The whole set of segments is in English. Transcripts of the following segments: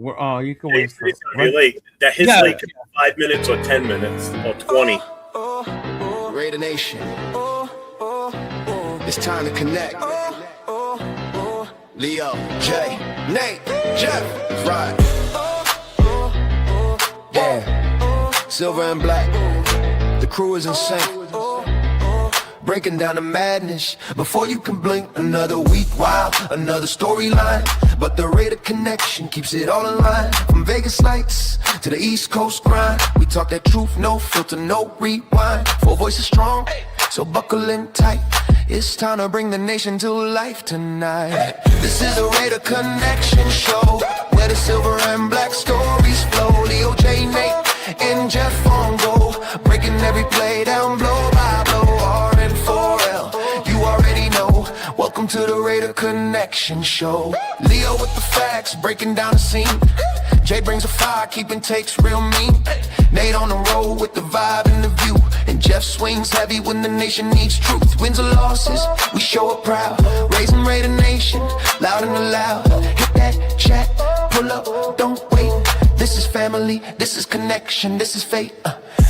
You can wait. It's gonna be late. That his late could be 5 minutes or 10 minutes or 20. Raider Nation. It's time to connect. Leo, Jay, Nate, Jeff, right. Yeah, silver and black. The crew is in sync. Breaking down the madness before you can blink. Another week, wow, another storyline. But the Raider connection keeps it all in line. From Vegas lights to the East Coast grind. We talk that truth, no filter, no rewind. Four voices strong, so buckle in tight. It's time to bring the nation to life tonight. This is the Raider Connection Show, where the silver and black stories flow. Leo, J, Nate, and Jeff on go, breaking every play down blow by blow. R-N-4-L, you already know. Welcome to the Raider Connection Show. Leo with the facts, breaking down the scene. Jay brings a fire, keeping takes real mean. Nate on the road with the vibe and the view. And Jeff swings heavy when the nation needs truth. Wins or losses, we show up proud. Raising Raider Nation, loud and loud. Hit that chat, pull up, don't wait. This is family, this is connection, this is fate.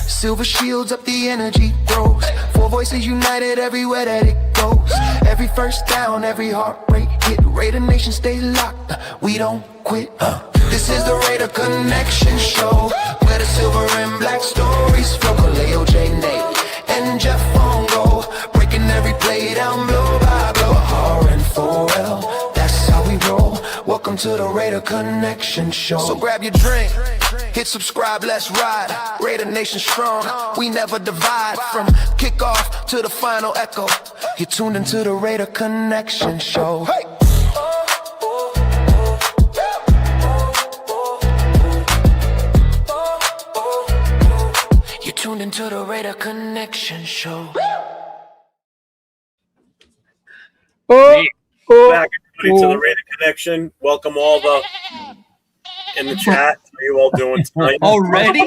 Silver shields up, the energy grows. Four voices united everywhere that it goes. Every first down, every heartbreak hit. Raider Nation stay locked, we don't quit. This is the Raider Connection Show, where the silver and black stories flow. Leo, J, Nate, and Jeff on go, breaking every play down blow by blow. R-N-4-L, that's how we roll. Welcome to the Raider Connection Show. So grab your drink, hit subscribe, let's ride. Raider Nation strong, we never divide. From kickoff to the final echo, you're tuned into the Raider Connection Show. Hey! Tuned into the Raider Connection Show. Back to the Raider Connection. Welcome all the in the chat. How are you all doing tonight? Already?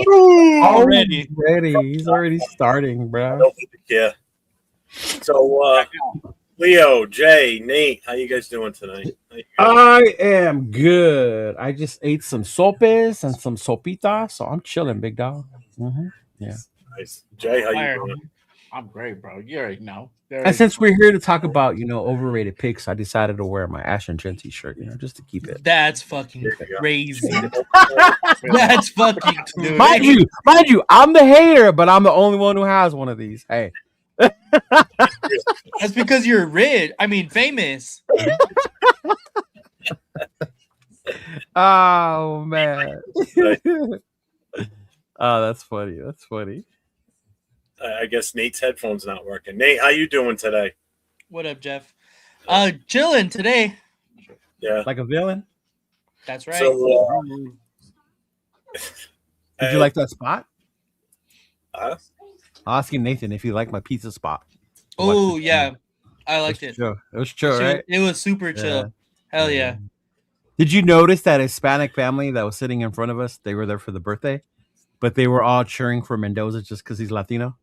He's already starting, bro. Yeah. So, Leo, Jay, Nate, how you guys doing tonight? I am good. I just ate some sopes and some sopitas, so I'm chilling, big dog. Mm-hmm. Yeah. Nice. Jay, how you doing? I'm great, bro. You already know. And since we're here to talk about, overrated picks, I decided to wear my Ash and Jen t-shirt, just to keep it. That's fucking crazy. That's fucking crazy. Mind you, I'm the hater, but I'm the only one who has one of these. Hey. That's because you're rich. I mean, famous. Oh, man. Oh, that's funny. That's funny. I guess Nate's headphones not working. Nate, how you doing today? What up, Jeff? Chilling today. Yeah. Like a villain? That's right. So, did you like that spot? I'm asking Nathan if he liked my pizza spot. Oh, yeah. I liked it. It was chill, right? It was super chill. Hell yeah. Did you notice that Hispanic family that was sitting in front of us, they were there for the birthday, but they were all cheering for Mendoza just because he's Latino?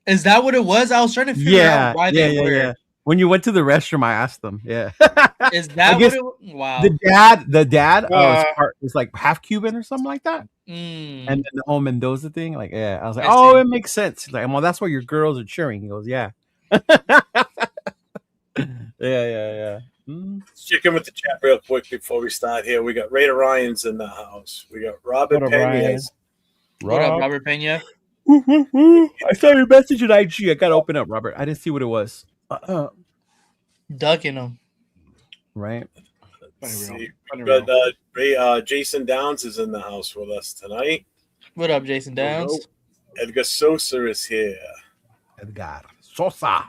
Is that what it was? I was trying to figure out why they were. Yeah. When you went to the restroom, I asked them. Yeah. Is that what it was? Wow. The dad was like half Cuban or something like that. And then the whole Mendoza thing, I was like, it makes sense. He's like, well, that's why your girls are cheering. He goes, yeah. Yeah. Check in with the chat real quick before we start here. We got Raider Ryans in the house. We got Robert Pena. What up, Robert Pena? I saw your message at IG. I gotta open up, Robert. I didn't see what it was. Ducking him. Right. But Jason Downs is in the house with us tonight. What up, Jason Downs? Edgar Sosa is here. Edgar Sosa.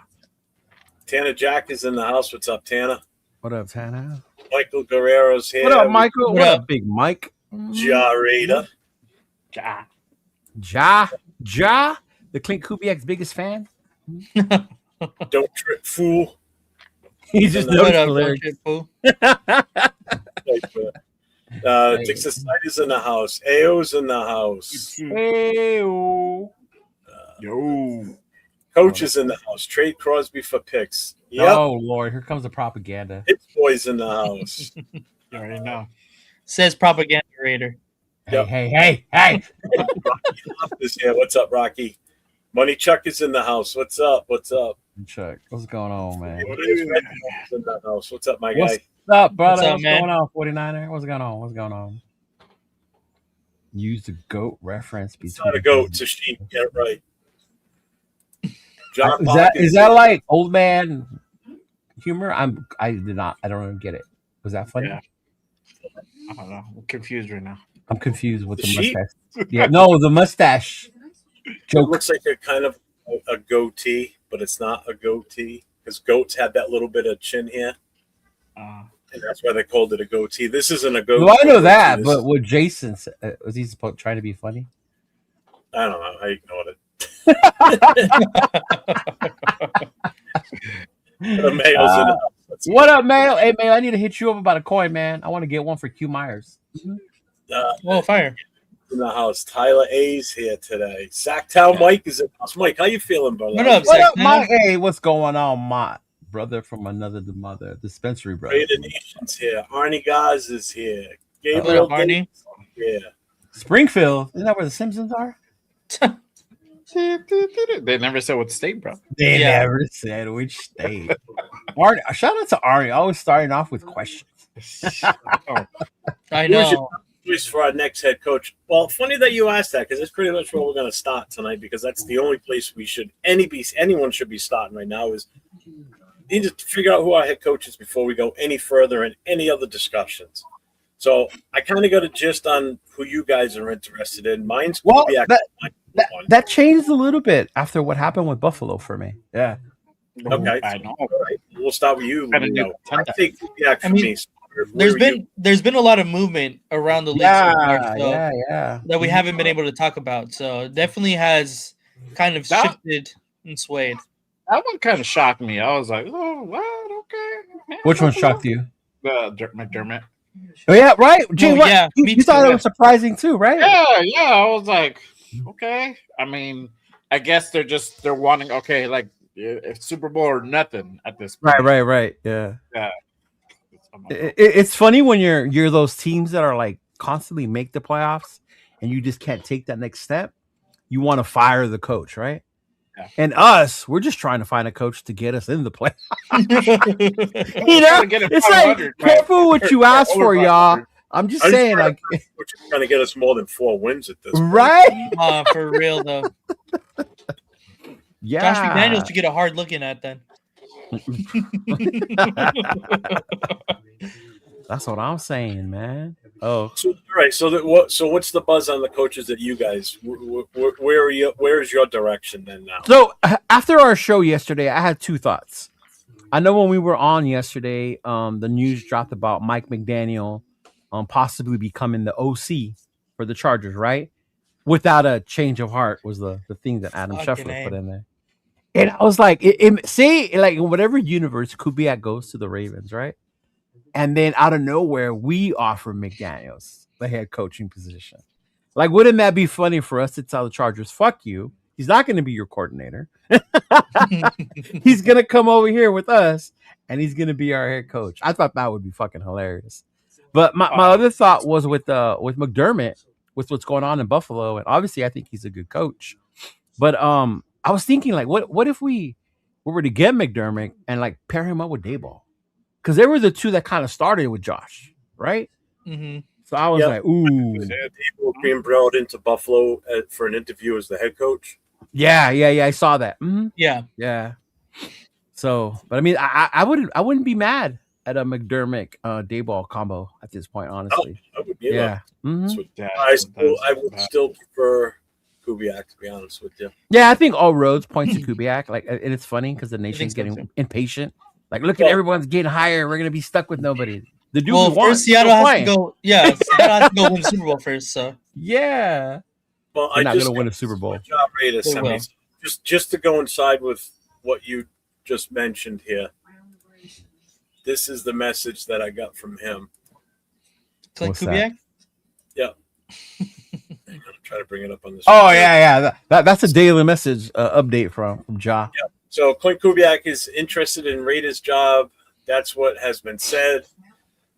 Tanner Jack is in the house. What's up, Tanner? What up, Tanner? Michael Guerrero's here. What up, Michael? What up, Big Mike? Ja Raider. Ja, the Clint Kubiak's biggest fan. Don't trip, fool. He just don't trip, fool. Dixon Snyder is in the house. Ao's in the house. Ayo. Yo. Coach is in the house. Trade Crosby for picks. Yep. Oh, Lord. Here comes the propaganda. Hits boys in the house. You already know. Says propaganda raider. Hey. Rocky is here. What's up, Rocky? Money Chuck is in the house. What's up? Chuck, what's going on, man? In the house. What's up, my guy? What's up, brother? What's up, man? Going on, 49er? What's going on? Use the goat reference between. It's not a goat, it's a sheep. Get it right. John Is that like old man humor? I don't even get it. Was that funny? Yeah. I don't know. I'm confused right now. I'm confused with the sheep? mustache. Yeah, no, the mustache joke. It looks like a kind of a goatee, but it's not a goatee because goats have that little bit of chin here, and that's why they called it a goatee. This isn't a goatee. No, I know that, but what Jason said, was he trying to be funny? I don't know. I ignored it. What up, Mayo? Hey, Mayo, I need to hit you up about a coin, man. I want to get one for Q Myers. Fire. In the house. Tyler A's here today. Sacktown Mike is in the house. Mike, how you feeling, brother? What up, Mike? Hey, what's going on, my brother from another mother dispensary, brother? Raider Nation's here. Arnie Gaz is here. Gabriel Arnie. Yeah. Springfield. Isn't that where the Simpsons are? They never said what state, bro. They never said which state. Arnie, shout out to Arnie. Always starting off with questions. I know. Choice for our next head coach. Well, funny that you asked that because it's pretty much where we're going to start tonight because that's the only place anyone should be starting right now is need to figure out who our head coach is before we go any further in any other discussions. So I kind of got a gist on who you guys are interested in. Mine's that changed a little bit after what happened with Buffalo for me. Yeah. Okay. I know. All right. We'll start with you. I think there's been a lot of movement around the league that we haven't been able to talk about. So it definitely has kind of shifted and swayed. That one kind of shocked me. I was like, oh, what? Okay. Which one shocked you? McDermott. Oh yeah, right. Jay, you thought it was surprising too, right? Yeah. I was like, okay. I mean, I guess they're wanting like Super Bowl or nothing at this point. Right. Yeah. It's funny when you're those teams that are like constantly make the playoffs and you just can't take that next step. You want to fire the coach, right? Yeah. And we're just trying to find a coach to get us in the playoffs. It's like careful what you ask for, y'all. I'm just saying, like, we're trying to get us more than 4 wins at this point. Right? For real though. Yeah, Josh McDaniels should get a hard looking at then. That's what I'm saying, man. Oh, so right. So what's the buzz on the coaches that you guys? Where are you? Where is your direction then now? So after our show yesterday, I had 2 thoughts. I know when we were on yesterday, the news dropped about Mike McDaniel possibly becoming the OC for the Chargers, right? Without a change of heart was the thing that Adam Scheffler put in there. And I was like, say like in whatever universe Kubiak goes to the Ravens, right? And then out of nowhere, we offer McDaniels the head coaching position. Like, wouldn't that be funny for us to tell the Chargers, fuck you? He's not going to be your coordinator. He's going to come over here with us, and he's going to be our head coach. I thought that would be fucking hilarious. But my other thought was with McDermott, with what's going on in Buffalo, and obviously I think he's a good coach. But I was thinking, like, what if we were to get McDermott and like pair him up with Daboll? Because they were the two that kind of started with Josh, right? Mm-hmm. So I was like, ooh. Daboll being brought into Buffalo for an interview as the head coach. Yeah. I saw that. Mm-hmm. Yeah. So, but I mean, I wouldn't be mad at a McDermott Daboll combo at this point, honestly. I would be. Yeah. Mm-hmm. I would still prefer Kubiak, to be honest with you. Yeah, I think all roads point to Kubiak. Like, and it's funny because the nation's getting impatient. Like, look at everyone's getting higher. We're gonna be stuck with nobody. The dude first Seattle has to go. Yeah, Seattle has to go win the Super Bowl first. So yeah. Well, I'm not gonna win a Super Bowl. Just to coincide with what you just mentioned here. This is the message that I got from him. Clint Kubiak? Yeah. I'm gonna try to bring it up on this. Oh yeah. That's a daily message update from Ja. Yeah. So Clint Kubiak is interested in Raiders' job. That's what has been said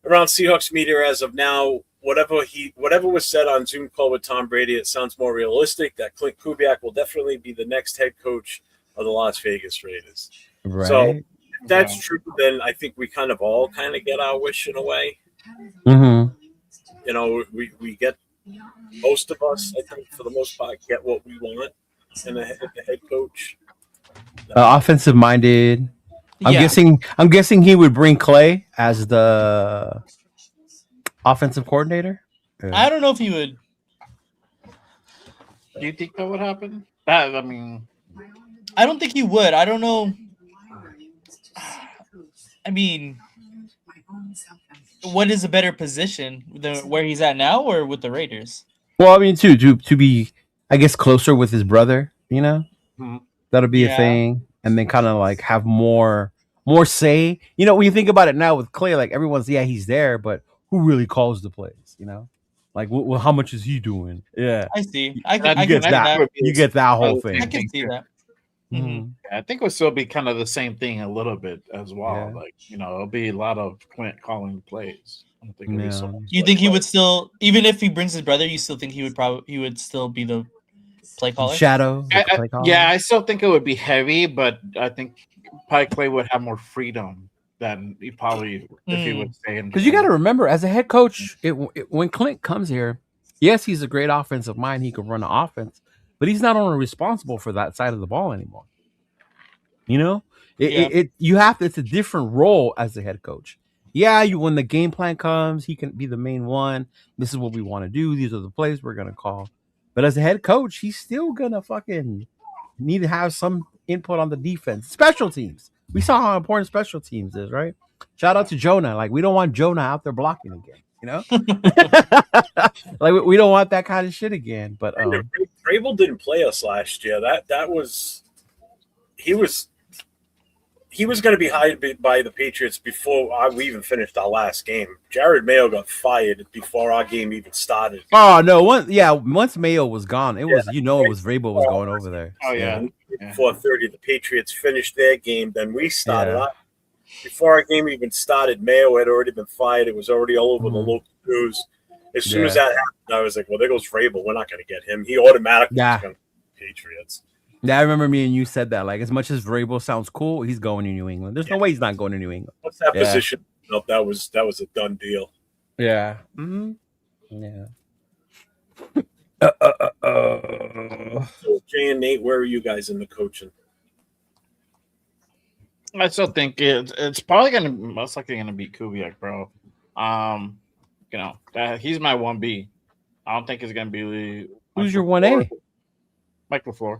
around Seahawks media as of now. whatever was said on Zoom call with Tom Brady, it sounds more realistic that Clint Kubiak will definitely be the next head coach of the Las Vegas Raiders. Right. So if that's true, then I think we kind of get our wish in a way. Mm-hmm. You know, we get, most of us, I think, for the most part, get what we want in the head coach. Offensive minded. I'm guessing he would bring Clay as the offensive coordinator. I don't know if he would. Do you think that would happen? I mean, I don't think he would. I don't know. I mean, what is a better position, where he's at now or with the Raiders? Well, I mean, to be, I guess, closer with his brother. You know, that'll be a thing, and then kind of like have more say. You know, when you think about it now with Clay, like everyone's he's there, but who really calls the plays? You know, like well, how much is he doing? Yeah, I see. You get that whole thing. I can see that. Mm-hmm. I think it would still be kind of the same thing a little bit as well. Yeah. Like, you know, it'll be a lot of Clint calling plays. I don't think it'll be so much. You think he would still, even if he brings his brother, you still think he would still be the play caller? Shadow. Yeah, I still think it would be heavy, but I think probably Clay would have more freedom than he probably if he would stay in. Because you got to remember, as a head coach, when Clint comes here, yes, he's a great offensive mind. He can run the offense, but he's not only responsible for that side of the ball anymore. You know, it's a different role as the head coach. Yeah, when the game plan comes, he can be the main one. This is what we want to do. These are the plays we're gonna call. But as a head coach, he's still gonna fucking need to have some input on the defense, special teams. We saw how important special teams is, right? Shout out to Jonah. Like, we don't want Jonah out there blocking again. You know, like we don't want that kind of shit again. But Vrabel didn't play us last year. That was he was going to be hired by the Patriots before we even finished our last game. Jared Mayo got fired before our game even started. Oh no! Once Mayo was gone, it was it was Vrabel was going over there. Oh yeah. 4:30, the Patriots finished their game. Then we started. Before our game even started, Mayo had already been fired. It was already all over the local news. As soon as that happened, I was like, well, there goes Vrabel. We're not going to get him. He automatically was going to the Patriots. Yeah, I remember me and you said that. Like, as much as Vrabel sounds cool, he's going to New England. There's no way he's not going to New England. Once that position, that was a done deal. Yeah. Mm-hmm. Yeah. So Jay and Nate, where are you guys in the coaching? I still think it's probably most likely gonna be Kubiak, bro. You know, he's my 1B. I don't think it's gonna be. Who's your 1A? Mike LaFleur.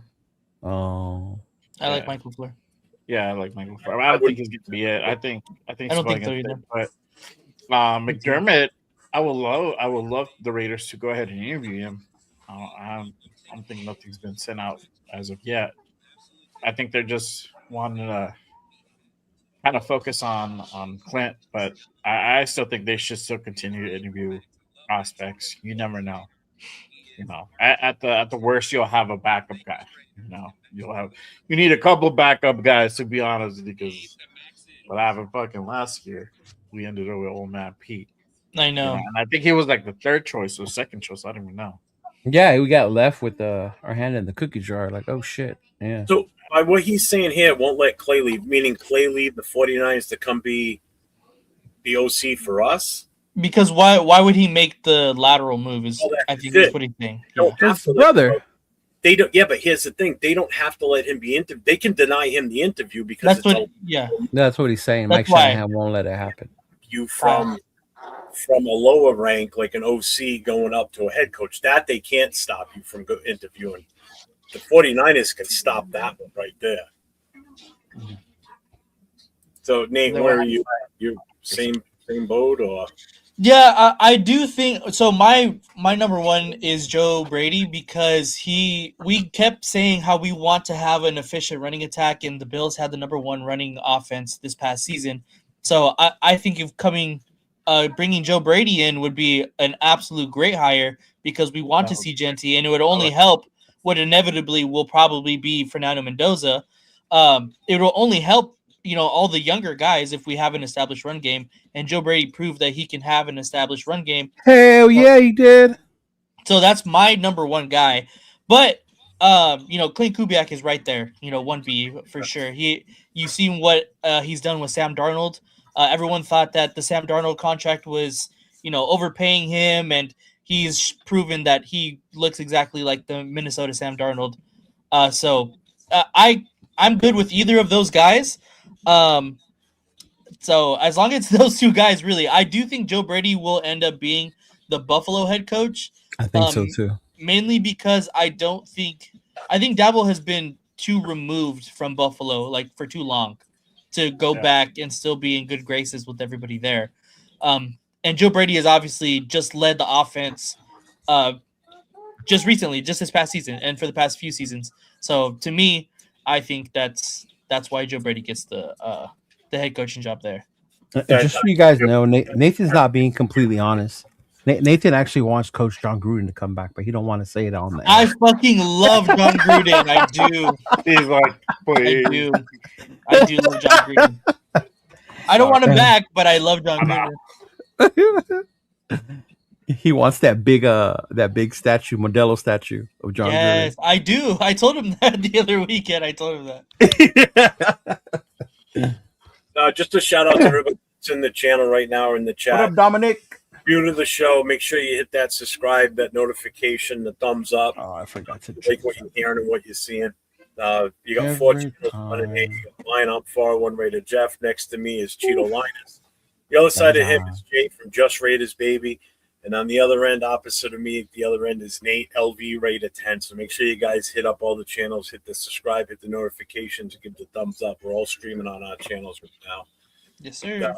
Oh, I like Mike LaFleur. Yeah, I like Mike LaFleur. I don't think he's gonna be it. I don't think so either. But McDermott, I would love the Raiders to go ahead and interview him. I don't think nothing's been sent out as of yet. I think they're just wanting to kind of focus on Clint, but I still think they should still continue to interview prospects. You never know. You know, at the worst, you'll have a backup guy. You know, you need a couple backup guys, to be honest, because what happened fucking last year, we ended up with old man Pete. I know. And I think he was like the third choice or second choice. I don't even know. Yeah, we got left with our hand in the cookie jar. Like, oh shit. Yeah. So by what he's saying here, won't let Clay leave, meaning Clay leave the 49ers to come be the OC for us? Because why would he make the lateral move? I think that's what he's saying. His brother. They don't. Yeah, but here's the thing: they don't have to let him be interviewed. They can deny him the interview because that's what he's saying. Mike Shanahan won't let it happen. You from a lower rank, like an OC, going up to a head coach, that they can't stop you from interviewing. The 49ers can stop that one right there. So, Nate, where are you? You same boat, or? Yeah, I do think so. My number one is Joe Brady because we kept saying how we want to have an efficient running attack, and the Bills had the number one running offense this past season. So I think bringing Joe Brady in would be an absolute great hire because we want to see Genty, and it would only help what inevitably will probably be Fernando Mendoza. It will only help, all the younger guys if we have an established run game, and Joe Brady proved that he can have an established run game. Hell yeah, he did. So that's my number one guy. But Clint Kubiak is right there. 1B for sure. You've seen what he's done with Sam Darnold. Everyone thought that the Sam Darnold contract was overpaying him, and he's proven that he looks exactly like the Minnesota Sam Darnold. I'm good with either of those guys. So as long as those two guys, really, I do think Joe Brady will end up being the Buffalo head coach. I think so too. Mainly because I think Dabble has been too removed from Buffalo like for too long to go back and still be in good graces with everybody there. And Joe Brady has obviously just led the offense just recently, just this past season and for the past few seasons. So to me, I think that's why Joe Brady gets the head coaching job there. Just so you guys know, Nathan's not being completely honest. Nathan actually wants Coach John Gruden to come back, but he don't want to say it on there. I fucking love John Gruden. I do. He's like, please. I do love John Gruden. I don't want him back, but I love John Gruden. He wants that big statue, Modelo statue of John Gruden. Yes, I do. I told him that the other weekend. I told him that. Just a shout out to everybody that's in the channel right now or in the chat. What up, Dominic? New to the show, make sure you hit that subscribe, that notification, the thumbs up. Oh, I forgot to like what you're hearing and what you're seeing. You got Fortune, you got Lion up far, one rated Jeff. Next to me is Cheeto Linus. The other side of him is Jay from Just Raiders Baby. And on the other end, opposite of me, the other end is Nate, LV rated 10. So make sure you guys hit up all the channels, hit the subscribe, hit the notifications, give the thumbs up. We're all streaming on our channels right now. Yes, sir.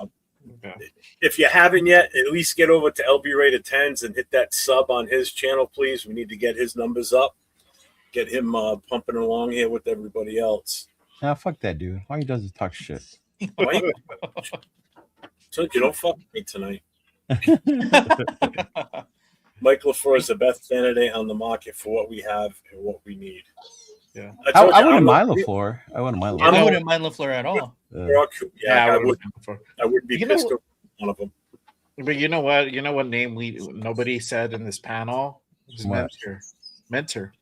If you haven't yet, at least get over to LB Rated 10s and hit that sub on his channel, please. We need to get his numbers up, get him pumping along here with everybody else. Nah, fuck that dude. All he does is talk shit. So you don't fuck me tonight. Mike LaFleur is the best candidate on the market for what we have and what we need. Yeah, I wouldn't mind LaFleur. I wouldn't mind LaFleur. I wouldn't mind LaFleur at all. I would be pissed over one of them. But you know what? You know what name nobody said in this panel? Mentor.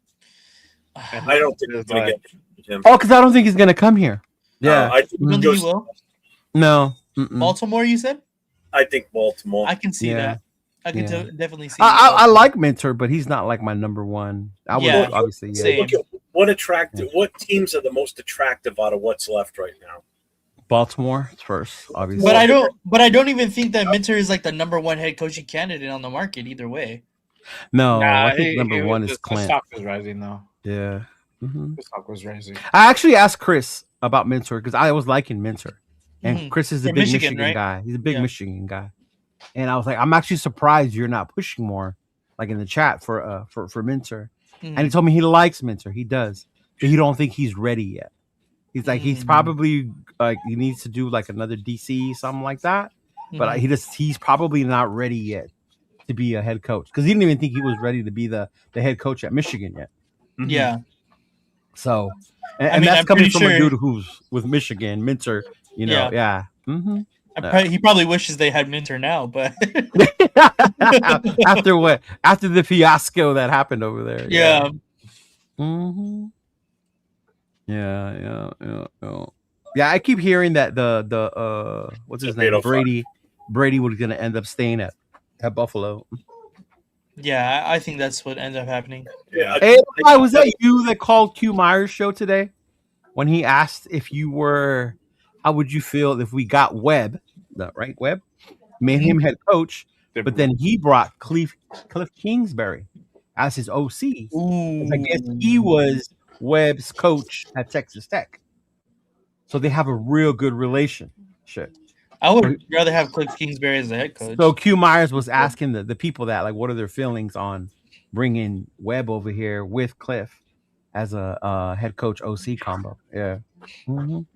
I don't think it's going to get him. Oh, because I don't think he's going to come here. Yeah. I think he will? No. Baltimore, you said? I think Baltimore. I can see that. I can definitely see I like Mentor, but he's not like my number one. I would obviously. Yeah. What teams are the most attractive out of what's left right now? Baltimore first, obviously. But I don't even think that Mentor is like the number one head coaching candidate on the market either way. No, I think number one is Clint. The stock is rising though. Yeah. The stock was rising. I actually asked Chris about Mentor because I was liking Mentor. And Chris is a big Michigan guy. He's a big Michigan guy. And I was like, I'm actually surprised you're not pushing more, like in the chat for Mentor. And he told me he likes Mentor. He does. But he don't think he's ready yet. He's like, he's probably like he needs to do like another DC, something like that. But he's probably not ready yet to be a head coach. Because he didn't even think he was ready to be the head coach at Michigan yet. Yeah. So and that's coming from a dude who's with Michigan, Mentor. He probably wishes they had Mentor now, but after what? After the fiasco that happened over there. Yeah. Yeah, I keep hearing that the what's his name? Brady was gonna end up staying at Buffalo. Yeah, I think that's what ends up happening. Yeah. Hey, was that you that called Q Myers' show today? When he asked if you were, how would you feel if we got Webb, Webb, made him head coach, but then he brought Cliff Kingsbury as his OC. I guess he was Webb's coach at Texas Tech. So they have a real good relationship. I would rather have Cliff Kingsbury as the head coach. So Q Myers was asking the people that, like, what are their feelings on bringing Webb over here with Cliff as a head coach OC combo. Yeah. And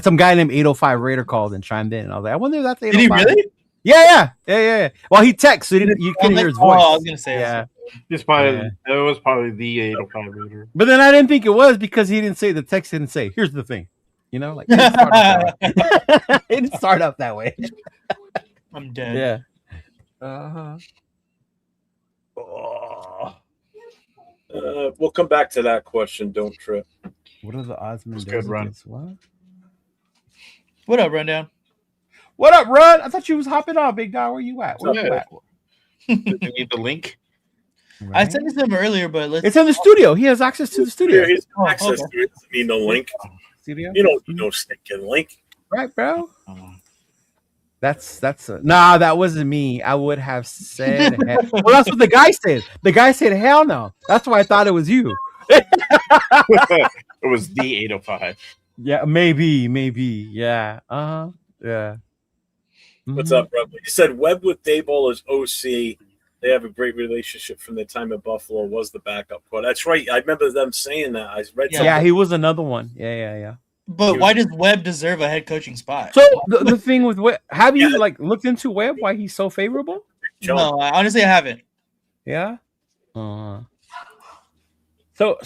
some guy named 805 Raider called and chimed in. And I was like, I wonder if that's 805. Did he really? Yeah. Well, he texted, so you couldn't hear his voice. Oh, I was gonna say, yeah. It was probably the 805 Raider. But then I didn't think it was because he didn't say, the text didn't say, here's the thing. You know, like it didn't start off that way. It didn't start off that way. I'm dead. Yeah. Uh-huh. Oh. We'll come back to that question. Don't trip. What are the odds Good Mendoza run. gets what? What up, Rundown? What up, Run? I thought you was hopping on, big dog. Where you at? Where you at? Do you need the link? I sent it to him earlier, but let's. It's in the studio. He has access to the studio. He's Oh, access okay. to it. Doesn't need no link. Studio? You don't need no stinking link. Right, bro. Oh. That's nah, that wasn't me. I would have said well, that's what the guy said. The guy said hell no. That's why I thought it was you. It was the 805. Yeah, maybe. Yeah. Yeah. What's up, bro? You said Webb with Dayball as OC. They have a great relationship from their time at Buffalo. Was the backup quote? That's right. I remember them saying that. I read. Yeah, he was another one. Yeah. But why does Webb deserve a head coaching spot? So the thing with Webb, have you like looked into Webb? Why he's so favorable? No, honestly, I haven't. Yeah. So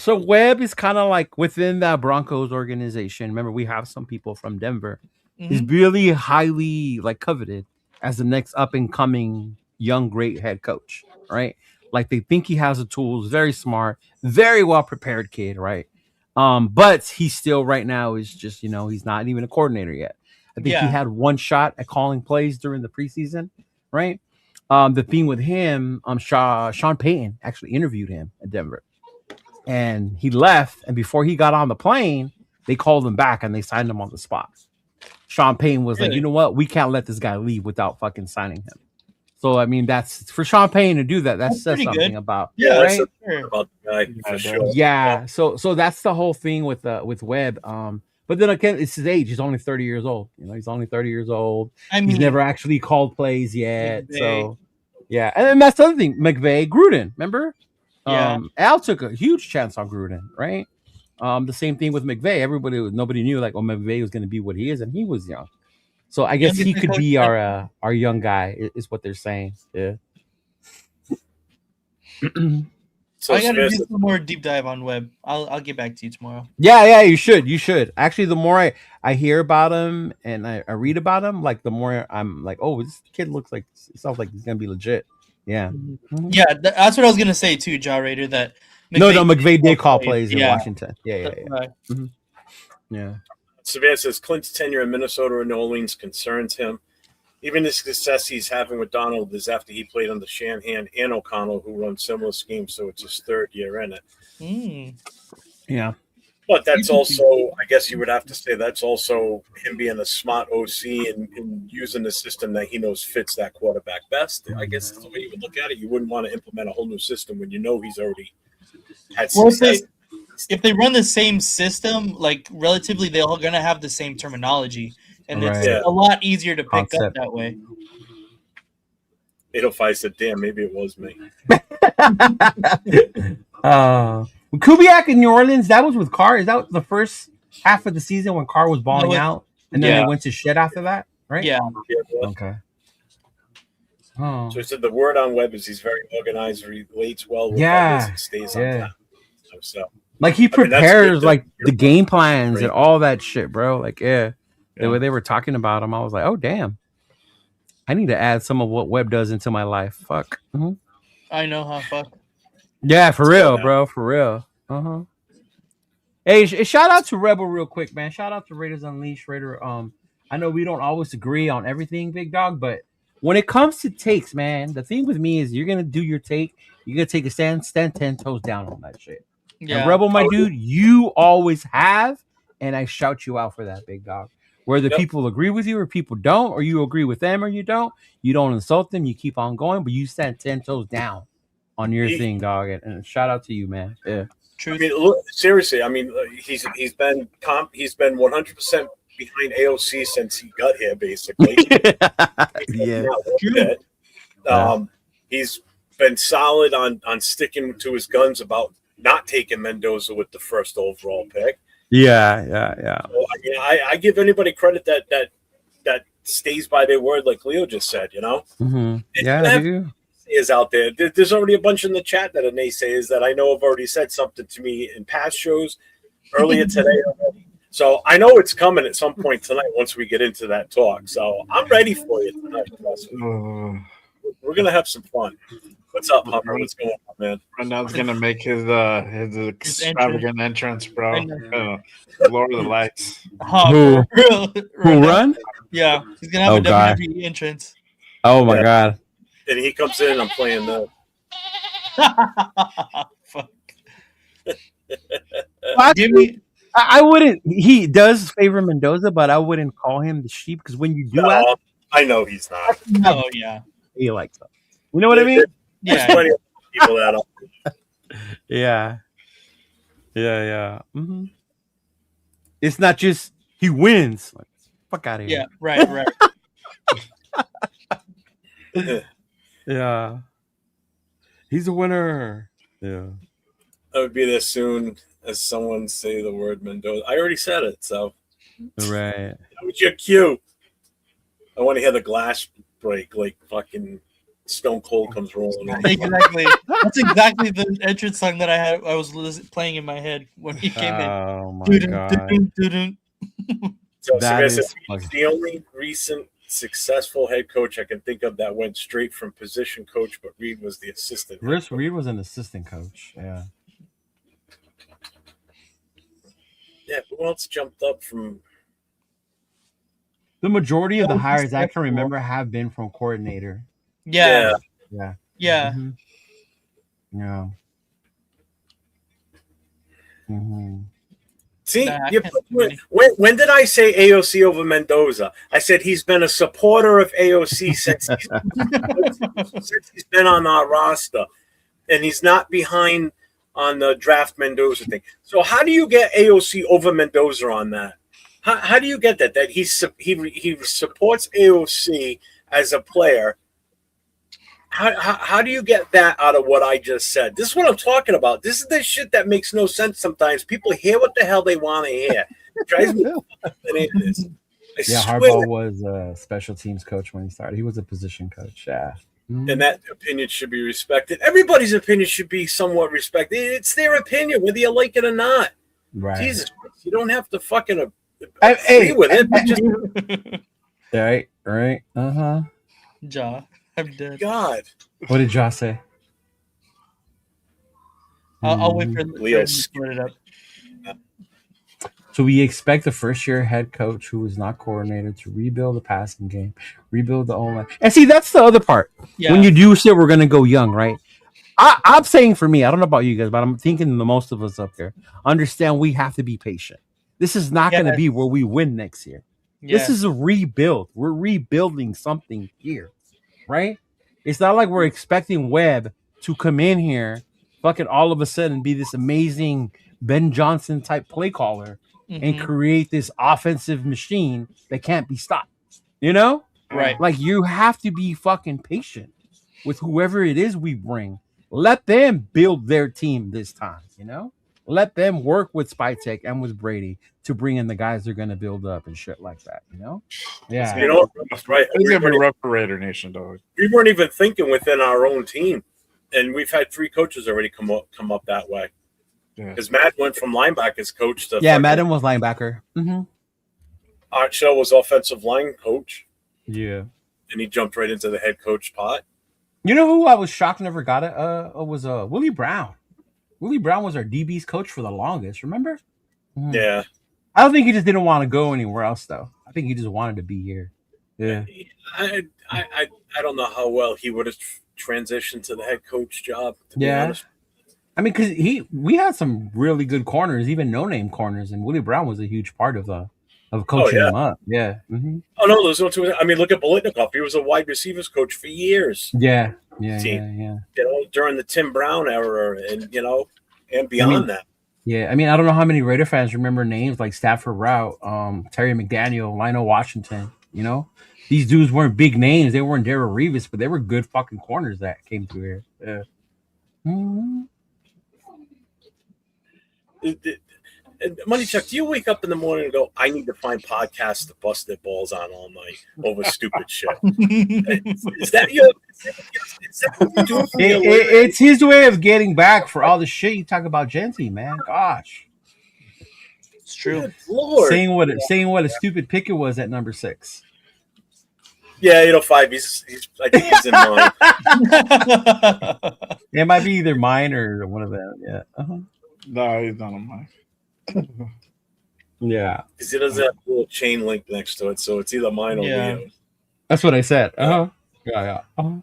Webb is kind of like within that Broncos organization. Remember, we have some people from Denver. Mm-hmm. He's really highly like coveted as the next up and coming young great head coach, right? Like they think he has the tools, very smart, very well prepared kid, right? But he still right now is just, he's not even a coordinator yet. I think he had one shot at calling plays during the preseason, right? The thing with him, Sean Payton actually interviewed him at Denver. And he left, and before he got on the plane, they called him back and they signed him on the spot. Sean Payton was like, you know what? We can't let this guy leave without fucking signing him. So, I mean, that's for Sean Payton to do that. That says something about, right? About the guy for sure. Yeah. So that's the whole thing with Webb. But then again, it's his age. He's only 30 years old. He's only 30 years old. I mean, he's never actually called plays yet. McVay. So, yeah. And then that's the other thing. McVay, Gruden, remember? Yeah. Al took a huge chance on Gruden, right? The same thing with McVay. Nobody knew like, McVay was going to be what he is, and he was young. So I guess he could be our young guy, is what they're saying. Yeah. So I gotta do some more deep dive on Webb. I'll get back to you tomorrow. Yeah, you should. Actually, the more I hear about him and I read about him, like the more I'm like, oh, this kid sounds like he's gonna be legit. Yeah. Mm-hmm. Yeah, that's what I was gonna say too, Jaw Raider. That McVay did call plays in Washington. Yeah. Right. Mm-hmm. Yeah. Savannah says Clint's tenure in Minnesota and New Orleans concerns him. Even the success he's having with Donald is after he played under Shanahan and O'Connell, who run similar schemes, so it's his third year in it. Yeah. But that's also, I guess you would have to say, that's also him being a smart OC and using the system that he knows fits that quarterback best. I guess that's the way you would look at it. You wouldn't want to implement a whole new system when you know he's already had success. If they run the same system, like relatively, they're all gonna have the same terminology, and it's a lot easier to pick up that way. 805 said, "Damn, maybe it was me." Kubiak in New Orleans, that was with Carr. Is that the first half of the season when Carr was balling out, and then they went to shit after that, right? Yeah. Okay. So he said the word on Webb is he's very organized, relates well with others, and stays on time. So. Like he prepares like the game plans and all that shit, bro. Like, the way they were talking about him, I was like, oh damn, I need to add some of what Webb does into my life. Fuck. Mm-hmm. I know, huh? Fuck. Yeah, for real, bro. For real. Hey, shout out to Rebel real quick, man. Shout out to Raiders Unleashed, Raider. I know we don't always agree on everything, big dog, but when it comes to takes, man, the thing with me is you're gonna do your take. You're gonna take a stand 10 toes down on that shit. Yeah. And Rebel, my dude, you always have, and I shout you out for that, big dog. Whether people agree with you or people don't, or you agree with them or you don't insult them, you keep on going, but you stand 10 toes down on your thing, dog. And shout out to you, man. Yeah. True. I mean, look, seriously, I mean, he's been 100% behind AOC since he got here, basically. He's been solid on sticking to his guns about not taking Mendoza with the first overall pick. Yeah. So, I mean, I give anybody credit that stays by their word, like Leo just said. Mm-hmm. Yeah, is out there. There's already a bunch in the chat that are naysayers that I know have already said something to me in past shows earlier today already. So I know it's coming at some point tonight once we get into that talk. So I'm ready for you tonight. We're gonna have some fun. What's up, Hummer? What's going on, man? Fernando's gonna make his extravagant entrance, bro. Lord of the Lights. Who Right run? Yeah, he's gonna have a WWE entrance. Oh my god! And he comes in, I'm playing the. Fuck. Give me. I wouldn't. He does favor Mendoza, but I wouldn't call him the sheep because when you do ask, I know he's not. Oh yeah, he likes that. You know what I mean? There's plenty of people that are. Yeah. Mm-hmm. It's not just he wins. Like, fuck out of here. Yeah, right. Yeah. He's a winner. Yeah. I would be there soon as someone say the word Mendoza. I already said it, so. Right. That was your cue. I want to hear the glass break like fucking Stone Cold comes rolling in. Exactly. That's exactly the entrance song that I was playing in my head when he came in. Oh my god. So That is is the only recent successful head coach I can think of that went straight from position coach, but Reed was the assistant. Reed was an assistant coach. Yeah. Yeah, who else jumped up from? The majority of the hires I can remember have been from coordinator. Yeah. Mm-hmm. Yeah. Mm-hmm. See, when did I say AOC over Mendoza? I said he's been a supporter of AOC since he's been on our roster, and he's not behind on the draft Mendoza thing. So how do you get AOC over Mendoza on that? How do you get that? That he supports AOC as a player. How do you get that out of what I just said? This is what I'm talking about. This is the shit that makes no sense sometimes. People hear what the hell they want to hear. It drives me Harbaugh was a special teams coach when he started. He was a position coach. Yeah. And that opinion should be respected. Everybody's opinion should be somewhat respected. It's their opinion, whether you like it or not. Right. Jesus Christ, you don't have to fucking agree with it. Right. Uh-huh. Ja, I'm dead. God. What did Ja say? I'll wait for Leo to put it up. So we expect the first-year head coach who is not coordinator to rebuild the passing game, rebuild the O-line. And see, that's the other part. Yeah. When you do say we're going to go young, right? I'm saying for me, I don't know about you guys, but I'm thinking the most of us up there understand we have to be patient. This is not going to be where we win next year. Yeah. This is a rebuild. We're rebuilding something here, right? It's not like we're expecting Webb to come in here, fucking all of a sudden be this amazing Ben Johnson type play caller. Mm-hmm. And create this offensive machine that can't be stopped. You know? Right. Like, you have to be fucking patient with whoever it is we bring. Let them build their team this time, you know? Let them work with Spytek and with Brady to bring in the guys they're going to build up and shit like that, you know? Yeah. You know, that's right. It's going to be rough for Raider Nation, dog. We weren't even thinking within our own team. And we've had 3 coaches already come up that way. Because Matt went from linebackers coach to Madden was linebacker. Mm-hmm. Art Shell was offensive line coach. Yeah, and he jumped right into the head coach spot. You know who I was shocked never got it? Was Willie Brown. Willie Brown was our DB's coach for the longest. Remember? Mm-hmm. Yeah. I don't think he just didn't want to go anywhere else though. I think he just wanted to be here. Yeah. I don't know how well he would have transitioned to the head coach job. To be honest. I mean, because we had some really good corners, even no-name corners, and Willie Brown was a huge part of coaching them up. Yeah. Mm-hmm. Oh no, there's no two. I mean, look at Bolitnikoff. He was a wide receivers coach for years. Yeah. You know, during the Tim Brown era, and and beyond that. Yeah, I mean, I don't know how many Raider fans remember names like Stafford Route, Terry McDaniel, Lionel Washington. You know, these dudes weren't big names. They weren't Darrell Revis, but they were good fucking corners that came through here. Yeah. Mm-hmm. Money Chuck, do you wake up in the morning and go, I need to find podcasts to bust their balls on all night over stupid shit? Is that what you do? It's his way of getting back for all the shit you talk about Genty, man. Gosh. It's true. Good Lord. Saying what a stupid pick it was at number 6. Yeah, 5. He's I think he's in mine. It might be either mine or one of them. Yeah. Uh-huh. No, he's not on mine. Yeah. Because he doesn't have a little chain link next to it, so it's either mine or Leo's. That's what I said. Uh-huh. Yeah. Uh-huh.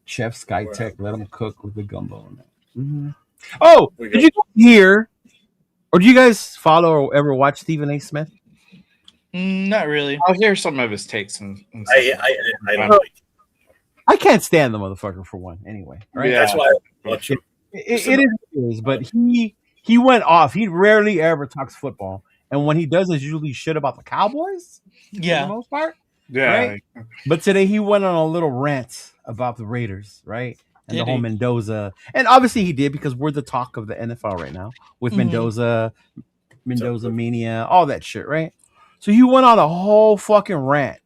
Chef Skytech, let him cook with the gumbo in it. Mm-hmm. Oh, did you hear, or do you guys follow or ever watch Stephen A. Smith? Not really. I'll hear some of his takes and stuff. I don't like. I can't stand the motherfucker for one. Anyway, right? Yeah, that's why I watch him. It is, but he went off. He rarely ever talks football, and when he does, it's usually shit about the Cowboys. Yeah, for the most part. Yeah. Right? But today he went on a little rant about the Raiders, right? And the whole Mendoza, and obviously he did because we're the talk of the NFL right now with Mendoza mania, all that shit, right? So he went on a whole fucking rant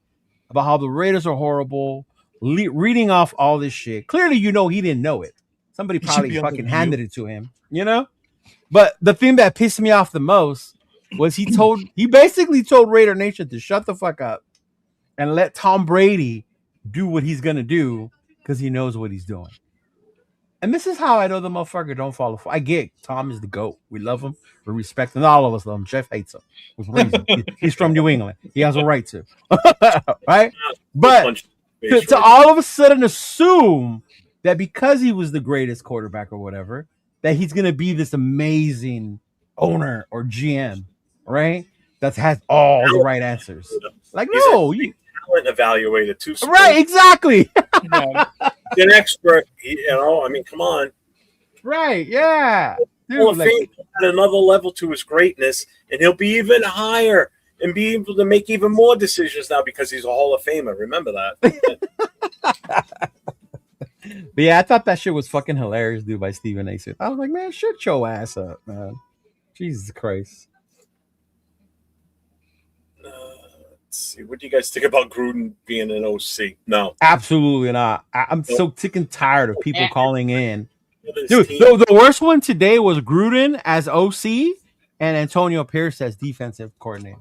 about how the Raiders are horrible, reading off all this shit. Clearly, he didn't know it. Somebody probably fucking handed it to him, But the thing that pissed me off the most was he basically told Raider Nation to shut the fuck up and let Tom Brady do what he's gonna do because he knows what he's doing. And this is how I know the motherfucker don't follow. I get Tom is the GOAT. We love him. We respect him. All of us love him. Jeff hates him. With reason. He's from New England. He has a right to. Right? But to all of a sudden assume that because he was the greatest quarterback or whatever, that he's going to be this amazing owner or GM, right? That has all the right answers. Like, no. Talent evaluated too. Right, exactly. An expert, I mean, come on. Right, yeah. Dude, Fame at another level to his greatness, and he'll be even higher and be able to make even more decisions now because he's a Hall of Famer. Remember that. But yeah, I thought that shit was fucking hilarious, dude, by Stephen A. Smith. I was like, man, shut your ass up, man. Jesus Christ. Let's see. What do you guys think about Gruden being an OC? No. Absolutely not. I'm so sick and tired of people calling in. Dude, the worst one today was Gruden as OC and Antonio Pierce as defensive coordinator.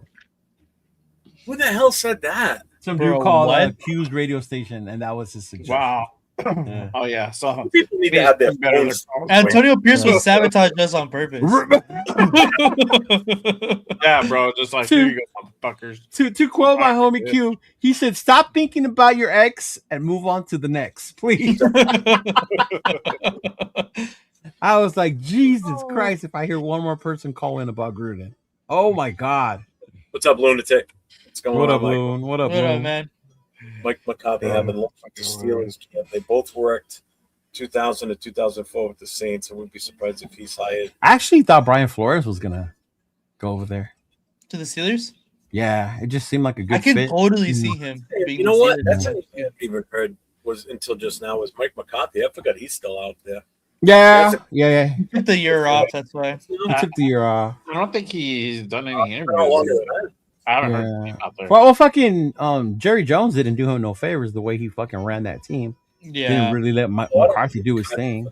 Who the hell said that? Some dude called an accused radio station, and that was his suggestion. Wow. Yeah. Oh yeah, so people need to have their phones. Antonio Pierce was sabotaged us on purpose. Yeah, bro, just like here you go, fuckers. To quote my homie Q, he said, "Stop thinking about your ex and move on to the next, please." I was like, Jesus Christ! If I hear one more person call in about Gruden, oh my God! What's up, lunatic? What's going on? What up, Loon? What up, man? Mike McCarthy having looked like the Steelers camp. They both worked 2000 to 2004 with the Saints. I wouldn't be surprised if he's hired. I actually thought Brian Flores was gonna go over there to the Steelers. Yeah, it just seemed like a good fit. I can totally see him. You know what? That's what I even heard was until just now was Mike McCarthy. I forgot he's still out there. Yeah. He took the year off. That's why he took the year off. I don't think he's done any interviews. I haven't heard anything out there. Well, fucking Jerry Jones didn't do him no favors the way he fucking ran that team. Yeah, didn't really let McCarthy do his thing.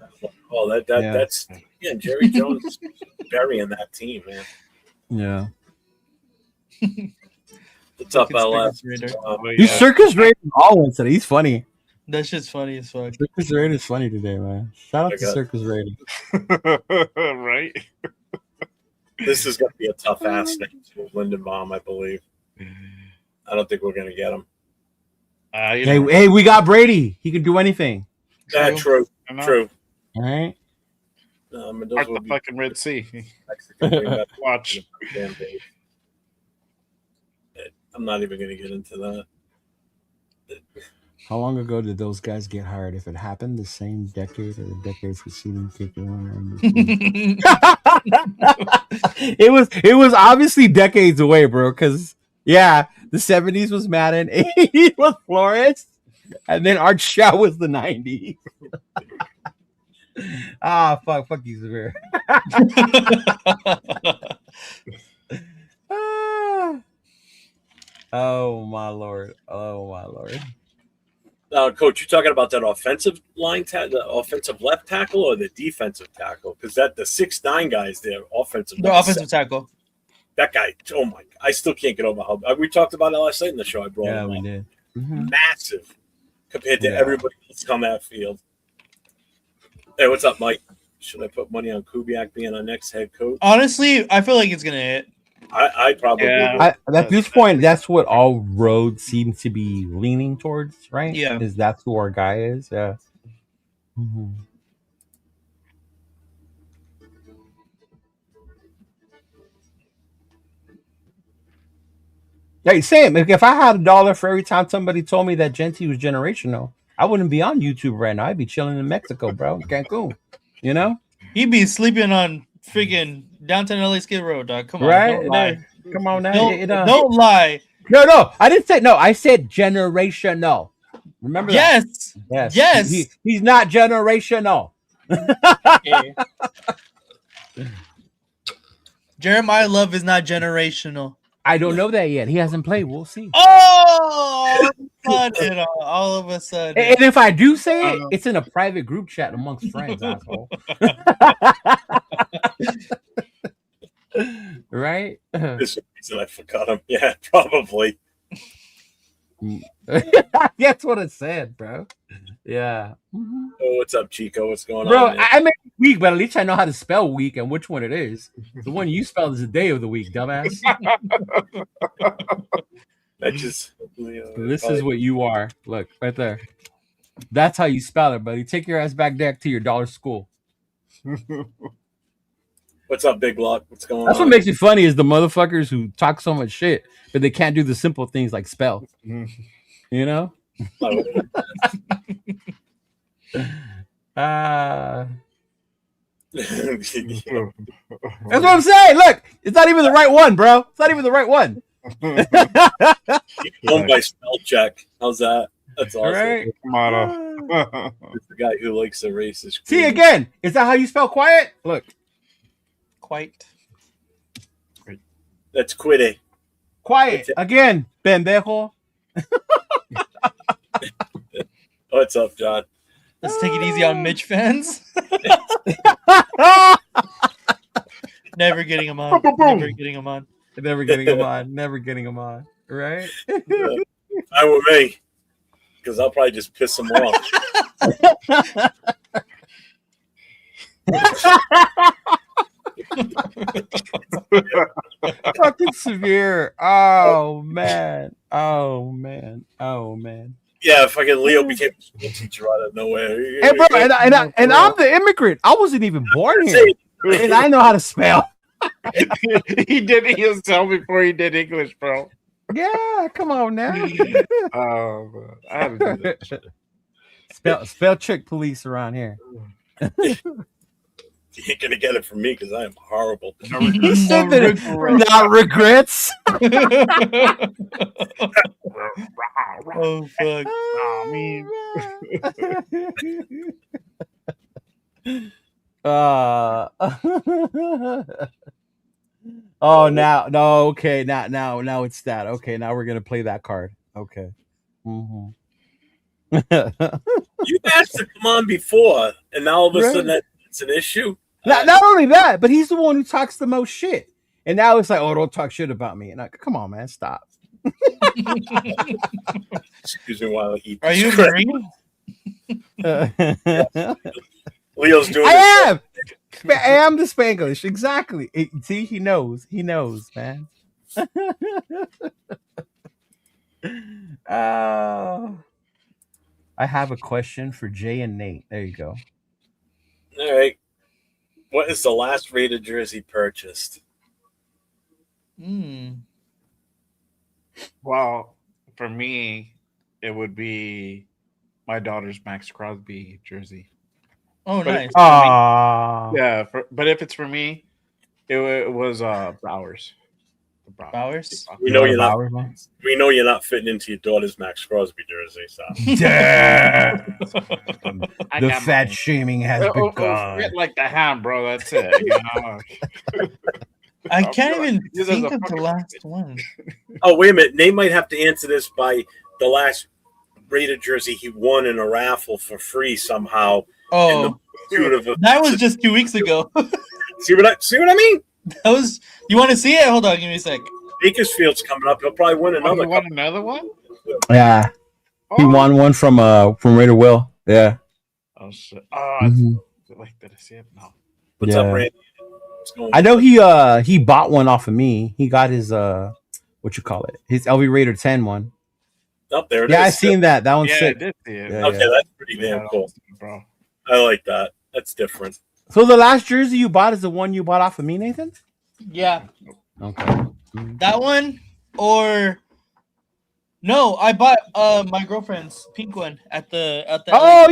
Oh, that's Jerry Jones burying that team, man. Yeah. What's up, LF? Dude, Circus Raider all today. He's funny. That shit's funny as fuck. Circus Raider is funny today, man. Shout out to Circus Raider. Right. This is going to be a tough ass thing to Lindenbaum, I believe. I don't think we're going to get him. Hey, we got Brady. He can do anything. That's true. True. All right. Like the fucking Red Sea. Watch. I'm not even going to get into that. How long ago did those guys get hired? If it happened the same decade or the decade preceding it was obviously decades away, bro. Because the 70s was Madden, 80s was Flores, and then Art Shaw was the 90s. Fuck you, Severe. Oh my lord. Coach, you talking about that offensive line, the offensive left tackle, or the defensive tackle? Because the 6'9" guys, they're offensive. The offensive tackle. That guy, oh my! I still can't get over how we talked about it last night in the show. I brought him we up. did. Massive compared to everybody else come that field. Hey, what's up, Mike? Should I put money on Kubiak being our next head coach? Honestly, I feel like it's gonna hit. I probably at this point, that's what all roads seem to be leaning towards, right? Yeah. Is that's who our guy is? Yeah. Mm-hmm. Hey, Sam, if I had $1 for every time somebody told me that Genty was generational, I wouldn't be on YouTube right now. I'd be chilling in Mexico, bro, Cancun. You know? He'd be sleeping on freaking downtown LA Skid Row, dog. Come on, right? don't lie. Come on now. Don't lie. No. I didn't say no. I said generational. Remember that? Yes. He's not generational. Okay. Jeremiah Love is not generational. I don't know that yet. He hasn't played. We'll see. Oh, all of a sudden. And if I do say it, it's in a private group chat amongst friends, asshole. Right? This reason I forgot him. Yeah, probably. That's what it said, bro. Yeah. Oh, what's up, Chico? What's going bro, on? Bro, I made week, but at least I know how to spell week and which one it is. The one you spelled is the day of the week, dumbass. That just this is what you are. Look, right there. That's how you spell it, buddy. Take your ass back to your dollar school. What's up, Big Lock? What's going on? That's what makes it funny is the motherfuckers who talk so much shit, but they can't do the simple things like spell. You know? That's what I'm saying. Look, it's not even the right one, bro. It's not even the right one. Home by spell check. How's that? That's awesome. Right? It's the guy who likes the racist. See again. Is that how you spell quiet? Look. Quite. That's quitty. Quiet. Again, pendejo. What's up, John? Let's take it easy on Mitch fans. Never getting him on. Never getting him on. Never getting him on. Never getting him on. Right? I with me. Because I'll probably just piss him off. Fucking severe. Oh man. Yeah, fucking Leo became a school teacher out of nowhere. Hey, bro, and I'm the immigrant. I wasn't even born here, and I know how to spell. He did ESL before he did English, bro. Yeah, come on now. Oh, I had to do that. Spell check police around here. You ain't gonna get it from me because I am horrible. He said that not regrets. Oh fuck! Oh, now okay, now it's that. Okay, now we're gonna play that card. Okay. Mm-hmm. You asked to come on before, and now all of a sudden it's an issue. Not only that, but he's the one who talks the most shit. And now it's like, oh, don't talk shit about me. And come on, man, stop. Excuse me while I eat. Are you Marine? Leo's doing. I am the Spanglish. Exactly. See, he knows. He knows, man. I have a question for Jay and Nate. There you go. All right. What is the last rated jersey purchased? Well, for me, it would be my daughter's Max Crosby jersey. Oh, nice. Yeah, but if it's for me, it was Bowers. Bowers? We know you're not. We know you're not fitting into your daughter's Max Crosby jersey. So. Damn. The fat shaming has begun. Fit like the ham, bro. That's it. You know? I can't even think of the last one. Oh, wait a minute. Nate might have to answer this by the last Raider jersey he won in a raffle for free somehow. Oh, that was just 2 weeks ago. See what I mean? That was. You want to see it? Hold on, give me a sec. Bakersfield's coming up. He'll probably win another. Want another one? Yeah, he won one from Raider Will. Yeah. Oh shit! Did I see it? No. What's up, Randy? I know he bought one off of me. He got his what you call it? His LV Raider 10 one. Up there. Yeah, I seen that. That one's sick. I did see it. Yeah, okay, that's pretty damn cool, bro. I like that. That's different. So the last jersey you bought is the one you bought off of me, Nathan? Yeah. Okay. That one or no? I bought my girlfriend's pink one at the. Oh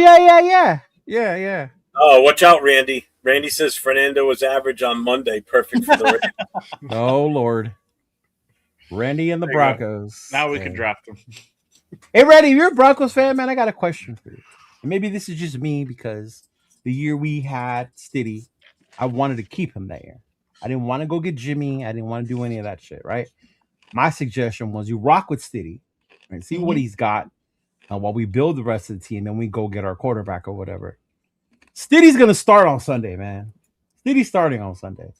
yeah. Oh, watch out, Randy. Randy says Fernando was average on Monday. Perfect for the Raiders. Oh Lord. Randy and the Broncos. Now we can draft them. Hey, Randy, if you're a Broncos fan, man, I got a question for you. And maybe this is just me because the year we had Stiddy, I wanted to keep him there. I didn't want to go get Jimmy. I didn't want to do any of that shit, right? My suggestion was you rock with Stiddy and see what he's got while we build the rest of the team. Then we go get our quarterback or whatever. Stiddy's going to start on Sunday, man. Stiddy's starting on Sunday.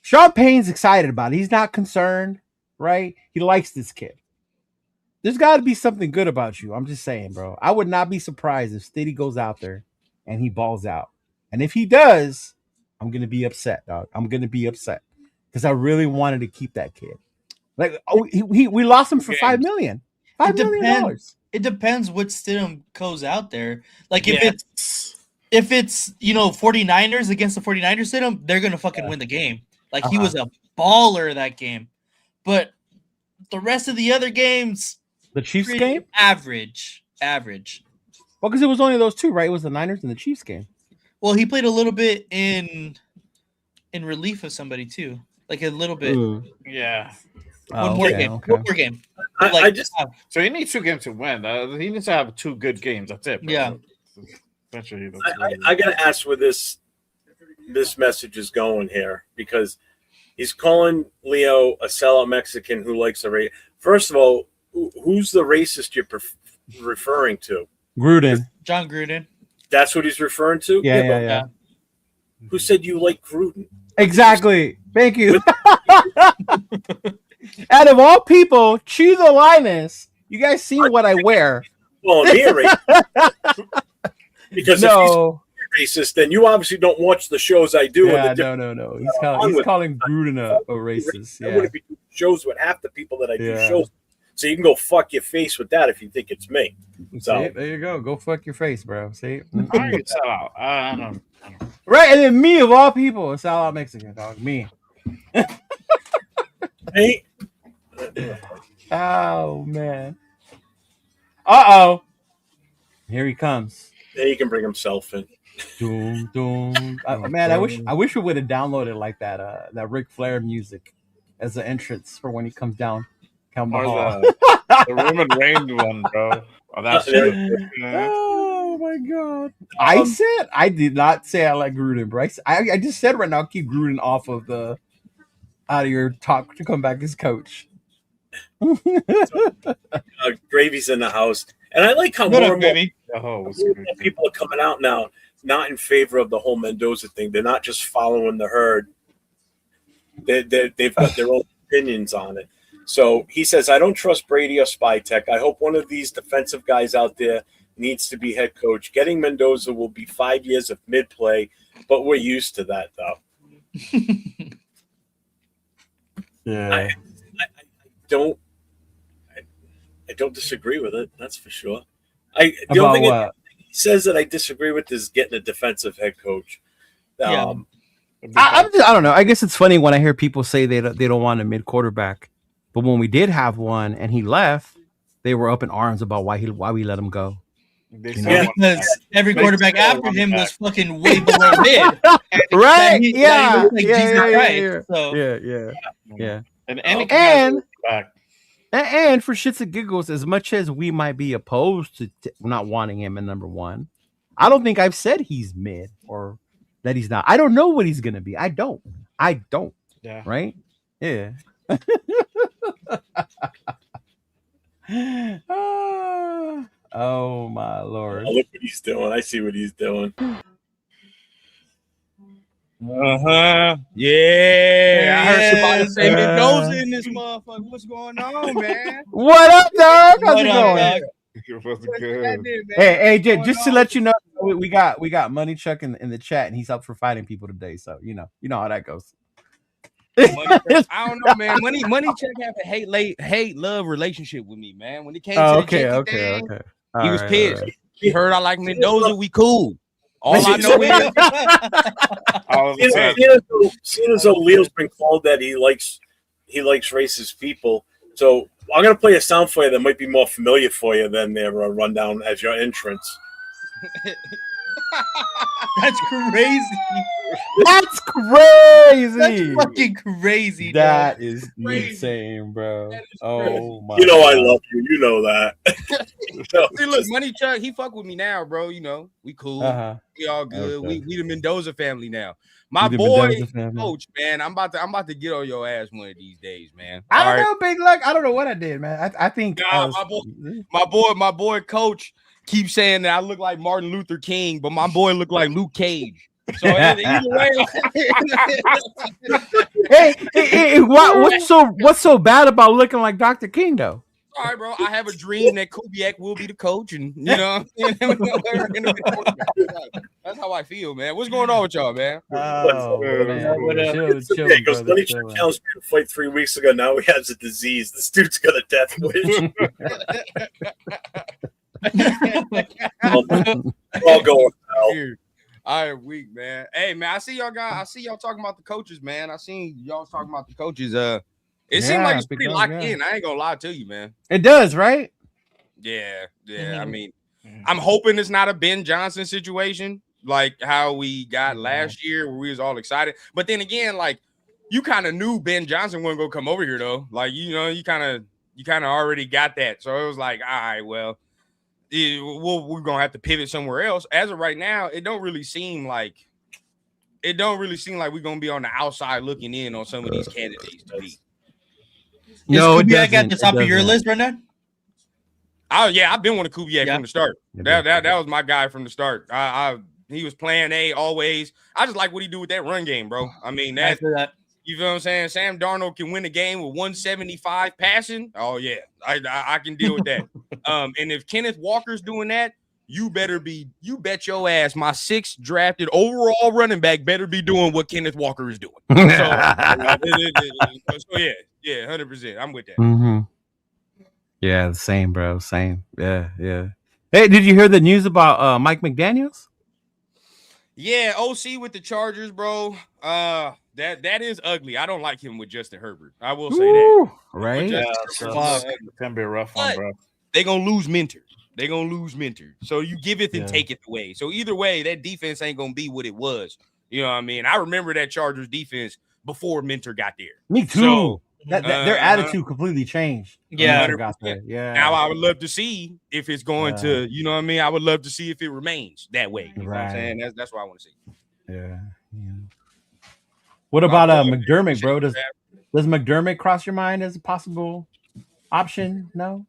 Sean Payne's excited about it. He's not concerned, right? He likes this kid. There's got to be something good about you. I'm just saying, bro. I would not be surprised if Stiddy goes out there and he balls out. And if he does, I'm going to be upset, dog. I'm going to be upset because I really wanted to keep that kid. Like, we lost him for $5 million. $5 million. It depends what Stidham goes out there. Like, if it's 49ers against the 49ers Stidham, they're going to fucking win the game. Like, he was a baller that game. But the rest of the other games, the Chiefs game? Average. Well, because it was only those two, right? It was the Niners and the Chiefs game. Well, he played a little bit in relief of somebody, too. Like, a little bit. Yeah. One more game. So he needs 2 games to win. He needs to have 2 good games. That's it. Bro. Yeah. I gotta ask where this message is going here because he's calling Leo a sellout Mexican who likes the race. First of all, who's the racist you're referring to? Gruden. John Gruden. That's what he's referring to? Yeah. Who said you like Gruden? Exactly. Thank you. Out of all people, Chizo Linus, you guys seen what I wear. Well, me a racist. Because if he's racist, then you obviously don't watch the shows I do. Yeah, no. He's calling Gruden a racist. I wouldn't be doing shows with half the people that I do shows. So you can go fuck your face with that if you think it's me. So see, there you go. Go fuck your face, bro. See? I don't. Right, and then me of all people, a sellout Mexican, dog. Me. Hey. Oh man. Uh-oh. Here he comes. Yeah, he can bring himself in. Doom, doom. Man, I wish we would have downloaded like that Ric Flair music as an entrance for when he comes down. The Roman Reigns one, bro. Oh, that's oh my god! I did not say I like Gruden, bro. I just said right now, keep Gruden out of your talk to come back as coach. Gravy's in the house, and I like how more and more people are coming out now, not in favor of the whole Mendoza thing. They're not just following the herd. They've got their own opinions on it. So he says, I don't trust Brady or Spytek. I hope one of these defensive guys out there needs to be head coach. Getting Mendoza will be 5 years of mid-play, but we're used to that, though. Yeah. I don't disagree with it. That's for sure. The only thing he says that I disagree with is getting a defensive head coach. I don't know. I guess it's funny when I hear people say they don't want a mid quarterback, but when we did have one and he left, they were up in arms about why we let him go. Because every quarterback after him was fucking way below mid. Right? Yeah. And for shits and giggles, as much as we might be opposed to not wanting him in number one, I don't think I've said he's mid or that he's not. I don't know what he's gonna be. I don't. Yeah. Right? Yeah. Oh my lord! Oh, look what he's doing. I see what he's doing. Yeah, I heard somebody Yes. say Mendoza in this motherfucker. What's going on, man? What up, dog? How's What it up, going? dog? What's What's good? happening, man? Hey, What's just to going let you on? know, we got Money Chuck in the chat, and he's up for fighting people today. So you know how that goes. Money Check. I don't know, man. Money Check have a hate love relationship with me, man. When it came to Oh, the okay, Jiggy okay, thing, okay. he All was right, pissed. all right. He heard I like Mendoza. We cool. All I know See, is All of a sudden, seeing as though Leo's been called that he likes racist people, so I'm gonna play a sound for you that might be more familiar for you than their rundown as your entrance. That's crazy. That's crazy. That's fucking crazy, dog. That is crazy. insane, bro. That is Oh my! You know I God. love you. You know that. So, see, look, Money Chuck, he fuck with me now, bro. You know, we cool. Uh-huh. We all good. Okay. We the Mendoza family now. My You the boy, Mendoza family. coach, man. I'm about to get on your ass one of these days, man. I All don't right. know, Big Luck. I don't know what I did, man. I think Nah, my boy, coach keeps saying that I look like Martin Luther King, but my boy look like Luke Cage. So either way, hey, what's so bad about looking like Dr. King though? all right, bro. I have a dream that Kubiak will be the coach, and you know, that's how I feel, man. What's going on with y'all, man? Oh man, What up? chill, it's okay, chill, because brother. Money Check challenged me to fight 3 weeks ago. Now he has a disease. This dude's got a death wish. I'll go with hell. Weird. All right, weak, man. Hey, man, I see y'all talking about the coaches, man. I seen y'all talking about the coaches. It seemed like it's pretty locked in. I ain't gonna lie to you, man. It does, right? Yeah. Mhm. I mean, I'm hoping it's not a Ben Johnson situation like how we got last year where we was all excited. But then again, like you kind of knew Ben Johnson wasn't gonna come over here though. Like you know, you kind of already got that. So it was like, all right, well, we're gonna have to pivot somewhere else. As of right now, it don't really seem like we're gonna be on the outside looking in on some of these candidates to be. No, it Is Kubiak doesn't. at the top of your doesn't. list, Brendan? Oh yeah, I've been with Kubiak Yeah. from the start. That was my guy from the start. He was plan A always. I just like what he do with that run game, bro. I mean that. You feel what I'm saying? Sam Darnold can win a game with 175 passing. Oh yeah, I can deal with that. And if Kenneth Walker's doing that, you bet your ass my 6th drafted overall running back better be doing what Kenneth Walker is doing. So yeah, 100%. I'm with that. Mm-hmm. Yeah, same, bro. Same. Yeah. Hey, did you hear the news about Mike McDaniels? Yeah, OC with the Chargers, bro. That is ugly. I don't like him with Justin Herbert. I will say that. Right? it's gonna be a rough one, bro. They're gonna lose Minter. So you give it and take it away. So either way, that defense ain't gonna be what it was. You know what I mean? I remember that Chargers defense before Minter got there. Me too. So, their attitude completely changed. Yeah. Got there. Yeah. Now I would love to see if it's going to, you know what I mean? I would love to see if it remains that way. You know what I'm saying? That's what I want to see. Yeah. What about McDermott, bro? Does McDermott cross your mind as a possible option? No.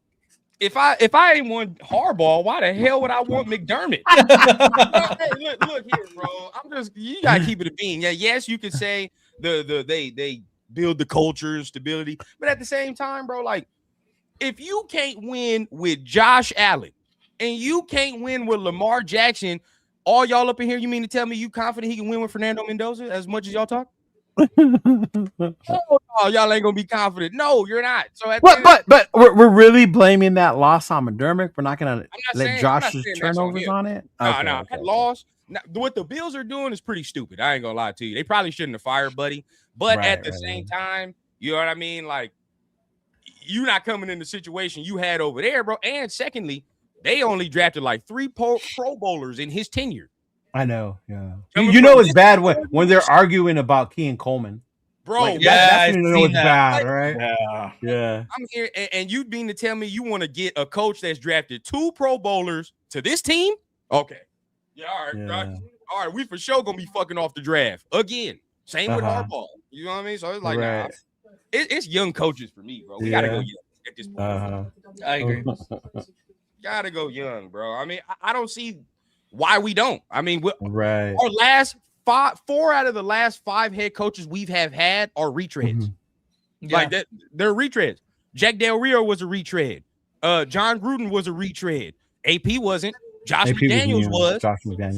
If I ain't want Harbaugh, why the hell would I want McDermott? Hey, look here, bro. You gotta keep it a bean. Yeah, yes, you could say they build the culture and stability, but at the same time, bro, like if you can't win with Josh Allen and you can't win with Lamar Jackson, all y'all up in here, you mean to tell me you confident he can win with Fernando Mendoza as much as y'all talk? Oh, y'all ain't gonna be confident. No, you're not. So but we're really blaming that loss on McDermott. We're not gonna let Josh's turnovers on it. No, that loss. Now, what the Bills are doing is pretty stupid. I ain't gonna lie to you. They probably shouldn't have fired Buddy, but at the same time, you know what I mean? Like, you're not coming in the situation you had over there, bro. And secondly, they only drafted like 3 Pro Bowlers in his tenure. I know, yeah. You know it's bad when they're arguing about Key and Coleman. Bro, like, that's when you know it's bad, right? Yeah. I'm here, and you mean to tell me you want to get a coach that's drafted 2 Pro Bowlers to this team? Okay. Yeah, all right. We for sure gonna be fucking off the draft again. Same with Harbaugh. You know what I mean? So it's like, nah, it's young coaches for me, bro. We gotta go young. at this point. I agree. Gotta go young, bro. I mean, I don't see why we don't. I mean, right. Our last 4 out of the last 5 head coaches we've had are retreads. Like that, they're retreads. Jack Del Rio was a retread. John Gruden was a retread. AP wasn't. Josh McDaniels was.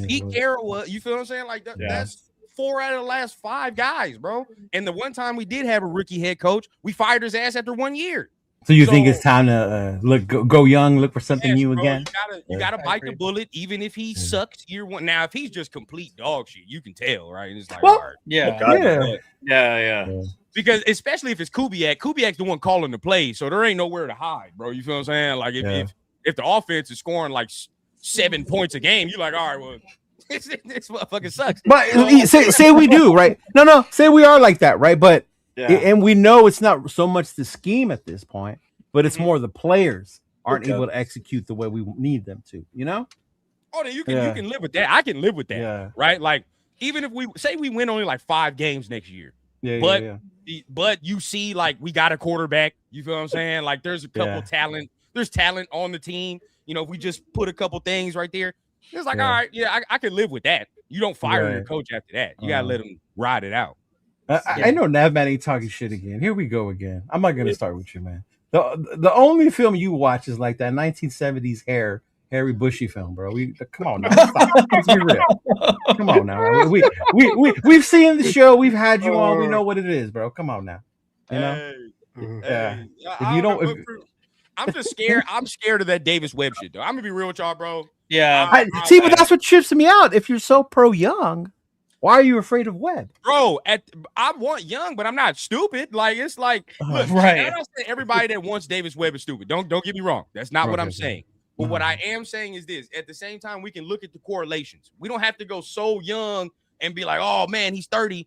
Pete Carroll was. You feel what I'm saying? Like that's 4 out of the last 5 guys, bro. And the one time we did have a rookie head coach, we fired his ass after 1 year. So you think it's time to go young, look for something new bro, again? You gotta bite the bullet, even if he sucks year 1. Now, if he's just complete dog shit, you can tell, right? It's like, all right. Yeah. Because especially if it's Kubiak's the one calling the play, so there ain't nowhere to hide, bro. You feel what I'm saying? Like if the offense is scoring like 7 points a game, you're like, all right, well, this motherfucking sucks. But say we do, right? No, say we are like that, right? But and we know it's not so much the scheme at this point, but it's more the players aren't able to execute the way we need them to, you know? Oh, then you can live with that. I can live with that, right? Like even if we say we win only like 5 games next year, but you see like we got a quarterback. You feel what I'm saying? Like there's a couple talent. There's talent on the team. You know, if we just put a couple things right there, it's like all right, I can live with that. You don't fire your coach after that. You gotta let him ride it out. I know Navman ain't talking shit again. Here we go again. I'm not gonna start with you, man. The only film you watch is like that 1970s Harry Bushy film, bro. Come on now. Let's be real. Come on now. We've seen the show. We've had you on. We know what it is, bro. Come on now. You know. If you don't, I'm just scared. I'm scared of that Davis Webb shit, though. I'm gonna be real with y'all, bro. Yeah. But that's what trips me out. If you're so pro young, why are you afraid of Webb? Bro, I want young, but I'm not stupid. Like, it's like, look, right. I'm not saying everybody that wants Davis Webb is stupid. Don't get me wrong. That's not what I'm saying. But what I am saying is this. At the same time, we can look at the correlations. We don't have to go so young and be like, oh, man, he's 30.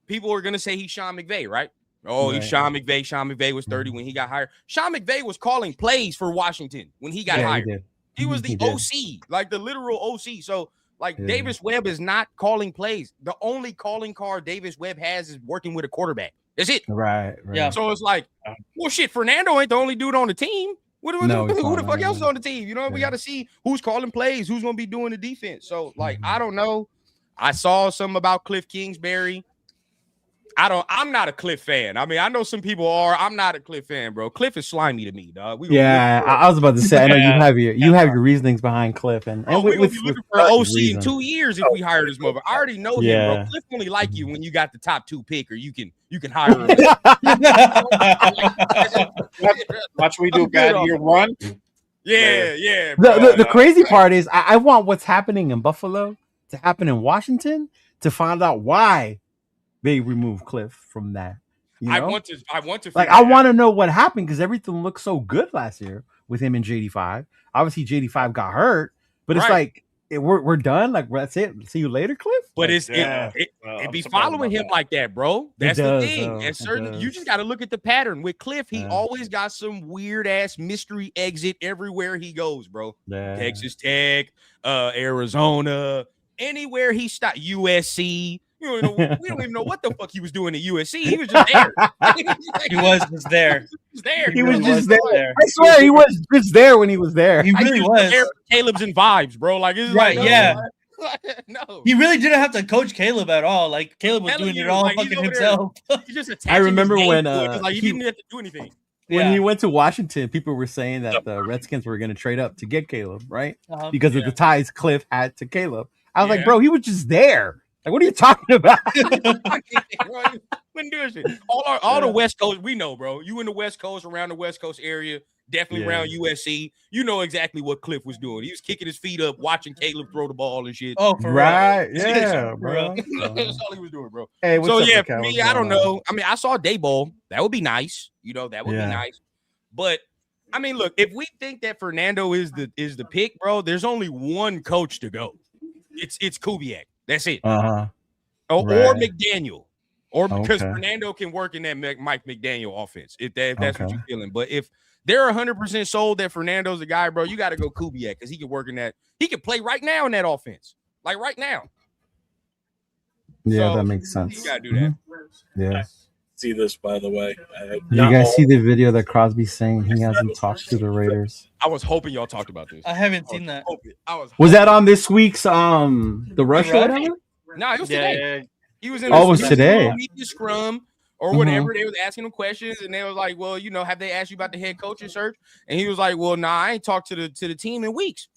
People are going to say he's Sean McVay, right? Oh, he's Sean McVay. Sean McVay was 30 when he got hired. Sean McVay was calling plays for Washington when he got hired. He was the OC, like the literal OC. So, like, Davis Webb is not calling plays. The only calling card Davis Webb has is working with a quarterback. That's it. Right. Yeah. So it's like, well, shit, Fernando ain't the only dude on the team. Who the fuck else is on the team? You know, we got to see who's calling plays, who's going to be doing the defense. So, like, I don't know. I saw something about Cliff Kingsbury. I'm not a Cliff fan. I mean, I know some people are. I'm not a Cliff fan, bro. Cliff is slimy to me, dog. I was about to say. I know you have your reasonings behind Cliff, and we're gonna be looking for an OC in 2 years if we hire this mother. I already know him, bro. Cliff only like you when you got the top 2 pick, or you can hire him. Watch we do bad year 1. Yeah. The crazy part is I want what's happening in Buffalo to happen in Washington to find out why they remove Cliff from that. You know? I want to like I want to know what happened because everything looked so good last year with him and JD5. Obviously, JD5 got hurt, but it's like we're done. Like that's it. See you later, Cliff. But it be following him like that, bro. That's the thing. And certainly, you just got to look at the pattern with Cliff. He always got some weird ass mystery exit everywhere he goes, bro. Texas Tech, Arizona, anywhere he stopped. USC. We don't even know what the fuck he was doing at USC. He was just there. He was just there. He was just there. I swear he was just there when he was there. He really was. Caleb's and vibes, bro. Like, it's right, like, yeah. No. He really didn't have to coach Caleb at all. Like, Caleb was doing it all fucking himself. I remember when he didn't have to do anything. When he went to Washington, people were saying that the Redskins were going to trade up to get Caleb, right? Because of the ties Cliff had to Caleb. I was like, bro, he was just there. Like, what are you talking about? Wouldn't do shit. All the West Coast, we know, bro. You in the West Coast, around the West Coast area, definitely around USC. You know exactly what Cliff was doing. He was kicking his feet up, watching Caleb throw the ball and shit. Oh, for right, real. Yeah, bro. That's all he was doing, bro. Hey, so for me, I don't know. I mean, I saw Daboll. That would be nice. You know, that would be nice. But I mean, look, if we think that Fernando is the pick, bro, there's only one coach to go. It's Kubiak. That's it. Or McDaniel. Or because Fernando can work in that Mike McDaniel offense, if that's what you're feeling. But if they're 100% sold that Fernando's the guy, bro, you got to go Kubiak because he can work in that. He can play right now in that offense. Like right now. Yeah, so, that makes sense. You got to do that. Yeah. see this, by the way. Did you guys see the video that Crosby's saying he hasn't talked to the Raiders? I was hoping y'all talked about this. I haven't seen that. Was that on this week's the Rush or whatever? No, it was today. Yeah. He was in. Oh, it was today. Media scrum or whatever. They was asking him questions, and they was like, "Well, you know, have they asked you about the head coaching search?" And he was like, "Well, nah, I ain't talked to the team in weeks."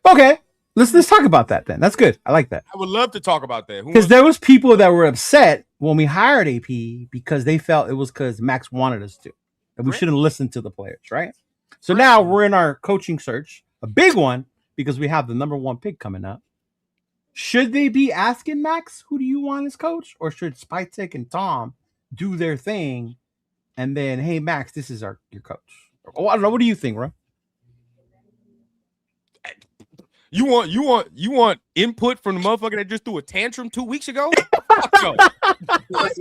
Okay, let's talk about that then. That's good. I like that. I would love to talk about that because there was people that were upset when we hired AP because they felt it was because Max wanted us to, and we shouldn't listen to the players, right? So now we're in our coaching search, a big one because we have the number 1 pick coming up. Should they be asking Max, who do you want as coach? Or should Spytek and Tom do their thing and then, hey, Max, this is your coach? Oh, I don't know. What do you think, Ron? You want input from the motherfucker that just threw a tantrum 2 weeks ago? I'll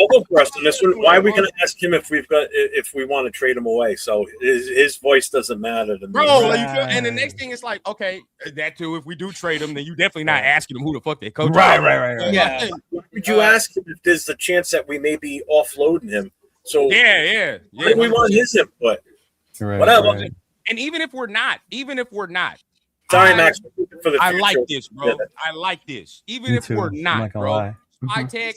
go first on this one. Why are we going to ask him if we want to trade him away? So his voice doesn't matter to me. Bro, and the next thing is like, okay, that too. If we do trade him, then you definitely not asking him who the fuck they coach. Right. Yeah. Would you ask him if there's a chance that we may be offloading him? So yeah. We want his input. Whatever. Right. And even if we're not, sorry, Max. I like this, bro. Yeah. I like this. Even if we're not, bro. Spytek,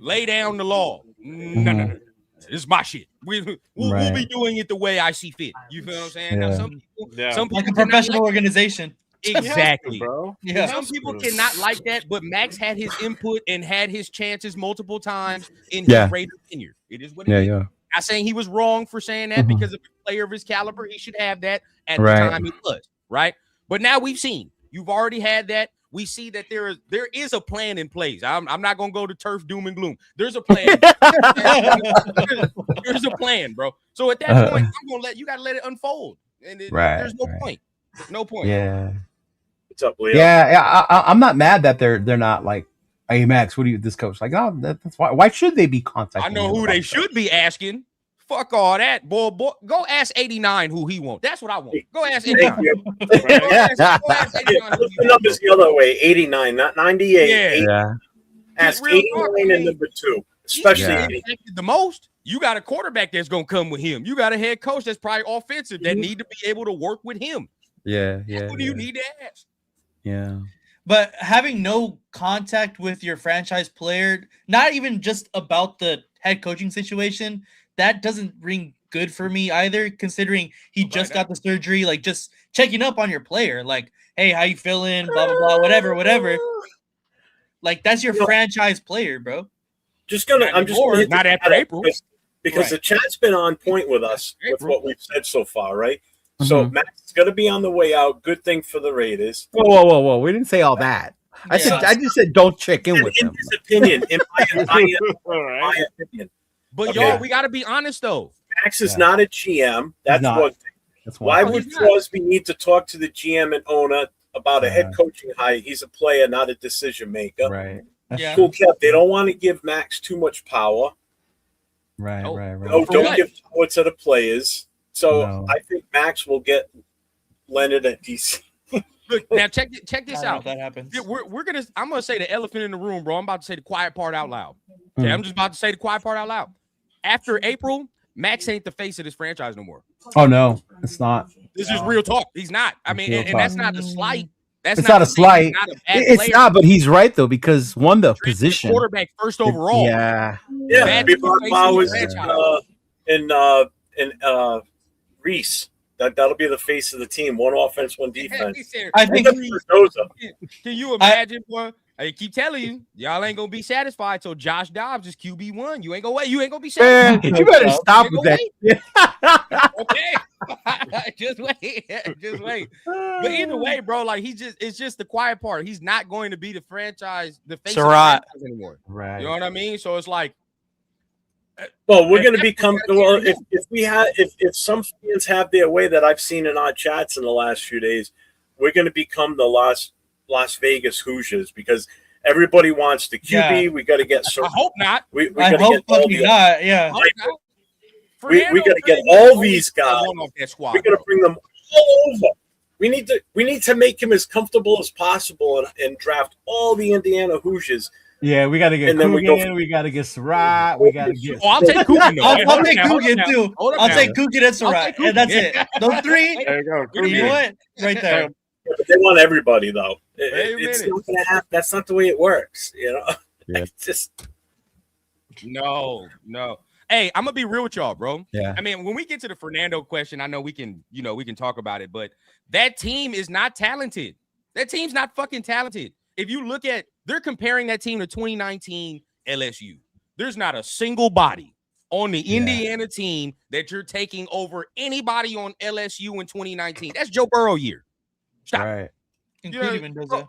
lay down the law. No. This is my shit. We'll be doing it the way I see fit. You feel what I'm saying? Yeah. Now, some people like a professional organization. Exactly, bro. Yeah. Some people cannot like that, but Max had his input and had his chances multiple times in his Raider tenure. It is what it is. Not saying he was wrong for saying that because of a player of his caliber, he should have that at the time he was, right? But now we've seen you've already had that. We see that there is a plan in place. I'm not gonna go to turf doom and gloom. There's a plan. There's a plan, bro. So at that point, I'm gonna let it unfold. And there's no point. No point. Yeah. What's up, Leo? Yeah. I'm not mad that they're not like, hey Max, what do you this coach? Like, oh, that's why should they be contacting? I know who they should be asking. Fuck all that, boy. Go ask 89 who he wants. That's what I want. Go ask 89. Go ask 89 who the numbers the other way. 89, not 98. Yeah. Ask 89 and number 2, especially the most. You got a quarterback that's gonna come with him. You got a head coach that's probably offensive that need to be able to work with him. Yeah. Who do you need to ask? Yeah. But having no contact with your franchise player, not even just about the head coaching situation, that doesn't ring good for me either, considering he just got the surgery. Like, just checking up on your player. Like, hey, how you feeling? Blah, blah, blah, whatever. Like, that's your franchise player, bro. I'm just gonna not after April. Because the chat's been on point with us with what we've said so far, right? So Max is gonna be on the way out. Good thing for the Raiders. Whoa. We didn't say all that. I just said don't check in with him. In his opinion, in my opinion. But y'all, we gotta be honest though. Max is not a GM. That's one thing. That's why would Crosby need to talk to the GM and owner about a head coaching hire? He's a player, not a decision maker. Right. Cool, Kev. They don't want to give Max too much power. Right. No, don't give power to the players. So I think Max will get Leonard at DC. Look, now check this out. That happens. I'm gonna say the elephant in the room, bro. I'm about to say the quiet part out loud. Okay, I'm just about to say the quiet part out loud. After April, Max ain't the face of this franchise no more. Oh no, it's not. This is real talk. He's not. I mean, and that's not a slight. It's not a slight. It's not, but he's right though, because the position quarterback first overall. Yeah. Bowers and Reese. That'll be the face of the team. One offense, one defense. I think. Can you imagine, boy? I keep telling you, y'all ain't gonna be satisfied. So Josh Dobbs is QB1. You ain't gonna be satisfied. You better stop with that. Okay, just wait. But either way, bro, like it's just the quiet part. He's not going to be the franchise, the face of the franchise anymore. Right. You know what I mean? So it's like, well, we're going to become if some fans have their way that I've seen in our chats in the last few days, we're going to become the Las Vegas Hoosiers because everybody wants the QB. Yeah. We got to get. I hope not. We got to get all the. Not. Yeah. We got to get all these guys. We got to bring them all over. We need to make him as comfortable as possible and draft all the Indiana Hoosiers Yeah, we got to get And then Coogan. We got to get Surratt. We got to get. I'll take Coogan. I'll take Coogan too. I'll take Coogan and Surratt, and that's it. Those three. There you go. You know what? Right there. But they want everybody though. Wait a It's minute. not gonna happen. That's not the way it works. You know. Yeah. It's just No. Hey, I'm gonna be real with y'all, bro. Yeah. I mean, when we get to the Fernando question, I know we can talk about it, but that team is not talented. That team's not fucking talented. If you look at, they're comparing that team to 2019 LSU. There's not a single body on the Indiana team that you're taking over anybody on LSU in 2019. That's Joe Burrow year. Stop. Right. Including Mendoza.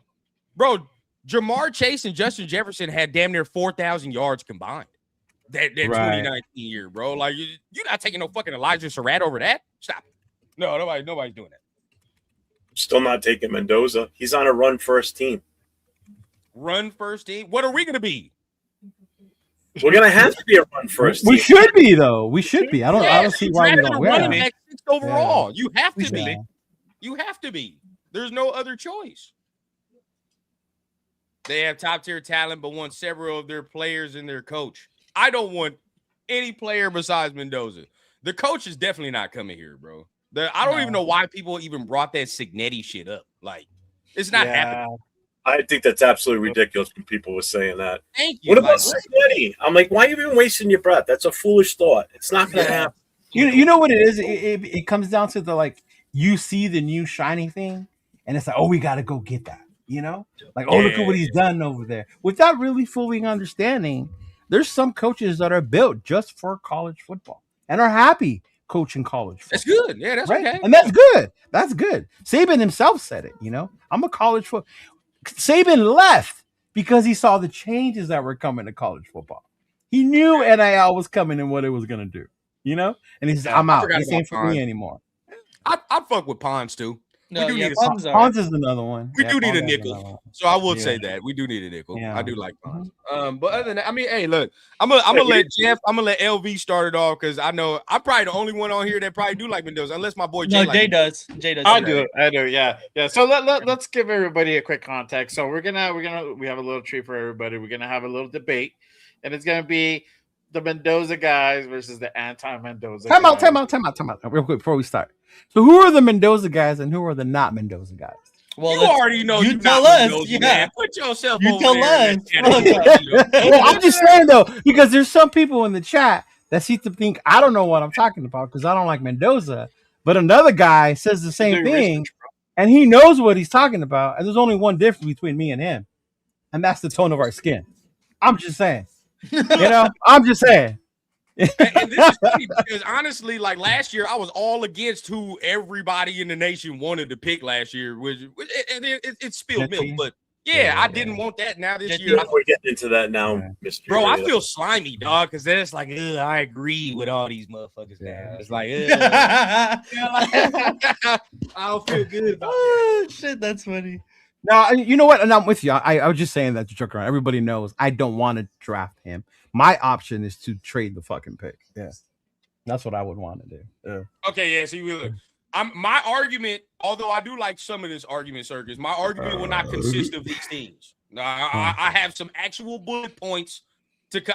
Bro, Jamar Chase and Justin Jefferson had damn near 4,000 yards combined. That 2019 year, bro. Like you're not taking no fucking Elijah Surratt over that. Stop. No, nobody's doing that. still not taking Mendoza. He's on a run first team. Run first team. What are we gonna be? We're gonna have to be a run first team. We should be though. We should be. I don't see why we drafted don't. a Yeah. running back sixth overall. You have to Yeah. be. You have to be. There's no other choice. They have top tier talent, but want several of their players and their coach. I don't want any player besides Mendoza. The coach is definitely not coming here, bro. I don't even know why people even brought that Signetti shit up. Like, it's not happening. I think that's absolutely ridiculous when people were saying that. Thank you. What about Signetti? I'm like, why are you even wasting your breath? That's a foolish thought. It's not going to happen. You know what it is? It comes down to the like you see the new shiny thing, and it's like, oh, we got to go get that. You know, like, oh, look at what he's done over there, without really fully understanding. There's some coaches that are built just for college football and are happy coaching college football. That's good. Yeah, that's okay. And that's good. That's good. Saban himself said it. You know, I'm a college football. Saban left because he saw the changes that were coming to college football. He knew NIL was coming and what it was going to do, you know? And he said, I'm out. This ain't for me anymore. I fuck with Pons too. No, we do need Pons is another one. We do need a nickel. So I will say that. We do need a nickel. Yeah. I do like Pons. But other than that, I mean, hey, look, I'm gonna let Jeff, I'm gonna let LV start it off because I know I'm probably the only one on here that probably do like Mendoza, unless my boy Jay. No, Jay does. Jay does. I do. Yeah. So let's give everybody a quick context. So we have a little treat for everybody. We're gonna have a little debate, and it's gonna be the Mendoza guys versus the anti-Mendoza. Time out. Real quick before we start. So who are the Mendoza guys and who are the not Mendoza guys? Well, you already know. You tell us. Mendoza, man. Put yourself. You over tell there us. Well, I'm just saying though, because there's some people in the chat that seem to think I don't know what I'm talking about because I don't like Mendoza, but another guy says the same thing, and he knows what he's talking about. And there's only one difference between me and him, and that's the tone of our skin. I'm just saying. You know, I'm just saying. And this is funny because honestly, like last year, I was all against who everybody in the nation wanted to pick last year, which it's spilled milk. But I didn't want that. Now this year, we're getting into that now, Mr. Bro, I feel slimy, dog, because then it's like, I agree with all these motherfuckers now. It's like, I don't feel good about that. Shit, that's funny. No, you know what? And I'm with you. I was just saying that to joke around. Everybody knows I don't want to draft him. My option is to trade the fucking pick. Yeah, that's what I would want to do. Yeah. Okay, so you look. My argument, although I do like some of this argument circus, my argument will not consist of these things. I have some actual bullet points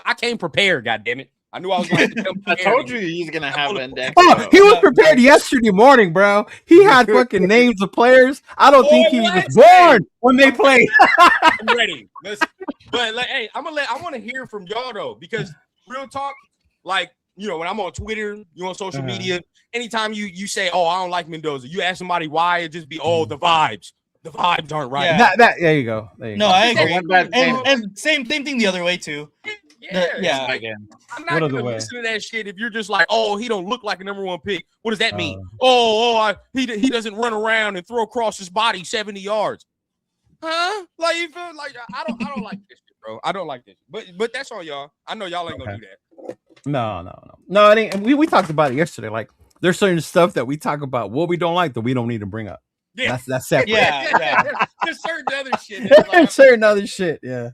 I came prepared. God damn it! I knew I was going to come I prepared. told you he's gonna have an index. Oh, he was prepared yesterday morning, bro. He had fucking names of players. I don't think he was born when they played. I'm ready. But hey, I want to hear from y'all though, because real talk, like, you know, when I'm on Twitter, you on social media, anytime you say, "Oh, I don't like Mendoza," you ask somebody why, it just be, "Oh, the vibes. The vibes aren't right." Yeah. There you go. I agree. And same thing the other way too. Yeah. I'm not gonna listen to that shit if you're just like, "Oh, he don't look like a number one pick." What does that mean? He doesn't run around and throw across his body 70 yards. Huh? Like, you feel like I don't like this shit, bro. I don't like this. But that's on y'all. I know y'all ain't gonna do that. No. It ain't. We talked about it yesterday. Like, there's certain stuff that we talk about what we don't like that we don't need to bring up. Yeah, that's separate. Yeah. There's certain other shit. Like, certain other shit. Yeah.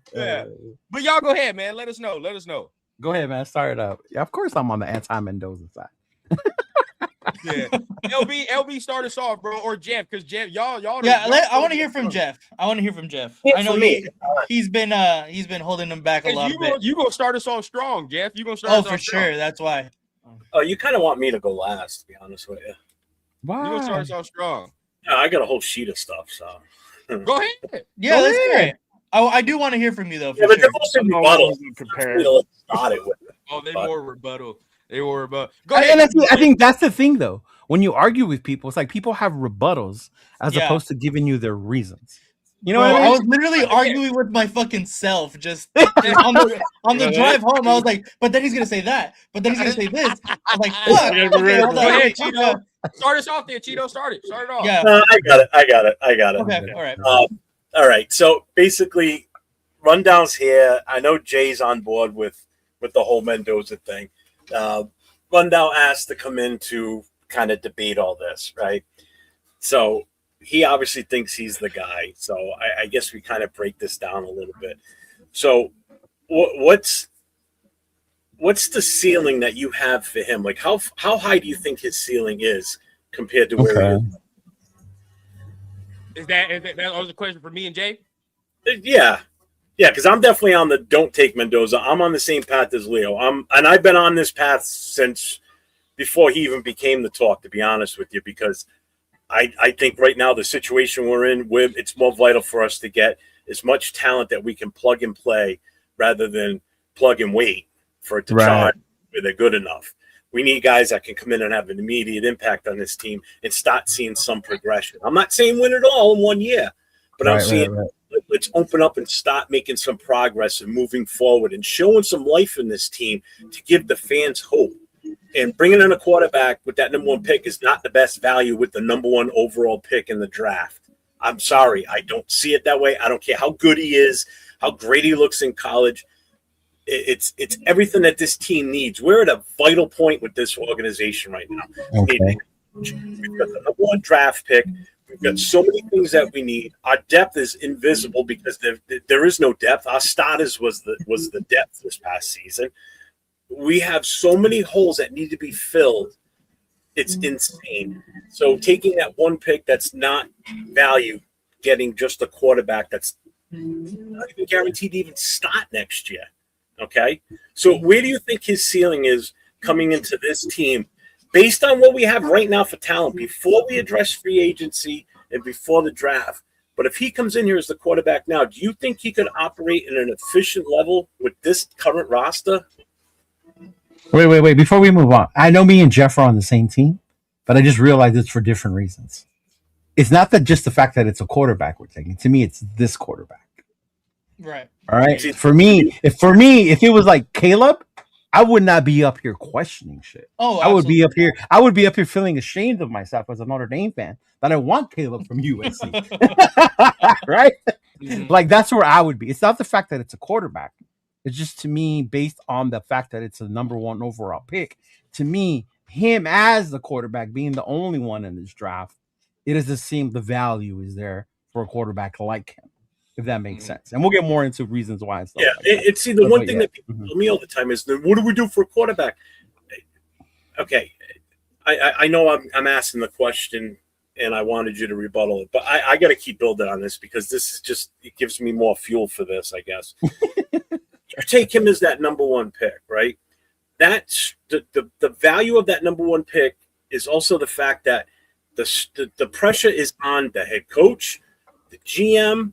But y'all go ahead, man. Let us know. Go ahead, man. Start it up. Yeah, of course I'm on the anti-Mendoza side. Yeah. LB start us off, bro, or Jeff, because Jeff, y'all. I want to hear from Jeff. Yeah, I know for me, he's been holding him back a lot. You gonna start us off strong, Jeff. You gonna start us off for strong. sure. That's why. Oh, you kind of want me to go last, to be honest with you. Why? You gonna start us off strong. I got a whole sheet of stuff, so go ahead. Yeah, let's hear it. I do want to hear from you though. For but sure. they're mostly rebuttal. Start it with it. Oh, they were rebuttal. Go and ahead. I think that's the thing, though. When you argue with people, it's like people have rebuttals as opposed to giving you their reasons. You know what I mean? I was literally arguing with my fucking self just on the drive home. I was like, but then he's gonna say that. But then he's gonna say this. I'm like, fuck. Okay, hold go on. ahead, Cheeto. Start us off there, Cheeto. Start it off. Yeah. I got it. Okay. All right. All right. So basically, rundown's here. I know Jay's on board with the whole Mendoza thing. Rundown asked to come in to kind of debate all this, right? So he obviously thinks he's the guy. So I guess we kind of break this down a little bit. So what's the ceiling that you have for him? Like how high do you think his ceiling is compared to where he is? Is that was a question for me and Jay? Yeah, because I'm definitely on the don't take Mendoza. I'm on the same path as Leo. And I've been on this path since before he even became the talk, to be honest with you, because I think right now the situation we're in, it's more vital for us to get as much talent that we can plug and play rather than plug and wait for it to charge where they're good enough. We need guys that can come in and have an immediate impact on this team and start seeing some progression. I'm not saying win it all in 1 year, but I'm saying let's open up and start making some progress and moving forward and showing some life in this team to give the fans hope. And bringing in a quarterback with that number one pick is not the best value with the number one overall pick in the draft. I'm sorry. I don't see it that way. I don't care how good he is, how great he looks in college. It's everything that this team needs. We're at a vital point with this organization right now. Okay. We've got the number one draft pick. We've got so many things that we need. Our depth is invisible because there is no depth. Our starters was the depth this past season. We have so many holes that need to be filled. It's insane. So taking that one pick that's not value, getting just a quarterback that's not even guaranteed to even start next year. Okay? So where do you think his ceiling is coming into this team based on what we have right now for talent before we address free agency and before the draft? But if he comes in here as the quarterback now, do you think he could operate in an efficient level with this current roster? Wait. Before we move on, I know me and Jeff are on the same team, but I just realized it's for different reasons. It's not that just the fact that it's a quarterback we're taking. To me, it's this quarterback. Right. All right. For me, if it was like Caleb, I would not be up here questioning shit. Oh, I would be up here feeling ashamed of myself as a Notre Dame fan that I want Caleb from USC. Right? Mm-hmm. Like that's where I would be. It's not the fact that it's a quarterback. It's just, to me, based on the fact that it's a number one overall pick, to me, him as the quarterback being the only one in this draft, it is the same. The value is there for a quarterback like him, if that makes sense. And we'll get more into reasons why. And stuff it's see, the one thing that people tell me all the time is, what do we do for a quarterback? Okay, I know I'm asking the question, and I wanted you to rebuttal it, but I got to keep building on this because this is just, it gives me more fuel for this, I guess. Take him as that number one pick, right? That's the value of that number one pick is also the fact that the pressure is on the head coach, the GM,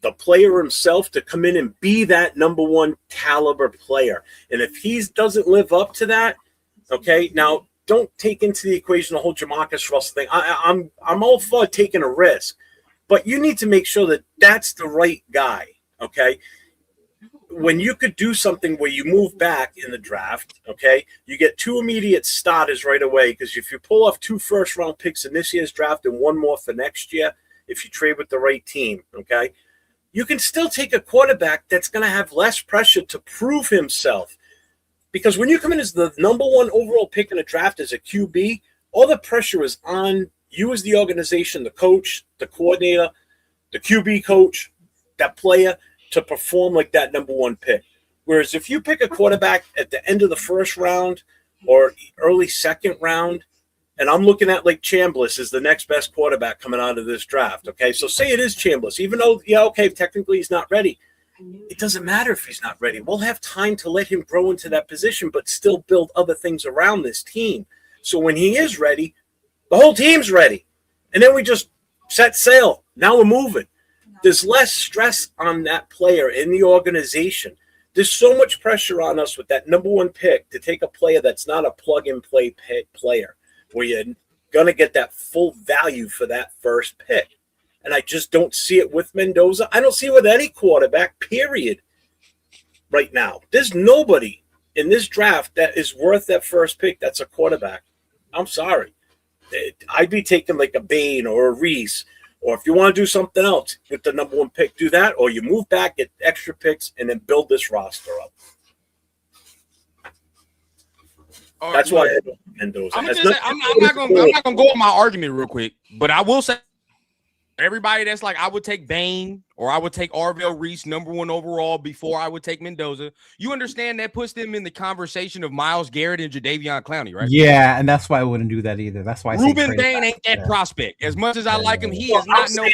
the player himself to come in and be that number one caliber player. And if he doesn't live up to that, okay, now don't take into the equation the whole Jamarcus Russell thing. I'm all for taking a risk, but you need to make sure that that's the right guy, okay? When you could do something where you move back in the draft, okay, you get two immediate starters right away, because if you pull off 2 first-round picks in this year's draft and one more for next year, if you trade with the right team, okay, you can still take a quarterback that's going to have less pressure to prove himself. Because when you come in as the number one overall pick in a draft as a QB, all the pressure is on you as the organization, the coach, the coordinator, the QB coach, that player, to perform like that number one pick. Whereas if you pick a quarterback at the end of the first round or early second round, and I'm looking at like Chambliss as the next best quarterback coming out of this draft. Okay, so say it is Chambliss, even though technically he's not ready. It doesn't matter if he's not ready. We'll have time to let him grow into that position, but still build other things around this team. So when he is ready, the whole team's ready, and then we just set sail. Now we're moving. There's less stress on that player in the organization. There's so much pressure on us with that number one pick to take a player that's not a plug-and-play player, where you're going to get that full value for that first pick. And I just don't see it with Mendoza. I don't see it with any quarterback, period, right now. There's nobody in this draft that is worth that first pick that's a quarterback. I'm sorry. I'd be taking like a Bain or a Reese, or if you want to do something else with the number one pick, do that, or you move back, get extra picks, and then build this roster up. That's why I don't Mendoza. I'm not gonna go on my argument real quick, but I will say everybody that's like, I would take Bain or I would take Arvell Reese number one overall before I would take Mendoza. You understand that puts them in the conversation of Myles Garrett and Jadeveon Clowney, right? Yeah, and that's why I wouldn't do that either. That's why I Ruben Bain ain't that prospect. As much as I like him, he is not no.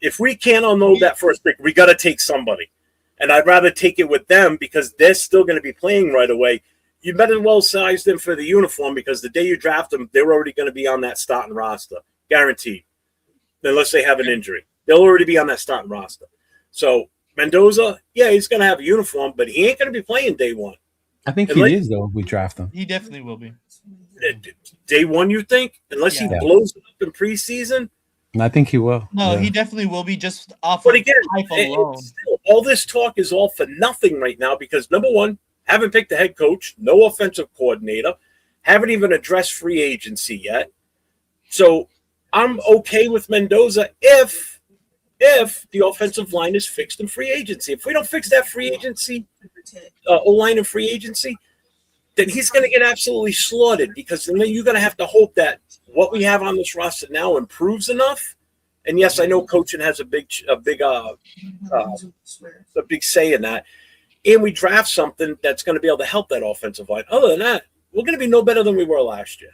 If we can't unload that first pick, we got to take somebody. And I'd rather take it with them because they're still going to be playing right away. You better well size them for the uniform because the day you draft them, they're already going to be on that starting roster. Guaranteed. Unless they have an injury. They'll already be on that starting roster. So Mendoza, yeah, he's going to have a uniform, but he ain't going to be playing day one. I think he is, though, if we draft him. He definitely will be. Day one, you think? Unless he blows it up in preseason? I think he will. No, he definitely will be just off but again, hype alone. Still, all this talk is all for nothing right now because, number one, haven't picked a head coach, no offensive coordinator, haven't even addressed free agency yet. So I'm okay with Mendoza if the offensive line is fixed in free agency. If we don't fix that free agency, O-line and free agency, then he's going to get absolutely slaughtered because then you're going to have to hope that what we have on this roster now improves enough. And yes, I know coaching has a big say in that. And we draft something that's going to be able to help that offensive line. Other than that, we're going to be no better than we were last year.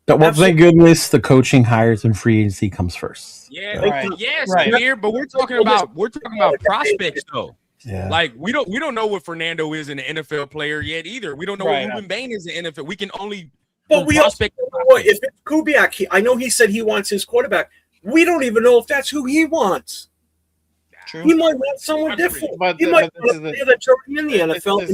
But thank goodness the coaching hires and free agency comes first. Yeah, right. Yes, right. But we're talking about prospects though. Yeah. Like we don't know what Fernando is an NFL player yet either. We don't know what Ruben Bain is in NFL. We can only prospect. If it's Kubiak, I know he said he wants his quarterback. We don't even know if that's who he wants. True. He might want someone different. He might want a player that's already in the NFL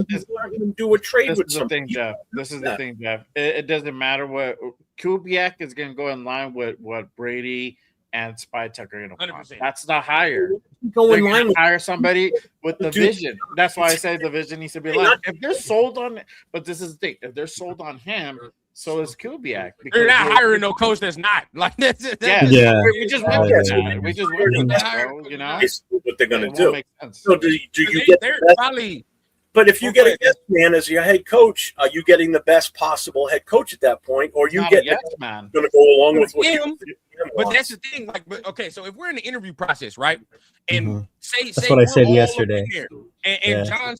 and do a trade with something. This is the thing, Jeff. It doesn't matter what Kubiak is going to go in line with what Brady and Spytek are going to want. That's the hire. Go in line with hire somebody with the vision. That's why I say the vision needs to be aligned. If they're sold on, but this is the thing. If they're sold on him, so is Kubiak. They're not hiring no coach that's not like this. We just went with that. We just went with that, bro. You know, it's what they're going to do. So do you get? They're probably. But if you get a yes man as your head coach, are you getting the best possible head coach at that point, or you get yes man going to go along with what him? But that's the thing. Like, okay, so if we're in the interview process, right, and say that's what I said yesterday, and John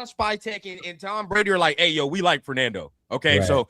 Spytek and Tom Brady are like, hey, yo, we like Fernando. Okay, so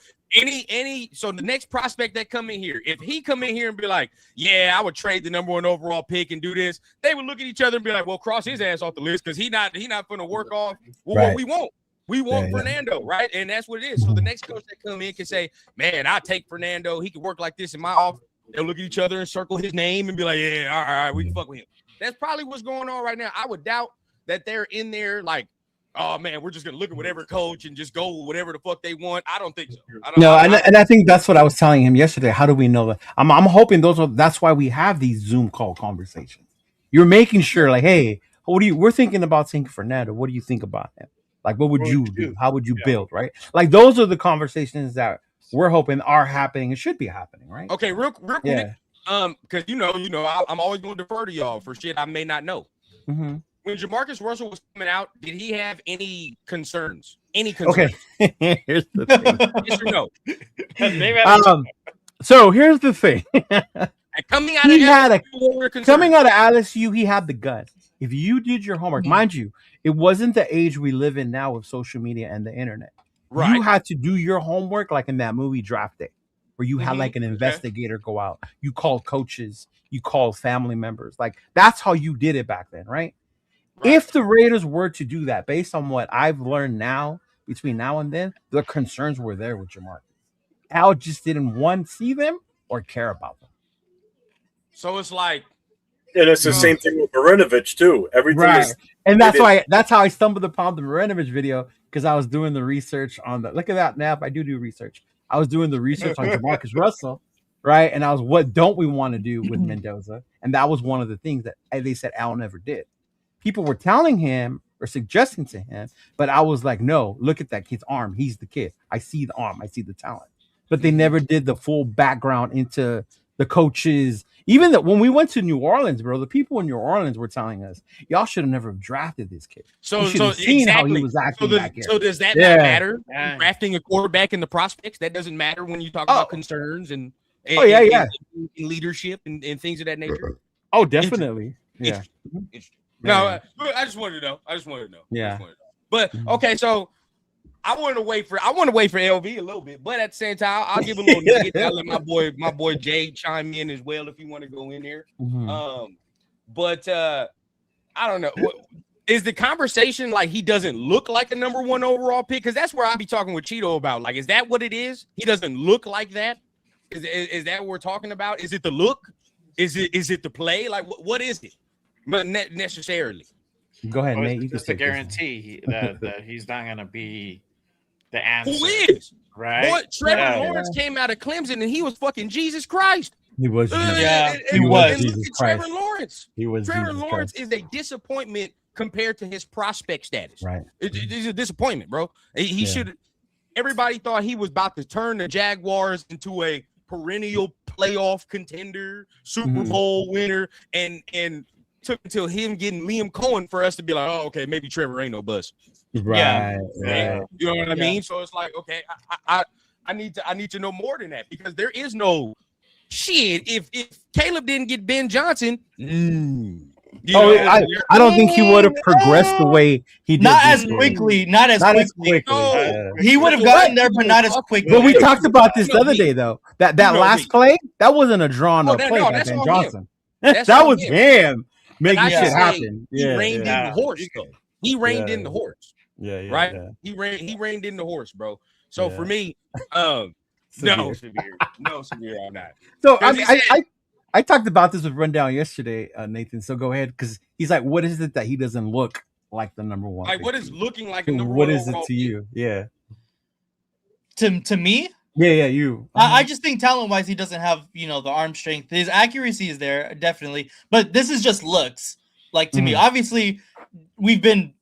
so the next prospect that come in here, if he come in here and be like, yeah, I would trade the number one overall pick and do this, they would look at each other and be like, well, cross his ass off the list because he not going to work off what we want. We want Fernando, right? And that's what it is. So the next coach that come in can say, man, I take Fernando. He can work like this in my office. They'll look at each other and circle his name and be like, yeah, all right, we can fuck with him. That's probably what's going on right now. I would doubt that they're in there like, oh man, we're just gonna look at whatever coach and just go with whatever the fuck they want. I don't think so. And I think that's what I was telling him yesterday. How do we know that? I'm hoping that's why we have these Zoom call conversations. You're making sure, like, hey, we're thinking about taking Fernando. What do you think about him? Like, what would you do? How would you build, right? Like, those are the conversations that we're hoping are happening and should be happening, right? Okay, real quick. Because you know, I'm always going to defer to y'all for shit I may not know. Mm-hmm. When Jamarcus Russell was coming out, did he have any concerns? Okay. Here's the thing. Yes or no? So here's the thing. Coming out of LSU, he had the guts. If you did your homework, mind you, it wasn't the age we live in now with social media and the internet. You had to do your homework like in that movie Draft Day, where you had like an Okay. investigator go out. You called coaches, you called family members. Like that's how you did it back then, right? If the Raiders were to do that, based on what I've learned now, between now and then, the concerns were there with Jamarcus. Al just didn't see them or care about them. So it's like, and it's the same thing with Marinovich too. Everything is, and that's how I stumbled upon the Marinovich video, because I was doing the research on the. Look at that, Nap. I do research. I was doing the research on Jamarcus Russell, right? And I was, what don't we want to do with Mendoza? And that was one of the things that they said Al never did. People were telling him or suggesting to him, but I was like, no, look at that kid's arm. He's the kid. I see the arm. I see the talent. But they never did the full background into the coaches. Even that when we went to New Orleans, bro, the people in New Orleans were telling us, y'all should have never drafted this kid. So seen how he was acting back here. So does that not matter? Drafting a quarterback in the prospects, that doesn't matter when you talk about concerns and leadership and things of that nature. Oh, definitely. Yeah. No, I just wanted to know. Yeah. But okay, so I want to wait for LV a little bit, but at the same time, I'll give a little nugget. I'll let my boy Jay chime in as well if you want to go in there. But I don't know. Is the conversation like he doesn't look like a number 1 overall pick? Because that's where I'll be talking with Cheeto about. Like, is that what it is? He doesn't look like that. Is that what we're talking about? Is it the look? Is it the play? Like, what is it? But necessarily. Go ahead, Nate. Just a guarantee that he's not going to be the answer. Who is? Right? Boy, Trevor Lawrence came out of Clemson and he was fucking Jesus Christ. He was. He was. Jesus Christ. Trevor Lawrence. He was. Trevor Lawrence is a disappointment compared to his prospect status. Right. It's a disappointment, bro. He should. Everybody thought he was about to turn the Jaguars into a perennial playoff contender, Super Bowl winner, and took until him getting Liam Cohen for us to be like, oh, okay, maybe Trevor ain't no bust. Right. You know what I mean? So it's like, okay, I need to know more than that, because there is no shit. If Caleb didn't get Ben Johnson, I don't think he would have progressed the way he did. Not as quickly. No. He would have gotten there, but not as quickly. But we talked about this the other day, though. That last play, that wasn't a drawn up play by Ben Johnson. That was him making shit happen. He reined in the horse, though. He reined in the horse. Right? Yeah. He reined in the horse, bro. So for me, no severe on that. So I talked about this with Rundown yesterday, Nathan. So go ahead, because he's like, what is it that he doesn't look like the number 1? Like, what is looking like a number 1? What is it to you? Yeah. To me? Yeah, you. I just think talent-wise, he doesn't have, the arm strength. His accuracy is there, definitely. But this is just looks, like, to me. Obviously, we've been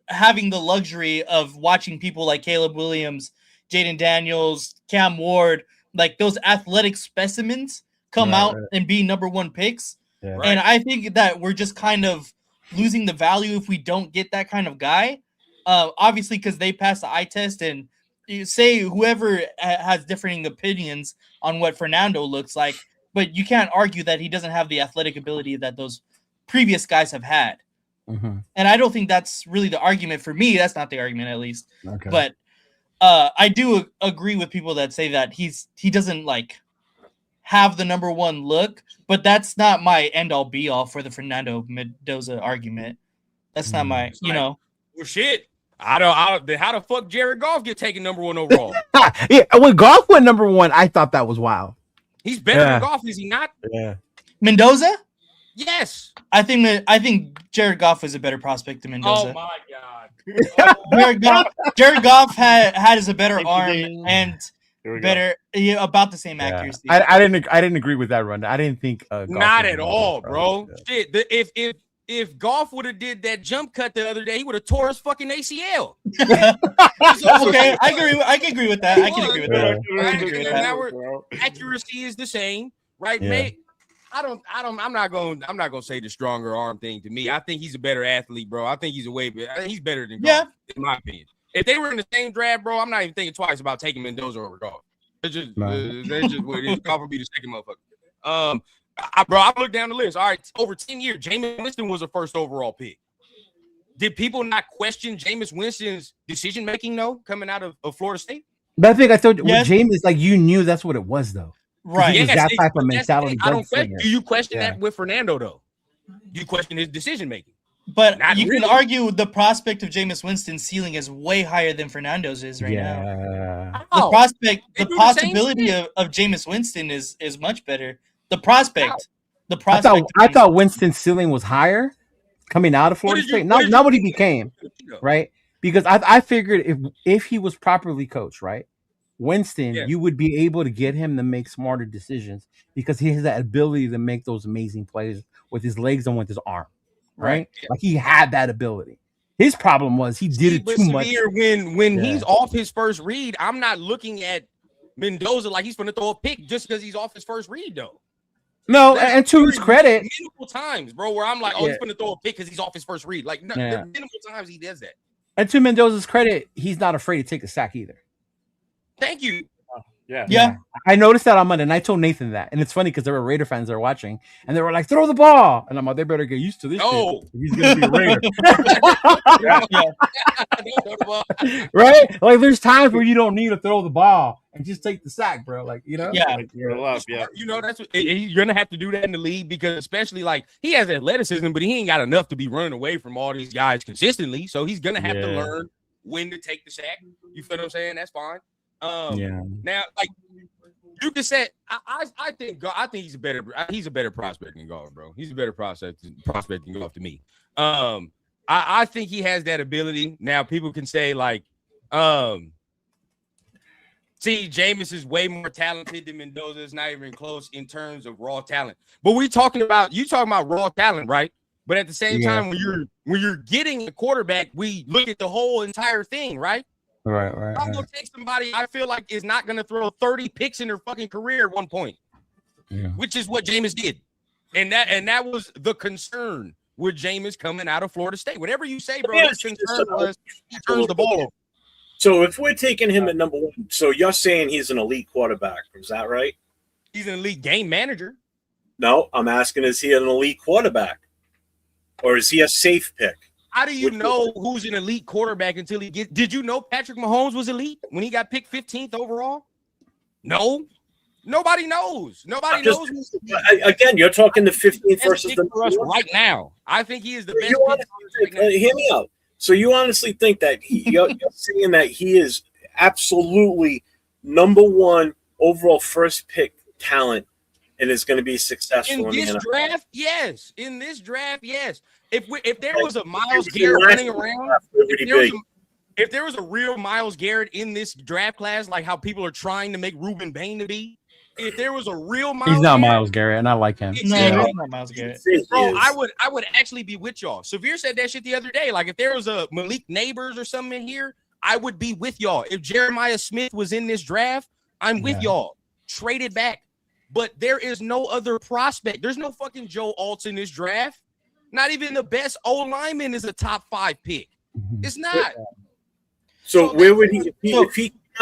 having the luxury of watching people like Caleb Williams, Jaden Daniels, Cam Ward, like those athletic specimens come out and be number 1 picks. Yeah. And I think that we're just kind of losing the value if we don't get that kind of guy. Obviously, because they pass the eye test, and you say whoever has differing opinions on what Fernando looks like, but you can't argue that he doesn't have the athletic ability that those previous guys have had. And I don't think that's really the argument for me. That's not the argument, at least. Okay. But I do agree with people that say that he doesn't like have the number 1 look, but that's not my end all be all for the Fernando Mendoza argument. That's not my, Well, shit. How the fuck Jared Goff get taken number 1 overall? Yeah, when Goff went number 1, I thought that was wild. He's better than Goff, is he not? Yeah. Mendoza? Yes. I think Jared Goff is a better prospect than Mendoza. Oh my god. Jared Goff has a better arm and better about the same accuracy. I didn't agree with that run. I didn't think Goff not at all, bro. Yeah. Shit. If Goff would have did that jump cut the other day, he would have tore his fucking ACL. Okay, I can agree with that. I can agree with that. Accuracy is the same, right, mate? I'm not gonna say the stronger arm thing to me. I think he's a better athlete, bro. I think he's he's better than Goff, in my opinion. If they were in the same draft, bro, I'm not even thinking twice about taking Mendoza over Goff. It's just what it is. Goff would be the second motherfucker. I looked down the list. All right, over 10 years, Jameis Winston was a first overall pick. Did people not question Jameis Winston's decision making though coming out of Florida State? But I thought with Yes. James, like you knew that's what it was though. Right. He was that type of but that's the mentality. thing. I don't question. Slinger. Do you question Yeah. that with Fernando though? Do you question his decision making? But Not you really. can argue the prospect of Jameis Winston's ceiling is way higher than Fernando's is right now. Yeah. The prospect, They the do the same possibility shit. of Jameis Winston is much better. The prospect. The I prospect. thought of I Jameis- thought Winston's ceiling was higher coming out of Florida did you- State. what did Not you what he think? became, right? Because I figured if he was properly coached, right, Winston, Yeah. you would be able to get him to make smarter decisions because he has that ability to make those amazing plays with his legs and with his arm, right? Yeah. Like he had that ability. His problem was he did it But too much. Severe, when Yeah. he's off his first read, I'm not looking at Mendoza like he's going to throw a pick just because he's off his first read, though. No, That's and to his very credit, minimal times, bro, where I'm like, oh, Yeah. he's going to throw a pick because he's off his first read. Like, no, Yeah. there are minimal times he does that. and to Mendoza's credit, he's not afraid to take a sack either. Thank you. Yeah. I noticed that on Monday, and I told Nathan that, and it's funny because there were Raider fans that were watching, and they were like, "Throw the ball," and I'm like, "They better get used to this. No. Shit. He's gonna be a Raider." Yeah. Right? Like, there's times where you don't need to throw the ball and just take the sack, bro. Like, you know? Yeah. Like, you're up, yeah. You know, that's what, you're going to have to do that in the league because, especially like he has athleticism, but he ain't got enough to be running away from all these guys consistently. So he's going to have to Yeah. learn when to take the sack. You feel what I'm saying? That's fine. Yeah. Now, like you just said, I think he's a better prospect than Goff, bro. He's a better prospect than Goff to me. I think he has that ability. Now, people can say like, see, Jameis is way more talented than Mendoza. It's not even close in terms of raw talent. But you talking about raw talent, right? But at the same Yeah. time, when you're getting a quarterback, we look at the whole entire thing, right? Right. I'm gonna take somebody I feel like is not gonna throw 30 picks in their fucking career at one point, Yeah. which is what Jameis did, and that was the concern with Jameis coming out of Florida State. Whatever you say, bro, Yeah, his concern was he turns the ball over. So if we're taking him at number one, so you're saying he's an elite quarterback, is that right? He's an elite game manager. No, I'm asking, is he an elite quarterback? Or is he a safe pick? How do you know who's an elite quarterback until he gets? Did you know Patrick Mahomes was elite when he got picked 15th overall? No, nobody knows. Nobody knows. Who's Again, you're talking the 15th best versus pick the for us right now. I think he is the best. You pick honestly for us right think, now. hear me out. So you honestly think that you're saying that he is absolutely number one overall first pick talent and is going to be successful In this the NFL? draft, yes. In this draft, yes. If there was a Miles If he Garrett lasts running in the around, draft, where would he be? if there was a real Miles Garrett in this draft class, like how people are trying to make Ruben Bain to be, if there was a real Miles, He's not Garrett, Miles Garrett, and I like him. No, Yeah. he's not Miles Garrett. bro, I would actually be with y'all. Severe said that shit the other day. Like if there was a Malik Neighbors or something in here, I would be with y'all. If Jeremiah Smith was in this draft, I'm with y'all. Trade it back. But there is no other prospect. There's no fucking Joe Alt in this draft. Not even the best O lineman is a top 5 pick. It's not. So where would he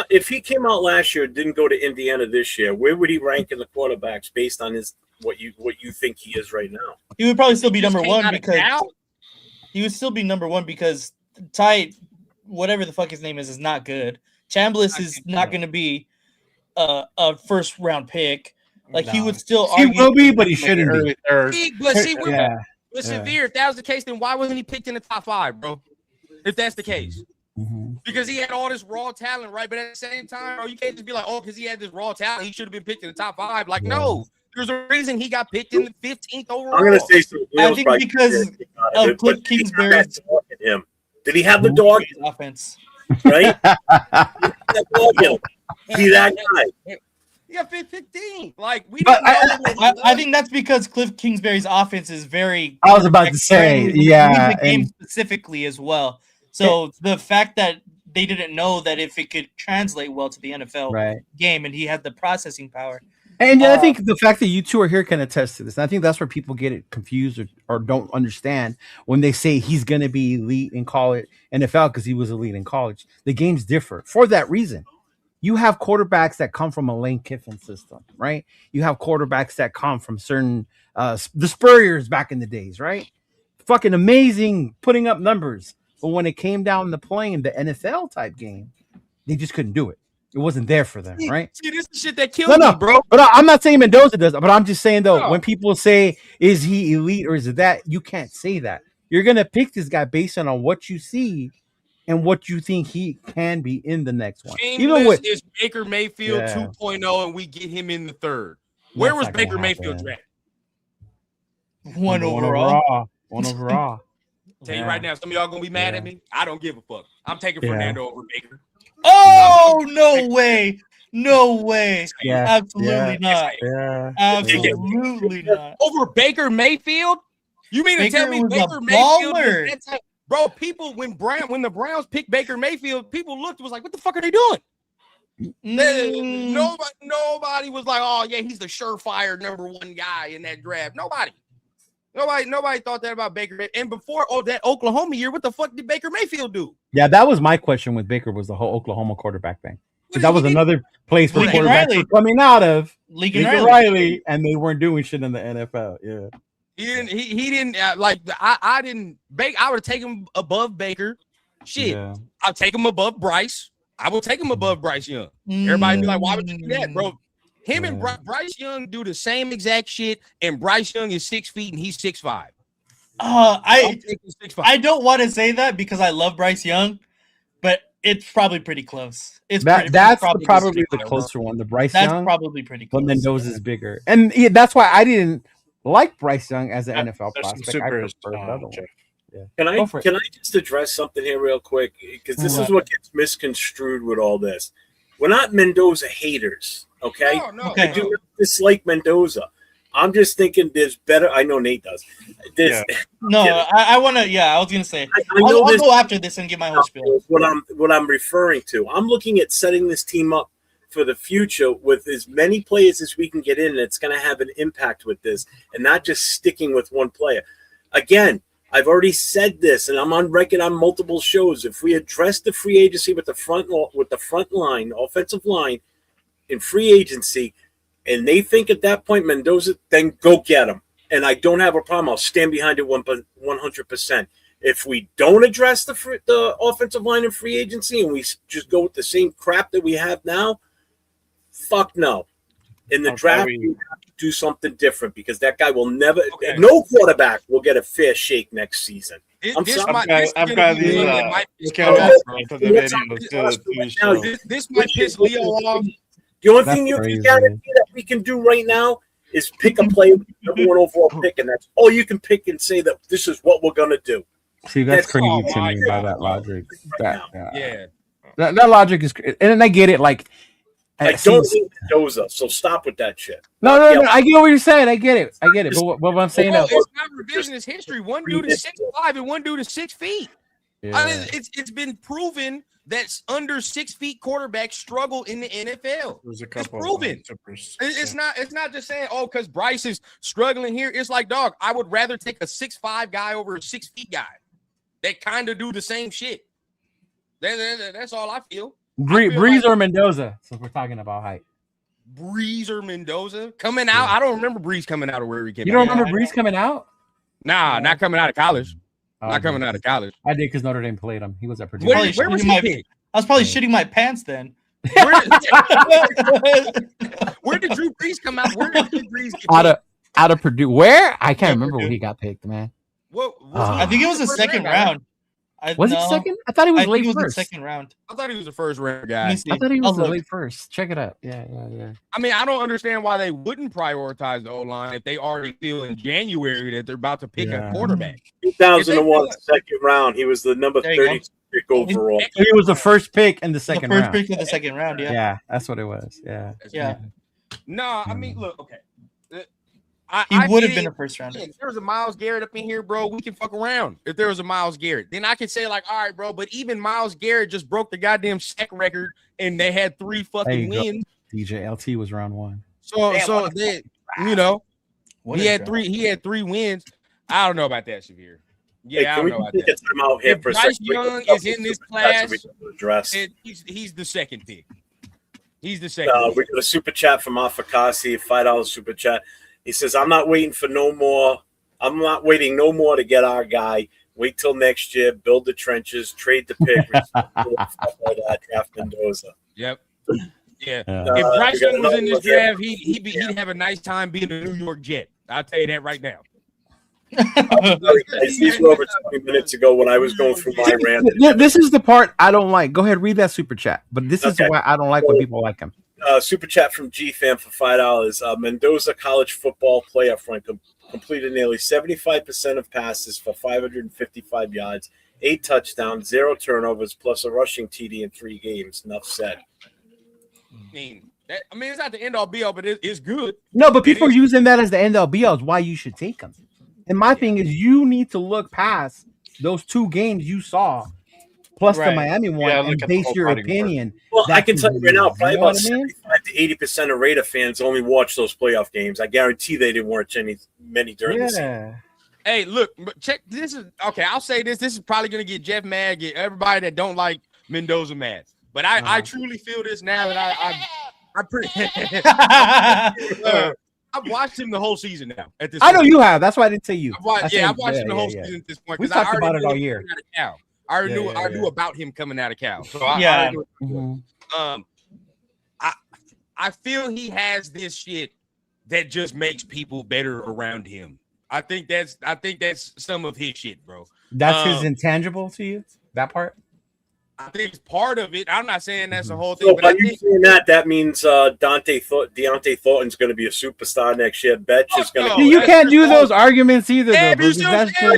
if he came out last year and didn't go to Indiana this year, where would he rank in the quarterbacks based on his what you think he is right now? He would probably still be number Came one out of because Cal? he would still be number one because Ty, whatever the fuck his name is not good. Chambliss is not going to be a first round pick. Like he would still He argue. will be, but he shouldn't be. Early third. But see, Yeah. but Severe, if that was the case, then why wasn't he picked in the top 5, bro? If that's the case. Mhm. Because he had all this raw talent, right? But at the same time, bro, you can't just be like, oh, because he had this raw talent, he should have been picked in the top 5. Like, no, there's a reason he got picked in the 15th overall. I'm going to say some. I think because of Cliff Kingsbury's him. Did he have the dog? offense. Right? That dog in him. He that guy. He got 15. Like, we But don't know. I think that's because Cliff Kingsbury's offense is very. I was about to say, yeah, the game and- specifically as well. So the fact that they didn't know that if it could translate well to the NFL Right. game, and he had the processing power. And I think the fact that you two are here can attest to this. And I think that's where people get it confused or don't understand when they say he's going to be elite in college, NFL, because he was elite in college. The games differ for that reason. You have quarterbacks that come from a Lane Kiffin system, right? You have quarterbacks that come from certain the Spurriers back in the days, right? fucking amazing putting up numbers. But when it came down to playing the NFL type game, they just couldn't do it. It wasn't there for them, right? See, this is shit that kills me, bro. But I'm not saying Mendoza does, but I'm just saying though, No. when people say, is he elite or is it that, you can't say that. You're gonna pick this guy based on what you see and what you think he can be in the next one. Even with is Baker Mayfield 2.0 and we get him in the third. Where was Baker Mayfield drafted? One overall. Tell you right now, some of y'all gonna be mad at me. I don't give a fuck. I'm taking Fernando over Baker. Oh, no way. No way. Yeah. Absolutely not. Yeah. Absolutely not. Over Baker Mayfield? You mean to tell me Baker Mayfield was that type? Bro, people when the Browns picked Baker Mayfield, people looked was like, what the fuck are they doing? Nobody was like, oh yeah, he's the surefire number one guy in that draft. Nobody thought that about Baker. And before that Oklahoma year, what the fuck did Baker Mayfield do? Yeah, that was my question with Baker, was the whole Oklahoma quarterback thing. Because that was another place where quarterbacks were coming out of Lincoln Riley, and they weren't doing shit in the NFL. Yeah. He didn't I didn't bake. I would take him above Baker. Shit. Yeah. I'll take him above Bryce. I will take him above Bryce Young. Everybody be like, why would you do that, bro? Him and Bryce Young do the same exact shit, and Bryce Young is 6 feet and he's 6'5". I don't want to say that because I love Bryce Young, but it's probably pretty close. That's probably the closer one. The Bryce Young, probably pretty close. But Mendoza is bigger, and that's why I didn't like Bryce Young as an NFL prospect. I prefer another one. Yeah. Can I just address something here real quick? Because this is what gets misconstrued with all this. We're not Mendoza haters, okay? No. I do not dislike Mendoza. I'm just thinking there's better. I know Nate does. I want to. Yeah, I was gonna say. I'll go after this and get my whole spiel. What I'm referring to. I'm looking at setting this team up for the future with as many players as we can get in. That's going to have an impact with this, and not just sticking with one player. Again, I've already said this, and I'm on record on multiple shows. If we address the free agency with the front line, offensive line, in free agency, and they think at that point Mendoza, then go get him. And I don't have a problem. I'll stand behind it 100%. If we don't address the offensive line in free agency and we just go with the same crap that we have now, fuck no. In the draft, we have to do something different because that guy will never. Okay. No quarterback will get a fair shake next season. This might piss Leo off. The only thing you can guarantee that we can do right now is pick a player with the number one overall pick, and that's all you can pick and say that this is what we're gonna do. See, that's crazy to me by that logic. That logic is, and I get it. Like, I don't think Mendoza, so stop with that shit. No. I get what you're saying. I get it. But what I'm saying is, it's not revisionist history. One dude is 6'5" and one dude is 6 feet. Yeah. I mean, it's been proven that under 6 feet quarterbacks struggle in the NFL. It's proven. It's not just saying, because Bryce is struggling here. It's like, dog, I would rather take a 6'5" guy over a 6 feet guy. They kind of do the same shit. That's all I feel. Breeze or Mendoza, since we're talking about height. Breeze or Mendoza coming out. I don't remember Breeze coming out of where he came out. You don't remember Breeze coming out? Nah, not coming out of college. Not coming out of college. I did because Notre Dame played him. He was at Purdue. Where was he? I was probably shitting my pants then. Where did Drew Brees come out? Where did Drew Brees get out of Purdue? Where? I can't remember where he got picked, man. I think it was the second round. Was it second? I thought he was late first. The second round. I thought he was the first round guy. I thought he was the late first. Check it out. Yeah. I mean, I don't understand why they wouldn't prioritize the O-line if they already feel in January that they're about to pick a quarterback. 2001, second round. He was the number 30 pick overall. He was the first pick in the second round. First pick in the second round, yeah. Yeah, that's what it was. Yeah. No, I mean, look, okay. He would have been a first rounder. If there was a Myles Garrett up in here, bro, we can fuck around. If there was a Myles Garrett, then I could say, like, all right, bro, but even Myles Garrett just broke the goddamn sack record and they had 3 fucking wins. DJ LT was round 1. So they, he had 3 wins. I don't know about that, Shavir. Yeah, I don't know about that. If Bryce Young is in this class, he's the second pick. He's the second. We got a super chat from Afakasi, $5 super chat. He says, I'm not waiting for no more I'm not waiting no more to get our guy. Wait till next year, build the trenches, trade the pick, stuff like that, draft Mendoza. Yep. Yeah. Yeah. If we Bryce got Young was in another this draft, he'd have a nice time being a New York Jet. I'll tell you that right now. These were over 20 minutes ago when I was going through my rant. This is the part I don't like. Go ahead, read that super chat. But this is Okay. why I don't like when people like him. Super chat from GFam for $5. Mendoza college football playoff run completed nearly 75% of passes for 555 yards, 8 touchdowns, 0 turnovers, plus a rushing TD in 3 games. Enough said. I mean, it's not the end all be all, but it's good. No, but people are using that as the end all be all. Is why you should take him. And my thing is, you need to look past those 2 games you saw, plus the Miami one, and base your opinion. Well, I can tell you right now, probably about 75 to 80% of Raider fans only watch those playoff games. I guarantee they didn't watch many during the season. Hey, look, check this is okay. I'll say this. This is probably gonna get Jeff mad, get everybody that don't like Mendoza mad. But I truly feel this now that I'm pretty. I've watched him the whole season now. At this, I know you have. That's why I didn't say you. I've watched him the whole season at this point. We talked about it all year. I already knew about him coming out of Cal. So Yeah. I feel he has this shit that just makes people better around him. I think that's some of his shit, bro. That's his intangible to you. That part. I think it's part of it. I'm not saying that's the whole thing. So by you saying that means Deontay Thornton's going to be a superstar next year. Betch is going to. You can't do those arguments either. Yeah, Though, but that's just,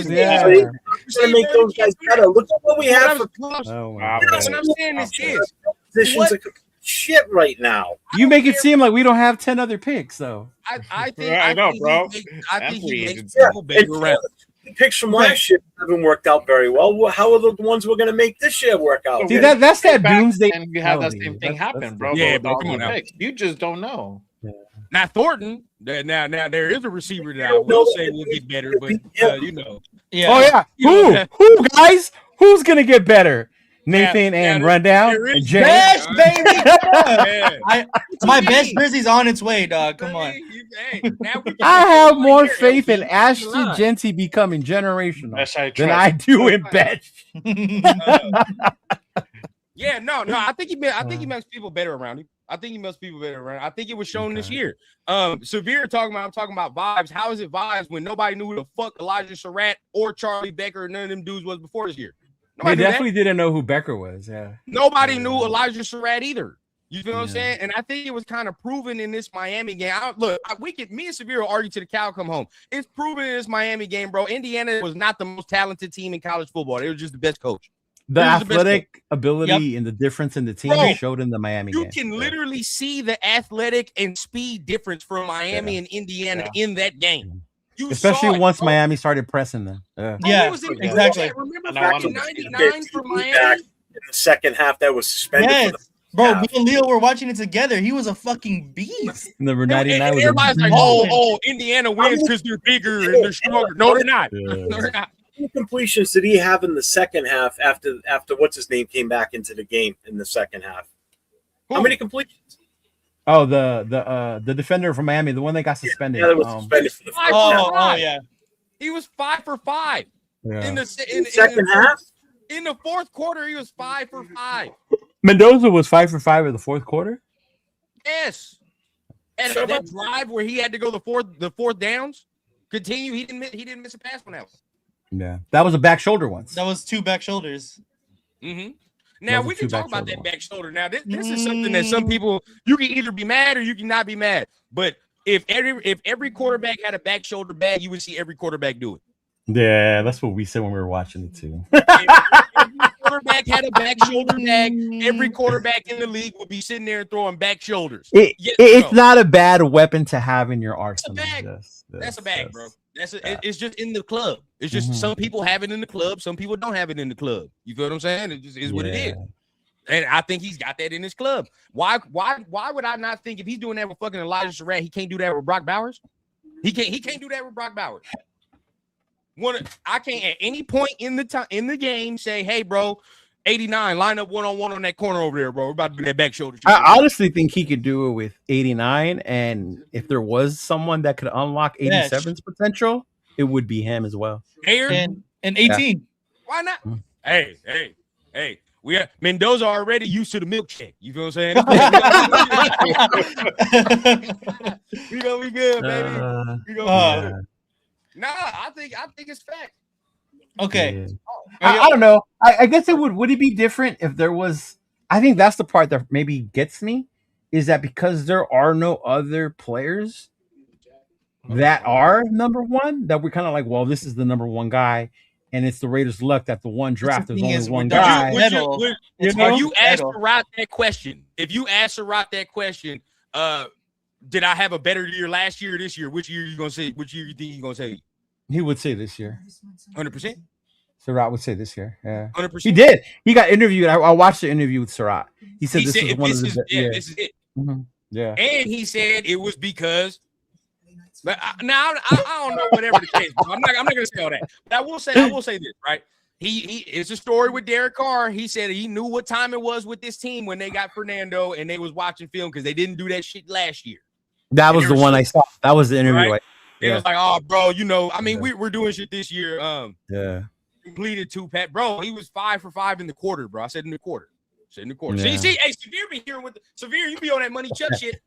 going to make those guys better. Look at what we have. What I'm saying is this. Positions are shit right now. You make it seem like we don't have 10 other picks, though. I think he makes Yeah, people better around. the picks from last year haven't worked out very well. How are the ones we're going to make this year work out? See, that's that doomsday. And you have that same thing happen, bro. Yeah, bro. come on now. You just don't know. Now Thornton, now there is a receiver that I will say will get better, but you know. Yeah. Oh yeah. Who guys? Who's gonna get better? Nathan and Rundown and Jay. Best, baby. Yeah. My best jersey's on its way, dog. Come on. I have more faith in Ashton Genty becoming generational than I do in Betch. Yeah, no. I think he makes people better around him. I think it was shown this year. Severe I'm talking about vibes. How is it vibes when nobody knew who the fuck Elijah Surratt or Charlie Becker or none of them dudes was before this year? They definitely didn't know who Becker was. Yeah. Nobody knew Elijah Surratt either. You feel what I'm saying? And I think it was kind of proven in this Miami game. Me and Severe will argue till the cow come home. It's proven in this Miami game, bro. Indiana was not the most talented team in college football. They were just the best coach. The athletic ability and the difference in the team showed in the Miami game. You can literally see the athletic and speed difference from Miami and Indiana in that game. Especially once Miami started pressing them. Exactly. Remember back in '99 for Miami? In the second half, that was suspended. Yes. Bro, me and Leo were watching it together. He was a fucking beast. Number 99 was everybody's like, oh, Indiana wins because they're bigger and they're stronger. No, they're not. No, they're not. How many completions did he have in the second half after what's his name came back into the game in the second half? How many completions? Oh, the defender from Miami, the one that got suspended. Yeah, that was suspended for the first half. Yeah. He was 5 for 5 in the second half. In the fourth quarter, he was 5 for 5. Mendoza was 5 for 5 in the fourth quarter. Yes, and that drive where he had to go the fourth downs, continue. He didn't miss a pass one else. Yeah, that was a back shoulder once. That was 2 back shoulders. Mm-hmm. Now we can talk about that back shoulder. Now this is something that some people you can either be mad or you can not be mad. But if every quarterback had a back shoulder bag, you would see every quarterback do it. Yeah, that's what we said when we were watching it too. Every quarterback had a back shoulder bag. Every quarterback in the league would be sitting there throwing back shoulders. It's not a bad weapon to have in your arsenal. That's a bag, bro. It's just in the club. It's just some people have it in the club. Some people don't have it in the club. You feel what I'm saying? It just is what it is. And I think he's got that in his club. Why would I not think if he's doing that with fucking Elijah Surratt, he can't do that with Brock Bowers? He can't do that with Brock Bowers. I can't at any point in the game say, hey, bro, 89, line up one-on-one on that corner over there, bro. We're about to do that back shoulder. I honestly think he could do it with 89, and if there was someone that could unlock 87's potential, it would be him as well. Mayor and 18. Why not? Mm. Hey. We are Mendoza already used to the milkshake. You feel what I'm saying? We gonna be good, baby. We gonna be good. Nah, I think it's fact. Okay. Yeah. I don't know. I guess it would it be different if there was. I think that's the part that maybe gets me is that because there are no other players that are number one, that we're kind of like, well, this is the number one guy, and it's the Raiders' luck that the one draft there's only one guy. If you asked Surratt that question, did I have a better year last year or this year? Which year you gonna say? Which year you think he's gonna say? He would say this year. 100%. Surratt would say this year. Yeah, 100%. He did. He got interviewed. I watched the interview with Surratt. He said this is one of the. This is it. Mm-hmm. Yeah. And he said it was because. But now I don't know whatever the case. I'm not gonna say all that. But I will say this, right? He it's a story with Derek Carr. He said he knew what time it was with this team when they got Fernando and they was watching film because they didn't do that shit last year. That was the one I saw. That was the interview. Right? It was like, oh, bro, we're doing shit this year. Yeah. Completed 2 pat, bro. He was 5 for 5 in the quarter, bro. I said in the quarter. Yeah. See, hey, Severe be here with Severe. You be on that money Chuck shit.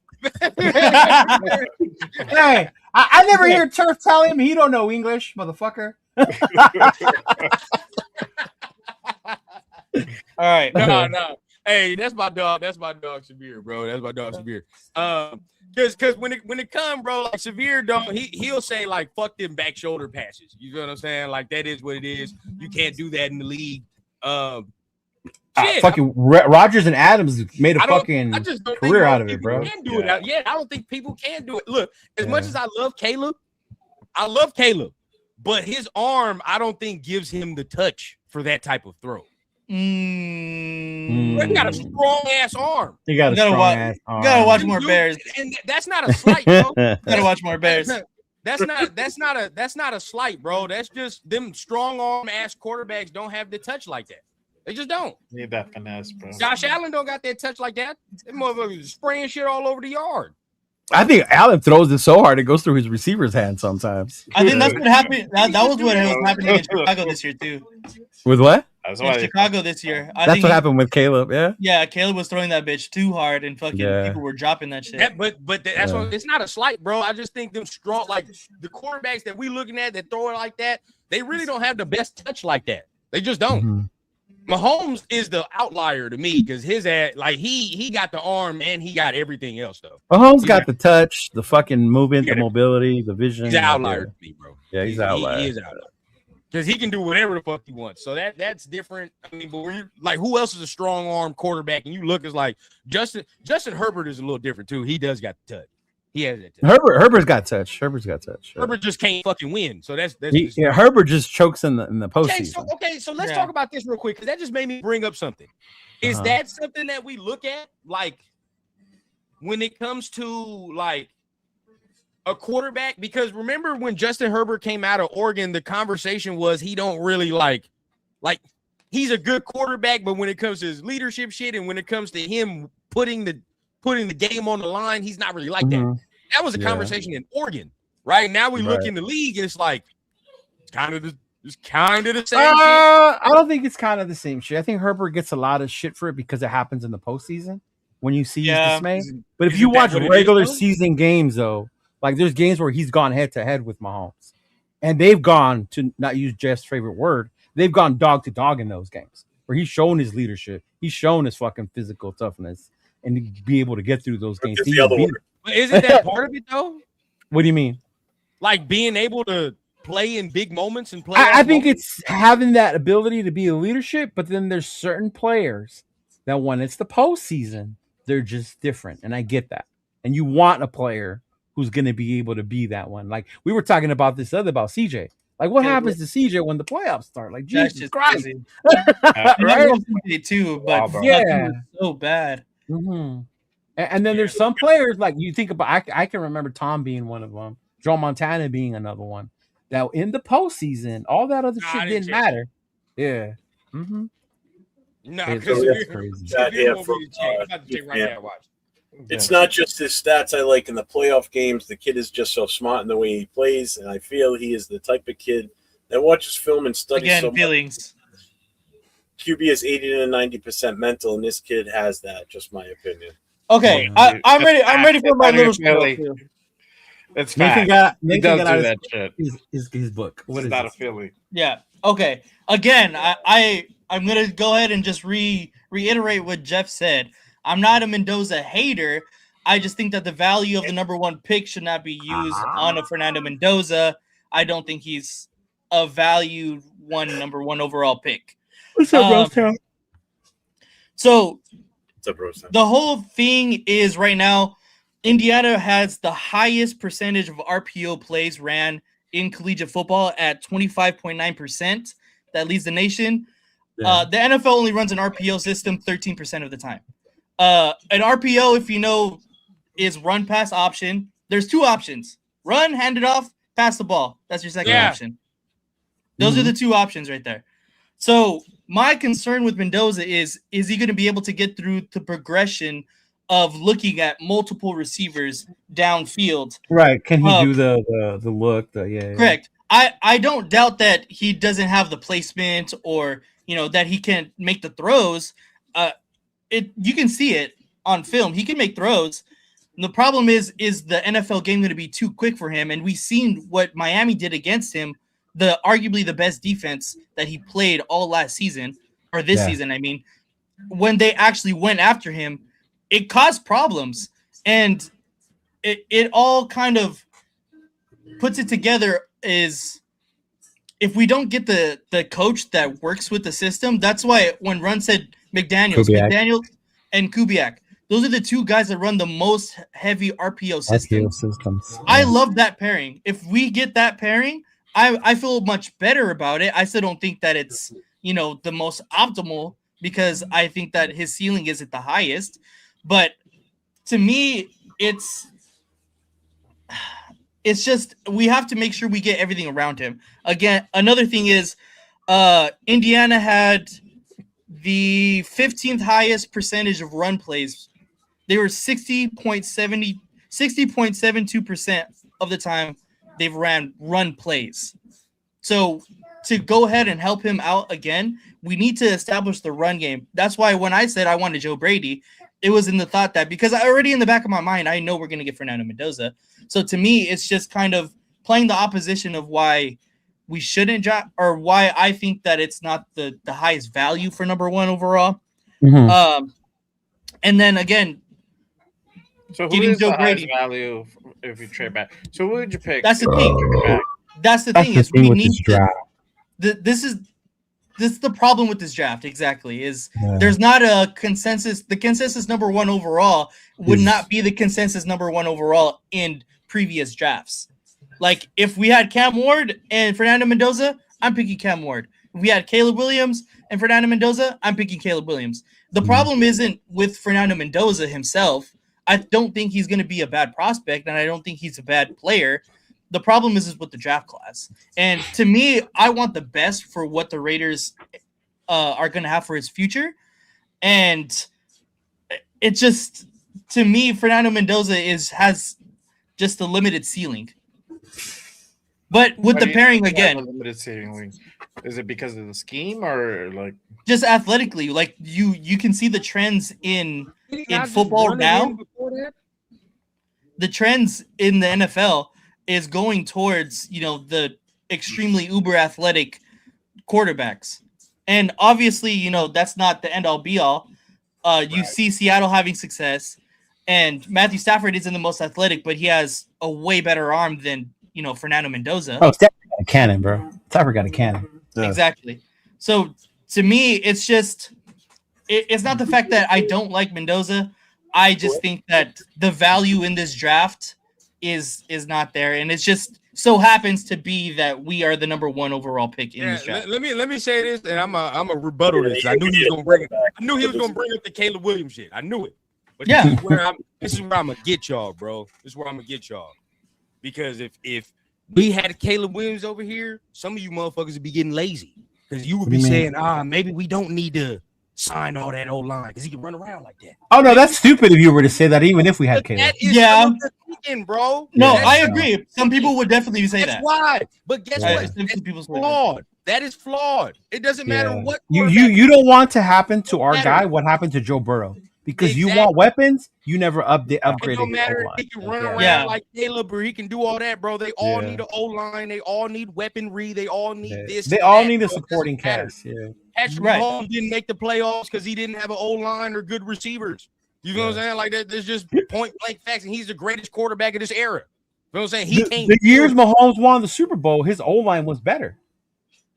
Hey, I never hear Turf tell him he don't know English, motherfucker. All right. No. Hey, that's my dog. That's my dog Severe, bro. That's my dog Severe. Because when it come, bro, like Severe don't he'll say like fuck them back shoulder passes. You know what I'm saying? Like that is what it is. You can't do that in the league. Fucking Rodgers and Adams made a fucking career out of it, bro. Can do it. I don't think people can do it. Look, as much as I love Caleb, but his arm, I don't think gives him the touch for that type of throw. He got a strong ass arm. He got a strong ass arm. You gotta watch more Bears, and that's not a slight, bro. Gotta watch more Bears. That's not a slight, bro. That's just them strong arm ass quarterbacks don't have the touch like that. They just don't. Need that finesse, bro. Josh Allen don't got that touch like that. That motherfucker spraying shit all over the yard. I think Allen throws it so hard it goes through his receiver's hand sometimes. I think that's what happened. That was what was happening in Chicago this year too. With what? In Chicago this year. That's what happened with Caleb. Yeah. Yeah, Caleb was throwing that bitch too hard, and fucking people were dropping that shit. But that's what, it's not a slight, bro. I just think them strong, like the quarterbacks that we looking at that throw it like that, they really don't have the best touch like that. They just don't. Mm-hmm. Mahomes is the outlier to me because his ass, like he got the arm and he got everything else though. Mahomes got the touch, the fucking movement, the mobility, the vision. He's an outlier to me, bro. Yeah, he's an outlier. He is an outlier because he can do whatever the fuck he wants. So that's different. I mean, but when you like, who else is a strong arm quarterback? And you look, it's like Justin Herbert is a little different too. He does got the touch. He has that touch. Herbert's got touch. Herbert just can't fucking win. So that's Herbert just chokes in the postseason. Okay, so let's talk about this real quick because that just made me bring up something. Is that something that we look at like when it comes to like a quarterback? Because remember when Justin Herbert came out of Oregon, the conversation was he don't really like he's a good quarterback, but when it comes to his leadership shit and when it comes to him putting the game on the line, he's not really like that. That was a conversation in Oregon. Right now we look in the league and it's like it's kind of the same shit. I don't think it's kind of the same shit. I think Herbert gets a lot of shit for it because it happens in the postseason when you see his dismay. But if you watch regular season games, though, like there's games where he's gone head to head with Mahomes, and they've gone, to not use Jeff's favorite word, they've gone dog to dog in those games where he's shown his leadership, he's shown his fucking physical toughness, and to be able to get through those games. But isn't that part of it though? What do you mean? Like being able to play in big moments and play. I think it's having that ability to be a leadership, but then there's certain players that when it's the postseason, they're just different. And I get that. And you want a player who's going to be able to be that one. Like we were talking about this about CJ. Like what happens to CJ when the playoffs start? Like Jesus Christ. Right? Too, but so bad. Mm-hmm. And then there's some players like you think about. I can remember Tom being one of them. Joe Montana being another one. That in the postseason, all that other shit didn't matter. Yeah. Mm-hmm. No, because I'm about to check right now. Watch. It's not just his stats I like in the playoff games. The kid is just so smart in the way he plays, and I feel he is the type of kid that watches film and studies so feelings. much. QB is 80 to 90% mental, and this kid has that. Just my opinion. Okay, I'm ready. I'm ready for my little spiel too. It's Nathan fact. Nathan does got do out that shit. His book. What is not this? a Philly? Yeah. Okay. Again, I'm gonna go ahead and just reiterate what Jeff said. I'm not a Mendoza hater. I just think that the value of the number one pick should not be used on a Fernando Mendoza. I don't think he's a valued number one overall pick. What's up, Rosetown? So What's up, Rosetown? the whole thing is right now, Indiana has the highest percentage of RPO plays ran in collegiate football at 25.9%. That leads the nation. The NFL only runs an RPO system 13% of the time. An RPO, if you know, is run pass option. There's two options: run, hand it off, pass the ball. That's your second option. Those are the two options right there. So my concern with Mendoza is he going to be able to get through the progression of looking at multiple receivers downfield? Right. Can he do the look? Correct. I don't doubt that he doesn't have the placement or, that he can make the throws. You can see it on film. He can make throws. And the problem is the NFL game going to be too quick for him? And we've seen what Miami did against him, arguably the best defense that he played all last season, or this season, I mean. When they actually went after him, it caused problems. And it all kind of puts it together is if we don't get the coach that works with the system, that's why when Run said McDaniels and Kubiak, those are the two guys that run the most heavy RPO systems. I love that pairing. If we get that pairing, I feel much better about it. I still don't think that it's, the most optimal because I think that his ceiling isn't the highest. But to me, it's just we have to make sure we get everything around him. Again, another thing is Indiana had the 15th highest percentage of run plays. They were 60.72% of the time they've ran run plays. So to go ahead and help him out again, we need to establish the run game. That's why when I said I wanted Joe Brady, it was in the thought that because I already in the back of my mind, I know we're going to get Fernando Mendoza. So to me, it's just kind of playing the opposition of why we shouldn't drop or why I think that it's not the highest value for number one overall. Mm-hmm. And then again, so who is the highest value if you trade back? So who would you pick? That's the thing. That's the thing is we need this draft. This is the problem with this draft. Exactly there's not a consensus. The consensus number one overall would not be the consensus number one overall in previous drafts. Like if we had Cam Ward and Fernando Mendoza, I'm picking Cam Ward. If we had Caleb Williams and Fernando Mendoza, I'm picking Caleb Williams. The problem isn't with Fernando Mendoza himself. I don't think he's going to be a bad prospect, and I don't think he's a bad player. The problem is with the draft class. And to me, I want the best for what the Raiders are going to have for his future. And it just, to me, Fernando Mendoza has just a limited ceiling. But with the pairing again, limited ceiling. Is it because of the scheme or like just athletically? Like you can see the trends in football now. The trends in the NFL is going towards, the extremely uber athletic quarterbacks. And obviously, that's not the end all be all. You see Seattle having success, and Matthew Stafford isn't the most athletic, but he has a way better arm than, Fernando Mendoza. Oh, Stafford got a cannon, bro. Stafford got a cannon. Exactly. So to me, it's just, it's not the fact that I don't like Mendoza. I just think that the value in this draft is not there, and it just so happens to be that we are the number one overall pick in this draft. Let me say this, and I'm a rebuttal this. I knew he was gonna bring it. I knew he was gonna bring up the Caleb Williams shit. I knew it. But this is where I'm gonna get y'all, bro. This is where I'm gonna get y'all. Because if we had Caleb Williams over here, some of you motherfuckers would be getting lazy because you would be saying, maybe we don't need to sign all that O-line because he can run around like that. Oh no, that's stupid if you were to say that, even if we had Caleb. That is some of the thinking, bro. No, Yeah, I agree. Some people would definitely say That's that. why. But guess Yeah. what? That's flawed. That is flawed. It doesn't matter what You don't want to happen to our matter. guy what happened to Joe Burrow because you Exactly. want weapons. You never upgraded. It don't matter if he can run around like Caleb or he can do all that, bro. They all need an O-line. They all need weaponry. They all need this. They and all that, need a bro. It supporting doesn't matter. cast. Yeah. Patrick Mahomes didn't make the playoffs because he didn't have an O-line or good receivers. You know what I'm saying? Like that, there's just point blank facts, and he's the greatest quarterback of this era. You know what I'm saying? The years Mahomes won the Super Bowl, his O-line was better.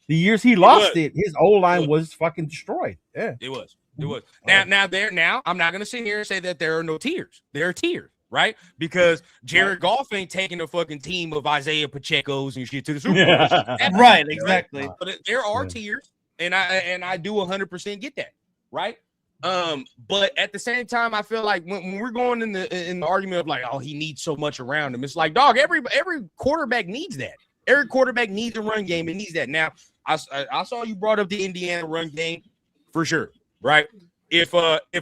The years he lost it, his O-line was fucking destroyed. Yeah, it was. Now, I'm not gonna sit here and say that there are no tiers. There are tiers, right? Because Jared Goff ain't taking a fucking team of Isaiah Pacheco's and shit to the Super Bowl. Right, exactly. But there are tiers, and I do 100% get that, right? But at the same time, I feel like when we're going in the argument of like, oh, he needs so much around him, it's like, dog, every quarterback needs that. Every quarterback needs a run game. It needs that. Now, I saw you brought up the Indiana run game for sure, right? If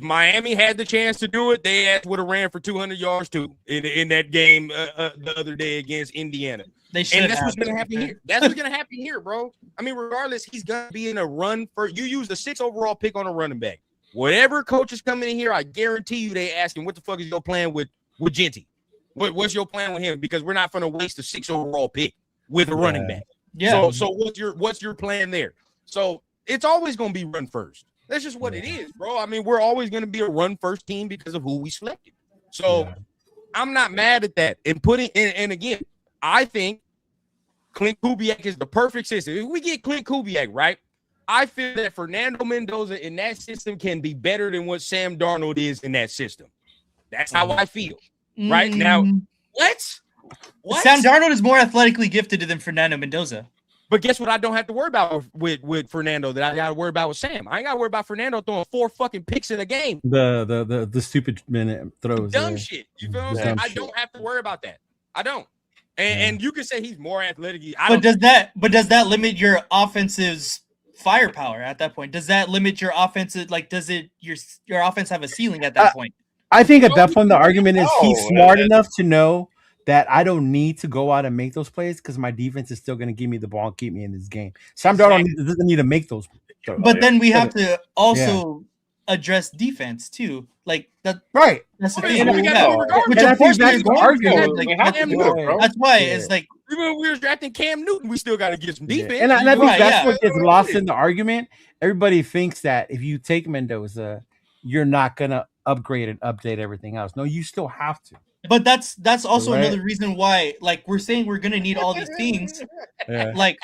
Miami had the chance to do it, they would have ran for 200 yards too in that game the other day against Indiana. They should. And that's what's gonna happen here. That's what's gonna happen here, bro. I mean, regardless, he's gonna be in a run for. You use the 6th overall pick on a running back. Whatever coach is coming in here, I guarantee you they ask him, what the fuck is your plan with Genty? What's your plan with him? Because we're not gonna waste a 6th overall pick with a running back. Yeah. So what's your plan there? So it's always gonna be run first. That's just what it is, bro. I mean, we're always gonna be a run first team because of who we selected. So I'm not mad at that. And again, I think Clint Kubiak is the perfect system. If we get Clint Kubiak right, I feel that Fernando Mendoza in that system can be better than what Sam Darnold is in that system. That's how I feel. Right now, what? Sam Darnold is more athletically gifted than Fernando Mendoza. But guess what? I don't have to worry about with Fernando that I got to worry about with Sam. I ain't got to worry about Fernando throwing 4 fucking picks in a game. The stupid minute throws. Dumb shit. You feel what I'm saying? I don't have to worry about that. I don't. And you can say he's more athletic. But does that limit your offensive's firepower at that point? Does that limit your offensive? Like, does it your offense have a ceiling at that point? I think at that point the argument is he's smart enough to know that I don't need to go out and make those plays because my defense is still going to give me the ball and keep me in this game. Sam Darnold doesn't need to make those. But then we have to also address defense too. Like that, right? That's the I thing. mean, Which of course that's the argument. Like, that's why it's like even when we were drafting Cam Newton, we still got to get some defense. And I think that's what gets lost in the argument. Everybody thinks that if you take Mendoza, you're not gonna upgrade and update everything else. No, you still have to. But that's also another reason why, like, we're saying we're gonna need all these things. Like,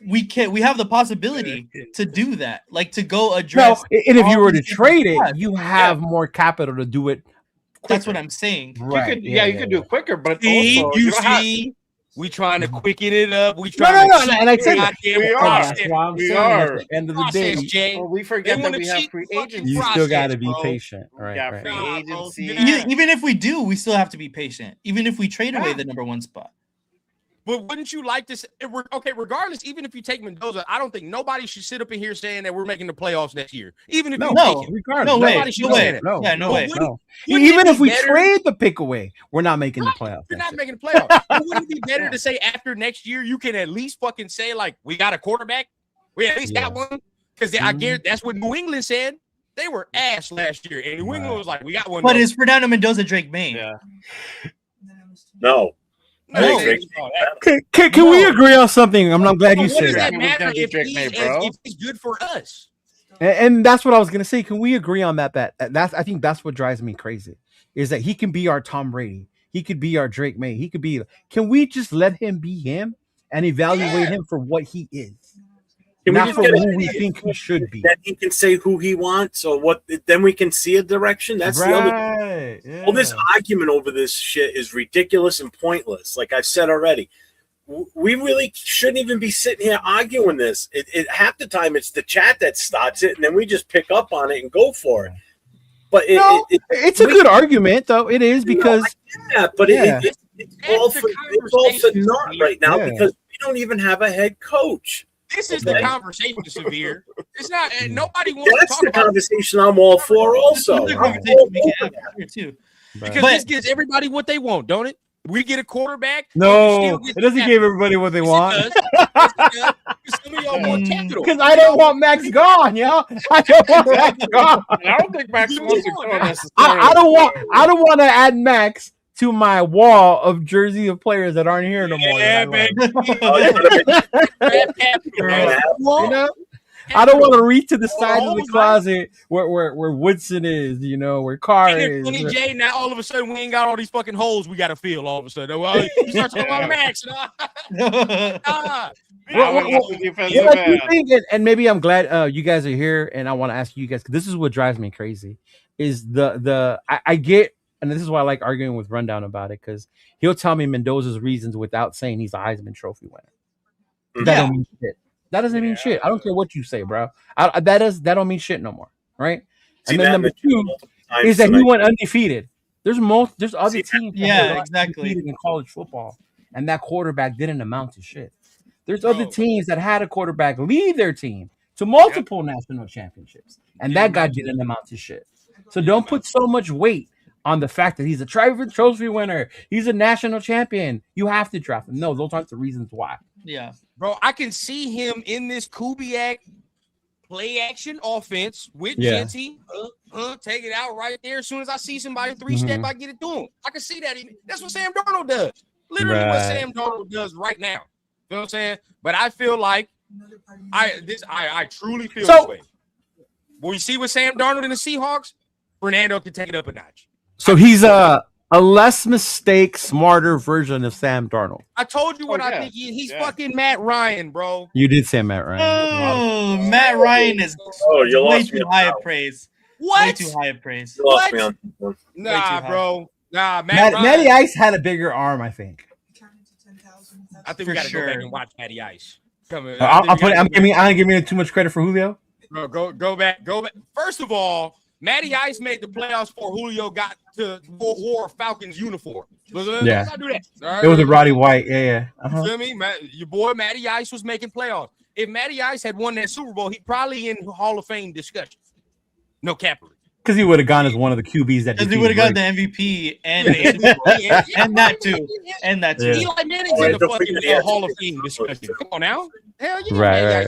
we have the possibility to do that, like to go address. No, and if you were to trade it, you have more capital to do it quicker. That's what I'm saying. Right? You could do it quicker, but see, also you see, we trying to quicken it up. We trying no, to and I said we are. That's why I'm saying are. at the end of the day, Jay. Well, we forget that we have free agency. you still got to be patient, We right? got Right. free agency. Even if we do, we still have to be patient. Even if we trade away the number 1 spot. But wouldn't you like this? Okay, regardless, even if you take Mendoza, I don't think nobody should sit up in here saying that we're making the playoffs next year. Even if you take him. Regardless, no way, nobody should no say way, that. no, yeah, no way. Even if we trade the pick away, we're not making the playoffs. You're not making the playoffs. But wouldn't it be better to say after next year you can at least fucking say like we got a quarterback? We at least got one because I guarantee that's what New England said. They were ass last year, and New England was like, we got one. But is Fernando Mendoza Drake May? Yeah. No. Can we agree on something? I'm glad you What said does that. that matter if Drake May, bro? if he's good for us? And that's what I was gonna say. Can we agree on that? That's I think that's what drives me crazy. Is that he can be our Tom Brady, he could be our Drake May, he could be. Can we just let him be him and evaluate him for what he is, not for who we think he should be? That he can say who he wants, or what? Then we can see a direction. That's the other. Yeah. Well, this argument over this shit is ridiculous and pointless. Like I've said already, we really shouldn't even be sitting here arguing this. Half the time it's the chat that starts it, and then we just pick up on it and go for it. But it's a good argument, though. It is because it's all for naught right now because we don't even have a head coach. This is the conversation, Severe. It's not. Nobody wants to That's talk the about conversation I'm all for. Also, Another conversation we can have here too. because this gives everybody what they want, don't it? We get a quarterback. No, it doesn't give everybody what they want. Yes, it does. Some of y'all want capital. Because I don't want Max gone, yo. I don't want Max gone. I don't think Max wants to go necessarily. I don't want to add Max to my wall of jersey of players that aren't here no more. Yeah, man. You know? I don't want to reach to the side of the closet where Woodson is, where Carr is. Funny, Jay, now all of a sudden we ain't got all these fucking holes we got to fill all of a sudden. Well, you start talking about Max. And maybe I'm glad you guys are here, and I want to ask you guys, because this is what drives me crazy, is I get, and this is why I like arguing with Rundown about it, because he'll tell me Mendoza's reasons without saying he's a Heisman Trophy winner. That don't mean shit. That doesn't mean shit. I don't care what you say, bro. That don't mean shit no more, right? See, and then number two is that he went undefeated. There's other teams exactly in college football, and that quarterback didn't amount to shit. There's other teams that had a quarterback lead their team to multiple national championships, and that guy didn't amount to shit. So don't put so much weight on the fact that he's a trophy winner. He's a national champion. You have to draft him. No, those aren't the reasons why. Yeah. Bro, I can see him in this Kubiak play action offense with Genty. Take it out right there. As soon as I see somebody three-step, I get it to him. I can see that. That's what Sam Darnold does. Literally what Sam Darnold does right now. You know what I'm saying? But I feel like I truly feel this way. When you see with Sam Darnold and the Seahawks, Fernando can take it up a notch. So he's a less mistake, smarter version of Sam Darnold. I told you what I think. He's fucking Matt Ryan, bro. You did say Matt Ryan. Oh, Matt Ryan is way too high of praise. What? Way too high of praise. You lost me on. Nah, bro. Nah, Matty Ice had a bigger arm, I think. I think we got to go back and watch Matty Ice. I'm giving too much credit for Julio. Bro, go back. First of all, Matty Ice made the playoffs before Julio got to wore Falcons uniform. Let's not do that. Right? It was a Roddy White. Yeah. You feel me? Your boy Matty Ice was making playoffs. If Matty Ice had won that Super Bowl, he'd probably in Hall of Fame discussion. No capital. Because he would have gone as one of the QBs that. Because he would have got the MVP and that too. And that too. Eli Manning's in the fucking Hall of Fame discussion. Come on now. Hell yeah. Right.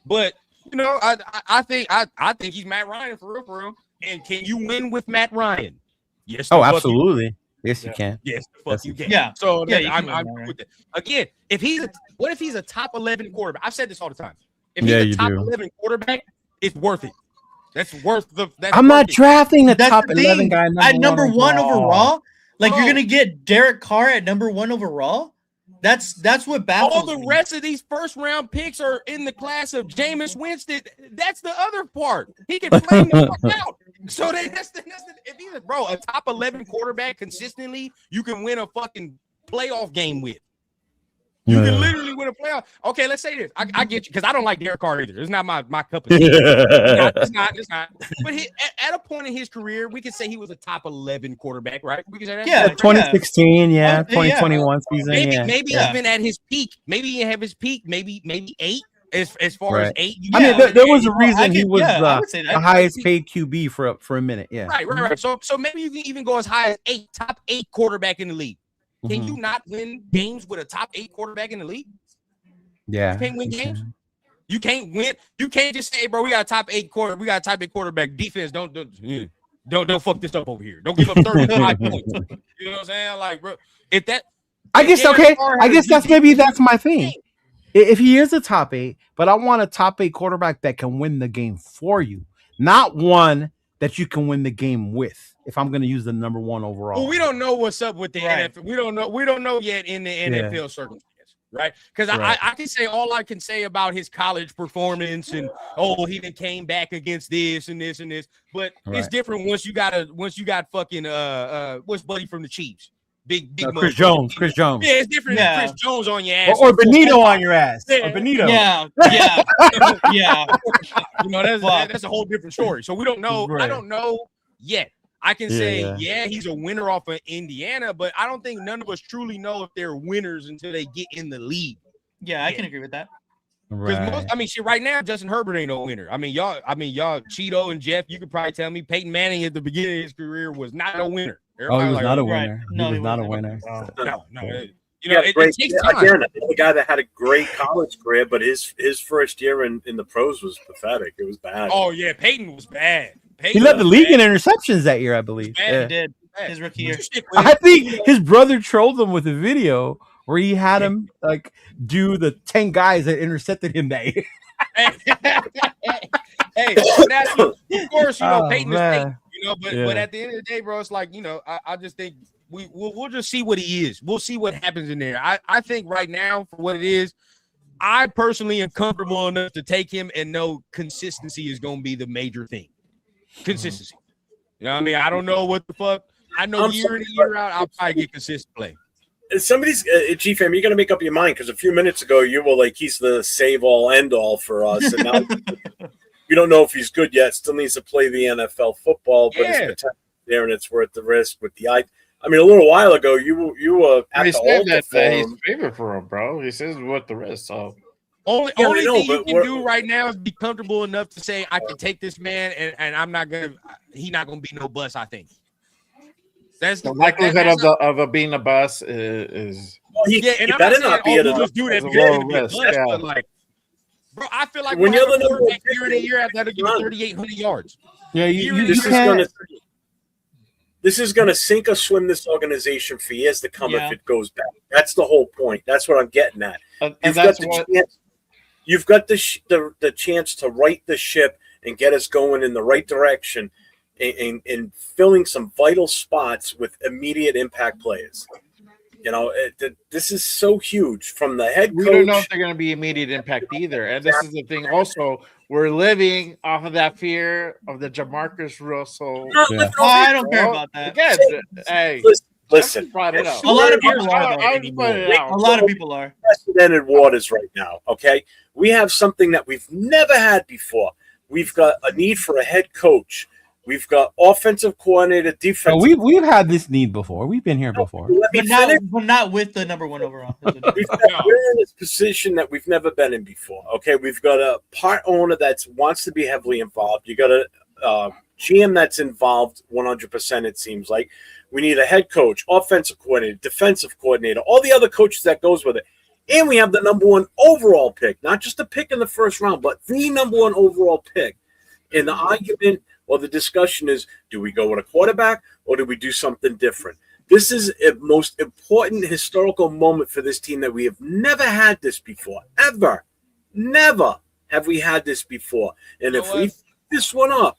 But I think he's Matt Ryan for real. And can you win with Matt Ryan? Yes. Oh, absolutely. Yes, you can. Yes, the fuck you can. Yeah. So I'm with that. Again, what if he's a top 11 quarterback? I've said this all the time. If he's a top 11 quarterback, it's worth it. That's worth the. I'm not drafting the top 11 guy at number one overall. Like you're gonna get Derek Carr at number 1 overall. That's what baffles all the rest of these first round picks are in the class of Jameis Winston. That's the other part. He can play the fuck out. So if he's a top 11 quarterback consistently, you can win a fucking playoff game with. You can literally win a playoff. Okay, let's say this. I get you because I don't like Derek Carr either. It's not my cup of tea. It's not. But at a point in his career, we could say he was a top 11 quarterback, right? We can say that. Yeah, 2016, 2021 season. Maybe even at his peak. Maybe he have his peak. Maybe 8. As far as 8. I mean, there was a reason he was the highest paid QB for a minute. Yeah. Right. So maybe you can even go as high as 8, top 8 quarterback in the league. Can you not win games with a top 8 quarterback in the league? Yeah. You can't win games. You can't win. You can't just say, hey, bro, we got a top 8 quarterback. We got a top 8 quarterback. Defense, don't fuck this up over here. Don't give up 35 points. You know what I'm saying? Like, bro, I guess that's my thing. If he is a top 8, but I want a top 8 quarterback that can win the game for you, not one that you can win the game with. If I'm going to use the number 1 overall, well, we don't know what's up with the NFL. We don't know yet in the NFL circumstance, right? Because I can say all I can say about his college performance and he then came back against this and this and this, but it's different once you got fucking what's buddy from the Chiefs. Big Chris Jones. Yeah, it's different than Chris Jones on your ass. Or Benito on your ass. Or Benito. Yeah. That's a whole different story. So we don't know. I don't know yet. I can say, he's a winner off of Indiana, but I don't think none of us truly know if they're winners until they get in the league. Yeah, I can agree with that. Right. Right now Justin Herbert ain't no winner. Y'all, Cheeto and Jeff, you could probably tell me Peyton Manning at the beginning of his career was not no winner. Oh, he was not a Right. winner. No, he was not a winner. No. It takes time. Again, the guy that had a great college career, but his first year in the pros was pathetic. It was bad. Oh yeah, Peyton was bad. He led the league in interceptions that year, I believe. Yeah. He did his rookie year. I think his brother trolled him with a video where he had him like do the 10 guys that intercepted him that year. Now, of course, Peyton is Peyton, but at the end of the day, bro, it's like, I just think we'll just see what he is. We'll see what happens in there. I think right now, for what it is, I personally am comfortable enough to take him and know consistency is going to be the major thing. Consistency. You know what I mean? I don't know what the fuck. I know year in and year out, I'll probably get consistent play. Somebody's G-Fam, you're going to make up your mind because a few minutes ago you were like, he's the save-all, end-all for us. And now we don't know if he's good yet. Still needs to play the NFL football, but his potential there, and it's worth the risk with the eye. A little while ago, you were at the altar for him. He's favorite for him, bro. He says worth the risk. So only thing you can do right now is be comfortable enough to say I can take this man, and I'm not gonna. He's not gonna be no bust. I think that's the likelihood of being a bust is. And I'm better not be just do that. But like, bro, I feel like when you're the quarterback year in a year after that, give 3,800 yards. Yeah, This is going to sink or swim this organization for years to come if it goes back. That's the whole point. That's what I'm getting at. You've got the chance to right the ship and get us going in the right direction and filling some vital spots with immediate impact players. This is so huge from the head coach. We don't know if they're going to be immediate impact either. And this is the thing also. We're living off of that fear of the Jamarcus Russell. I don't care about that. Again, hey, listen. A lot of people are. A lot of people are. Unprecedented waters right now, okay? We have something that we've never had before. We've got a need for a head coach. We've got offensive coordinator, defensive. We've had this need before. We've been here before. But not with the number one overall. We're in this position that we've never been in before. Okay, we've got a part owner that wants to be heavily involved. You got a GM that's involved 100%, it seems like. We need a head coach, offensive coordinator, defensive coordinator, all the other coaches that goes with it. And we have the number one overall pick, not just a pick in the first round, but the number one overall pick. And the argument or the discussion is, do we go with a quarterback or do we do something different? This is a most important historical moment for this team that we have never had this before, ever. Never have we had this before. And if we this one up,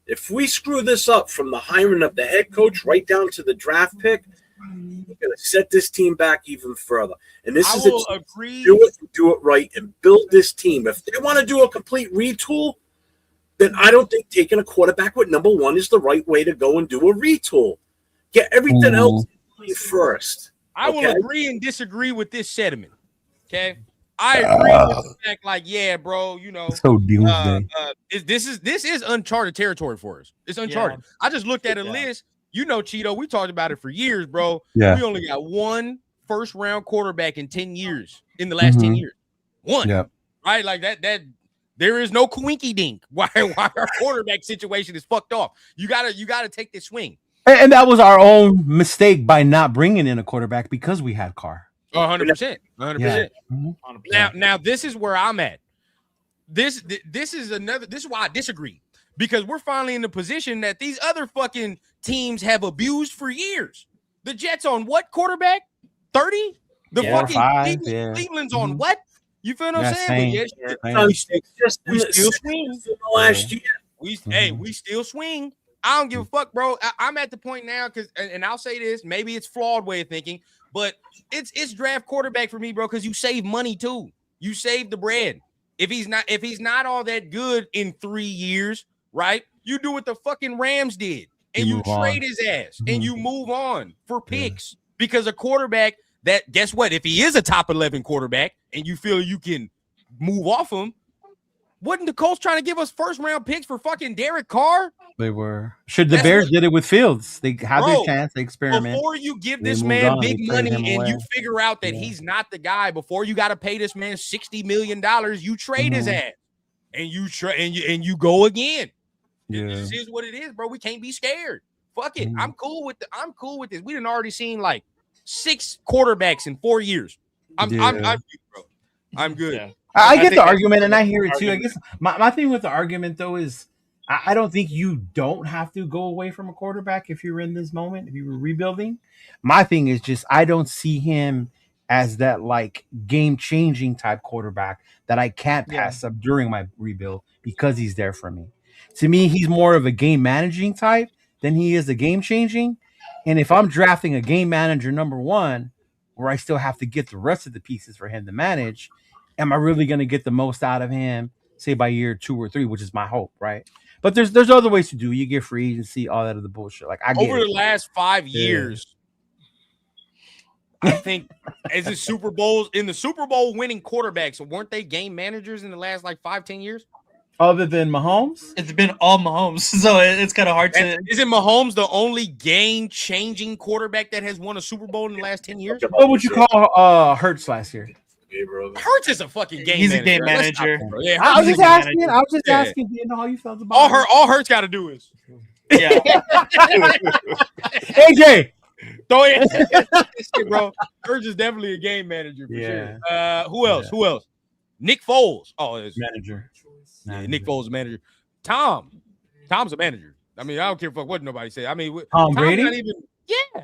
if we screw this up from the hiring of the head coach right down to the draft pick, we're going to set this team back even further. And this is agree. Do it right and build this team. If they want to do a complete retool, then I don't think taking a quarterback with number one is the right way to go and do a retool. Get everything else first. I will agree and disagree with this sentiment. Okay. I agree with the fact, like, yeah, bro, so doomsday. This is uncharted territory for us. It's uncharted. Yeah. I just looked at a list. Cheeto, we talked about it for years, bro. Yeah. We only got one first round quarterback in 10 years, in the last 10 years. One. Yeah. Right? Like that there is no coinky dink. Why our quarterback situation is fucked off. You gotta take this swing. And that was our own mistake by not bringing in a quarterback because we had Carr. 100%. 100%. Yeah. 100%. Now this is where I'm at. This is why I disagree. Because we're finally in the position that these other fucking teams have abused for years. The Jets on what quarterback? 30? The fucking Cleveland's on what? You feel what I'm saying? We still swing. Last year. We still swing. I don't give a fuck, bro. I'm at the point now because, and I'll say this, maybe it's flawed way of thinking, but it's draft quarterback for me, bro, because you save money too. You save the bread. If he's not all that good in 3 years, right? You do what the fucking Rams did, and you trade his ass, and you move on for picks because a quarterback that, guess what? If he is a top 11 quarterback and you feel you can move off him, Wasn't the Colts trying to give us first round picks for fucking Derek Carr? They were. Should the Bears did it with Fields? They had their chance. They experiment. Before you give this man big money and you figure out that Yeah. he's not the guy, before you got to pay this man $60 million, you trade his ass and you go again. Yeah. This is what it is, bro. We can't be scared. Fuck it. I'm cool with this. We done already seen like 6 quarterbacks in 4 years. I'm good, bro. I'm good. Yeah. I get the argument, and I hear it too. I guess my thing with the argument though is I don't think you don't have to go away from a quarterback if you're in this moment, if you were rebuilding. My thing is just I don't see him as that like game-changing type quarterback that I can't pass up during my rebuild because he's there for me. To me, he's more of a game managing type than he is a game changing. And if I'm drafting a game manager number 1, where I still have to get the rest of the pieces for him to manage, am I really going to get the most out of him, say by year 2 or 3, which is my hope, right? But there's other ways to do. You get free agency, all that other bullshit. Like I get over the last 5 years, I think as the Super Bowls in the Super Bowl winning quarterbacks, weren't they game managers in the last like 5-10 years? Other than Mahomes, it's been all Mahomes, so it's kind of hard to. Isn't Mahomes the only game-changing quarterback that has won a Super Bowl in the last 10 years? What would you call Hurts last year? Hurts is a fucking game. He's manager. a game manager. Yeah, I was just asking. manager. I was just asking. Do you know how you felt about all Hurts got to do is Yeah. AJ. throw it, bro. Hurts is definitely a game manager for sure. Who else? Who else? Nick Foles. Oh, it's Manager. Yeah, Nick Foles is a manager. Tom's a manager. I mean, I don't care what nobody say. I mean, Tom Brady. Not even,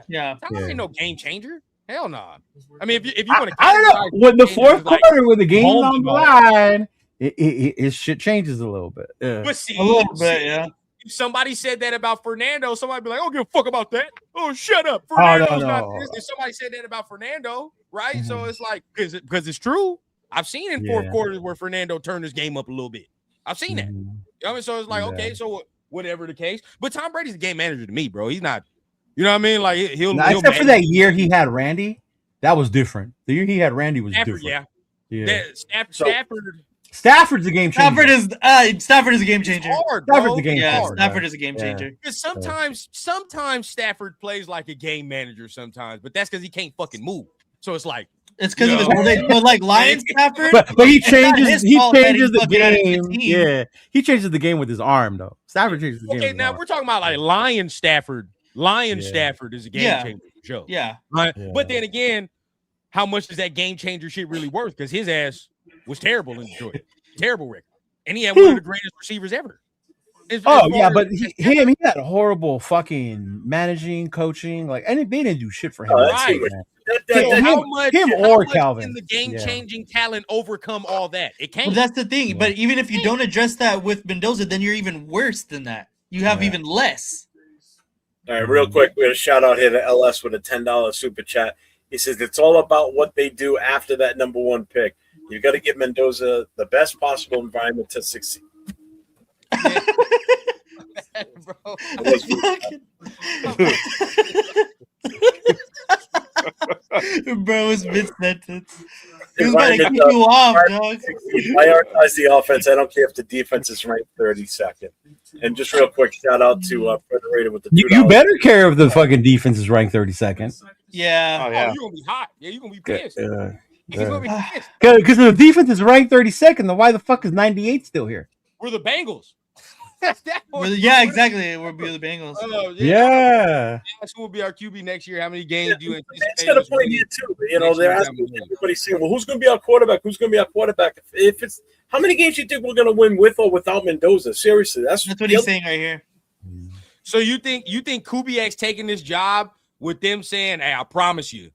Yeah. Tom ain't no game changer. Hell no. Nah. I mean, if you want to, I don't know. With the fourth quarter, with the game on the line, it shit changes a little bit. Yeah. But see, A little bit, yeah. If somebody said that about Fernando, somebody be like, "I don't give a fuck about that." Oh, shut up. Fernando's not this. If somebody said that about Fernando, right? Mm-hmm. So it's like because it's true. I've seen in fourth quarters where Fernando turned his game up a little bit. I've seen that. You know what I mean? So it's like, okay, so whatever the case. But Tom Brady's a game manager to me, bro. He's not, you know what I mean? Like he'll except for that year he had Randy, that was different. The year he had Randy was different. Yeah. Stafford's a game changer. Stafford is a game changer. Hard, Stafford's a game changer. Stafford is a game changer. Because sometimes Stafford plays like a game manager sometimes, but that's because he can't fucking move. So it's like, it's because of his but like Lion Stafford, but he changes the game. Yeah, he changes the game with his arm though. Stafford changes the game. Okay, now we're talking about like Lion Stafford. Stafford is a game changer for sure. Yeah. But then again, how much is that game changer shit really worth? Because his ass was terrible in Detroit, terrible record, and he had one of the greatest receivers ever. But he had horrible fucking managing, coaching, like, and they didn't do shit for him. Right. How much Calvin can the game-changing talent overcome all that? It can't. Well, that's the thing. Yeah. But even if you don't address that with Mendoza, then you're even worse than that. You have even less. All right, real quick, we got a shout out here to LS with a $10 super chat. He says it's all about what they do after that number 1 pick. You got to give Mendoza the best possible environment to succeed. Bro. Bro, it's mid-sentence. He's gonna kick you off, dog. Prioritize the offense. I don't care if the defense is ranked 32nd. And just real quick, shout out to Federated with the $2. You better care if the fucking defense is ranked 32nd. Yeah. Oh, you're gonna be hot. Yeah, you're gonna be pissed. You're gonna be pissed. Because if the defense is ranked 32nd, then why the fuck is 98 still here? We're the Bengals. Exactly. We'll be the Bengals. That's who will be our QB next year. How many games do you anticipate? It's got a point here too. You know, they're asking everybody saying, "Well, who's going to be our quarterback? Who's going to be our quarterback?" If it's how many games do you think we're going to win with or without Mendoza? Seriously, that's what he's saying right here. So you think Kubiak's taking this job with them saying, "Hey, I promise you,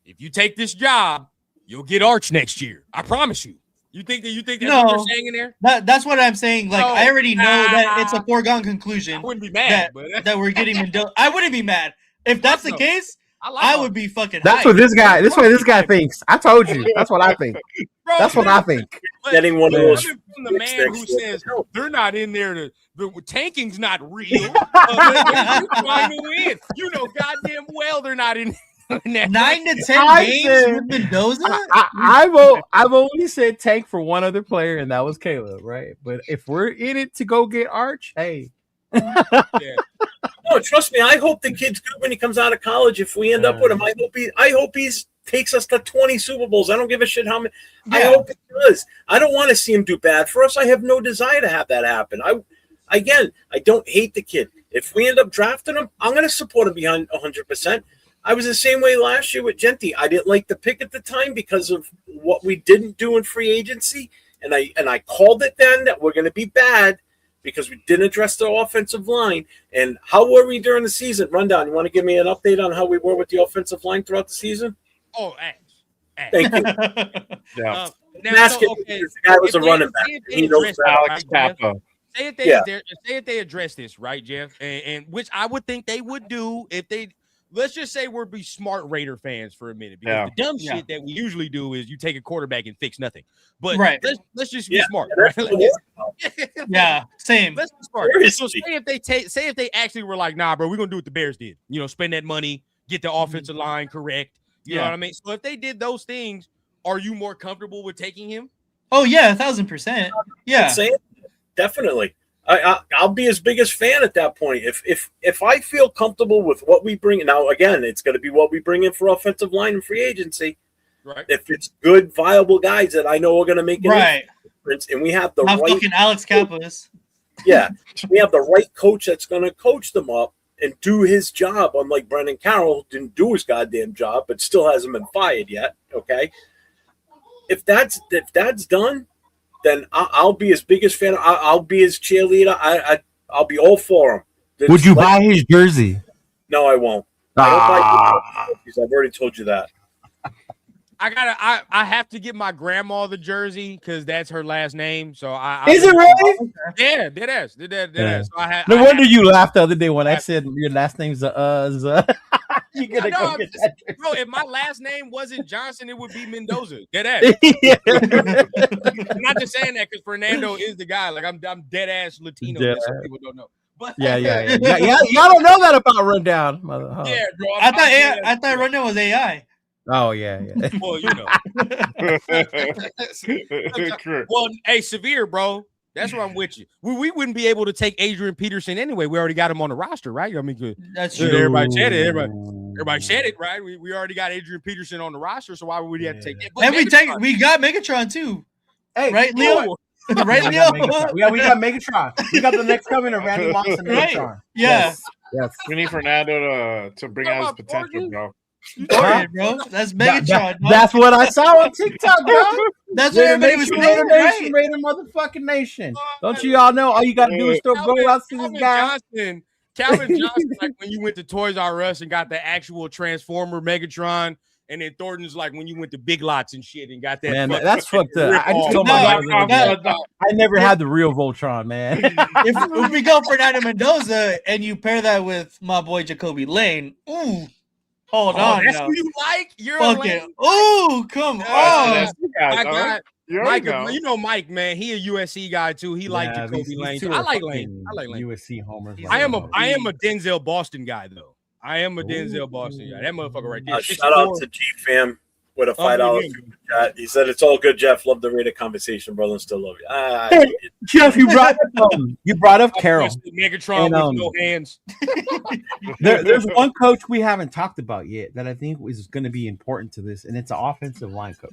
if you take this job, you'll get Arch next year. I promise you." You think that's what they're saying in there? That's what I'm saying. Like, I already know that it's a foregone conclusion. I wouldn't be mad that we're getting Mendoza. I wouldn't be mad if that's the case. I would be fucking. That's what this guy. This is what this guy thinks. I told you. That's what I think. Bro, that's what I think. Getting one of those from the man who says they're not in there the tanking's not real. They're trying to win. You know, goddamn well they're not in. 9 to 10 I games said- with Mendoza. I've only said tank for one other player, and that was Caleb, right? But if we're in it to go get Arch, hey. No, trust me. I hope the kid's good when he comes out of college. If we end up with him, I hope he's takes us to 20 Super Bowls. I don't give a shit how many. Yeah. I hope he does. I don't want to see him do bad for us. I have no desire to have that happen. I don't hate the kid. If we end up drafting him, I'm going to support him behind 100%. I was the same way last year with Genty. I didn't like the pick at the time because of what we didn't do in free agency, and I called it then that we're going to be bad because we didn't address the offensive line. And how were we during the season? Rundown. You want to give me an update on how we were with the offensive line throughout the season? Oh, thank you. Yeah. The guy was a running back. He knows Alex Papa. Say if they address this, right, Jeff, and which I would think they would do if they. Let's just say we're be smart Raider fans for a minute, because the dumb shit that we usually do is you take a quarterback and fix nothing. But let's just be smart. Yeah, same. Let's be smart. So say if they actually were like, nah, bro, we're gonna do what the Bears did. Spend that money, get the offensive line correct. You know what I mean? So if they did those things, are you more comfortable with taking him? Oh yeah, 1,000%. Yeah, definitely. I'll be his biggest fan at that point. If I feel comfortable with what we bring now, again, it's going to be what we bring in for offensive line and free agency. Right. If it's good, viable guys that I know are going to make a difference, and we have the right fucking Alex Kappas. Yeah, we have the right coach that's going to coach them up and do his job. Unlike Brendan Carroll, didn't do his goddamn job, but still hasn't been fired yet. Okay, if that's done, then I'll be his biggest fan. I'll be his cheerleader. I'll be all for him. Would you buy his jersey? No, I won't. I don't buy jerseys. I've already told you that. I have to get my grandma the jersey because that's her last name. So Is it really? Yeah, dead ass. So no wonder you laughed the other day when I said your last name's Z. You gotta go get that jersey. Bro, if my last name wasn't Johnson, it would be Mendoza. Dead ass. I'm not just saying that because Fernando is the guy. Like I'm dead ass Latino. That some people don't know. But yeah. Y'all don't know that about Rundown. Yeah, bro. I thought Rundown was AI. Oh yeah. Well, Well, hey, Severe, bro. That's where I'm with you. We wouldn't be able to take Adrian Peterson anyway. We already got him on the roster, right? I mean, that's true. Everybody said it. Everybody said it, right? We already got Adrian Peterson on the roster, so why would we have to take that? And we got Megatron too. Hey, right, Leo? Right, Leo? We got Megatron. We got the next coming of Randy Moss and Megatron. Yeah. Yes. We need Fernando to bring out his potential, bro. Bro, that's Megatron. That's what I saw on TikTok, bro. That's what everybody was saying, right? Raider motherfucking nation. Don't you all know? All you got to do is go out to this guy. Calvin Johnson, like when you went to Toys R Us and got the actual Transformer Megatron, and then Thornton's like when you went to Big Lots and shit and got that. Man, that's fucked up. I just told my brother I never had the real Voltron, man. if we go for Fernando Mendoza and you pair that with my boy Jacoby Lane, ooh. Hold on, that's who you like? You're fucking. Oh, come on! Mike, you know Mike, man. He a USC guy too. He liked Jacoby Lane. I like Lane. USC homers. I am a Denzel Boston guy though. I am a Denzel Boston guy. That motherfucker right there. Shout out to G Fam with a $5 super chat. He said it's all good, Jeff. Love the Raider conversation, brother. Still love you. Hey, Jeff, you brought up Carroll. Megatron with no hands. There's one coach we haven't talked about yet that I think is going to be important to this, and it's an offensive line coach.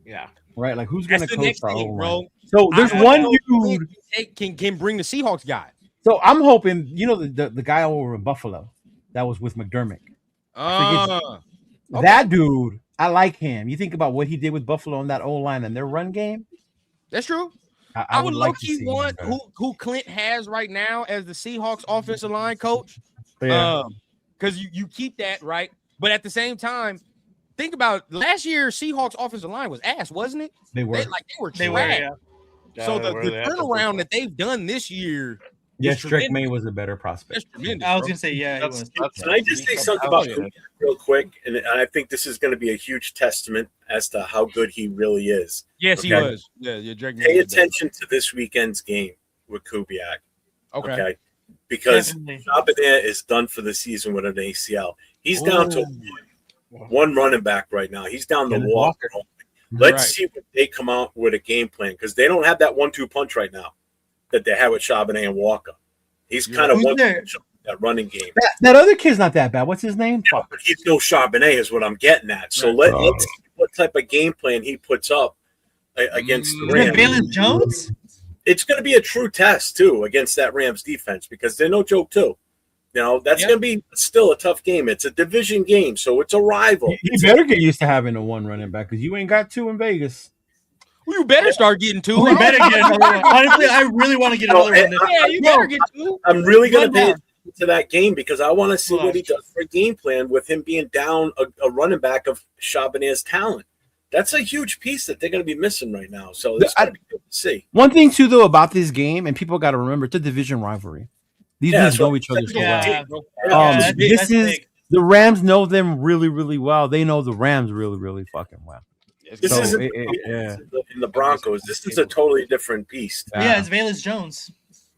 Yeah. Right? Like who's going to coach our thing, bro? So there's one dude can bring the Seahawks guy. So I'm hoping, the guy over in Buffalo that was with McDermott. That dude, I like him. You think about what he did with Buffalo on that O-line and their run game. That's true. I would low-key want who Clint has right now as the Seahawks offensive line coach. Yeah. Because you keep that, right? But at the same time, think about last year Seahawks offensive line was ass, wasn't it? They were. They were trash. So the turnaround that they've done this year. Yes, Drake May was a better prospect. That's tremendous. I was going to say, yeah, it was. Can I just say something about him real quick? And I think this is going to be a huge testament as to how good he really is. Yes, he was. Yeah, Drake May. Pay attention to this weekend's game with Kubiak. Okay. because Definitely. Charbonnet is done for the season with an ACL. He's down to one running back right now. He's down the Walker. Let's see what they come out with a game plan because they don't have that 1-2 punch right now that they have with Charbonnet and Walker. He's kind of one that running game. That other kid's not that bad. What's his name? Yeah, but he's no Charbonnet is what I'm getting at. So let's see what type of game plan he puts up against the Rams. Valence Jones? It's going to be a true test, too, against that Rams defense because they're no joke, too. You know, that's going to be still a tough game. It's a division game, so it's a rival. You better get used to having a one running back because you ain't got two in Vegas. Well, you better start getting two. You better get another one. Honestly, I really want to get another one. Yeah, you better get two. I'm really going to pay attention to that game because I want to see what he does for a game plan with him being down a running back of Charbonnet's talent. That's a huge piece that they're going to be missing right now. So this going to be good to see. One thing, too, though, about this game, and people got to remember, it's a division rivalry. These dudes know each other so well. The Rams know them really, really well. They know the Rams really, really fucking well. This isn't in the Broncos. This is a totally different beast. Yeah, it's Valence Jones,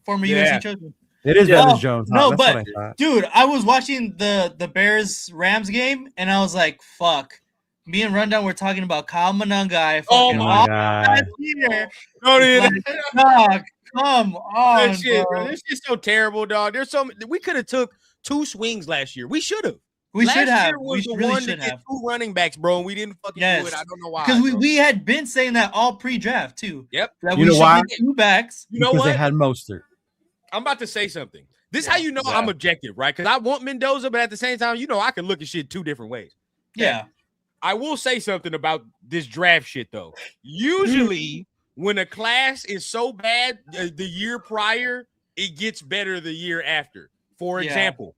former USC chosen. It is Valence Jones. No, but dude, I was watching the Bears Rams game, and I was like, "Fuck." Me and Rundown were talking about Kyle Monangai. Oh my god! Dog, come on, this shit, bro. This shit's so terrible, dog. There's so we could have took 2 swings last year. We should have. We should have. Year was the really one to get 2 running backs, bro, and we didn't fucking do it. I don't know why. Because we had been saying that all pre-draft too. Yep. That you know why? 2 backs. You know because what? They had Mostert. I'm about to say something. This is how you know I'm objective, right? Because I want Mendoza, but at the same time, you know I can look at shit 2 different ways. Yeah. I will say something about this draft shit, though. Usually, when a class is so bad the year prior, it gets better the year after. For example,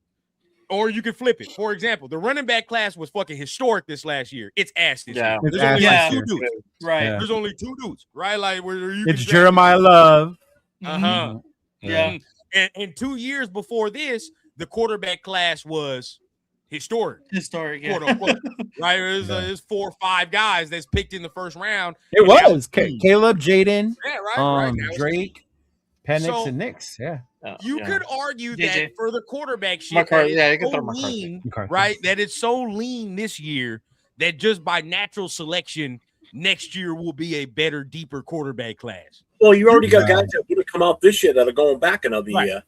or you can flip it. For example, the running back class was fucking historic this last year. It's ass this year. There's only 2 dudes. Right. There's only 2 dudes, right? Like where you it's Jeremiah Love. Uh-huh. Yeah. And 2 years before this, the quarterback class was historic, quote unquote. Right? There's 4 or 5 guys that's picked in the first round. It was Caleb, Jaden, right. Drake, Penix, and Nix. Yeah. You could argue that for the quarterback shit, McCarthy, that it's so lean, right? That it's so lean this year that just by natural selection, next year will be a better, deeper quarterback class. Well, you already got guys that would have come out this year that are going back another year.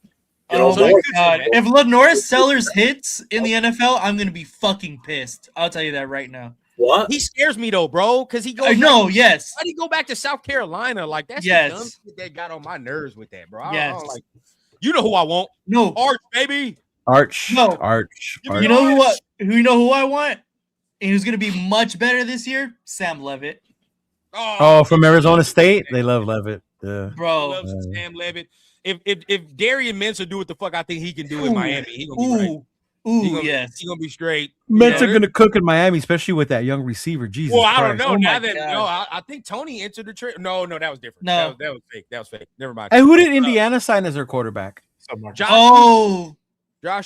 You know, my God. If Lenoir Sellers hits in the NFL, I'm gonna be fucking pissed. I'll tell you that right now. What? He scares me though, bro, because he goes. Why did he go back to South Carolina? Like that's the dumb shit that got on my nerves with that, bro. I don't like. You know who I want? No, Arch, baby. Arch. No, Arch. You know who? You know who I want? And who's gonna be much better this year? Sam Levitt. Oh, from Arizona State, they love Levitt. Yeah. Bro, loves Sam Levitt. If Darian Mensah do what the fuck I think he can do in Miami, he gonna be right. He's gonna be straight. Mensah gonna cook in Miami, especially with that young receiver. Jesus. Well, I don't Christ. know. I think Tony entered the trade. No, that was different. No, that was fake. That was fake. Never mind. And who did Indiana sign as their quarterback? Josh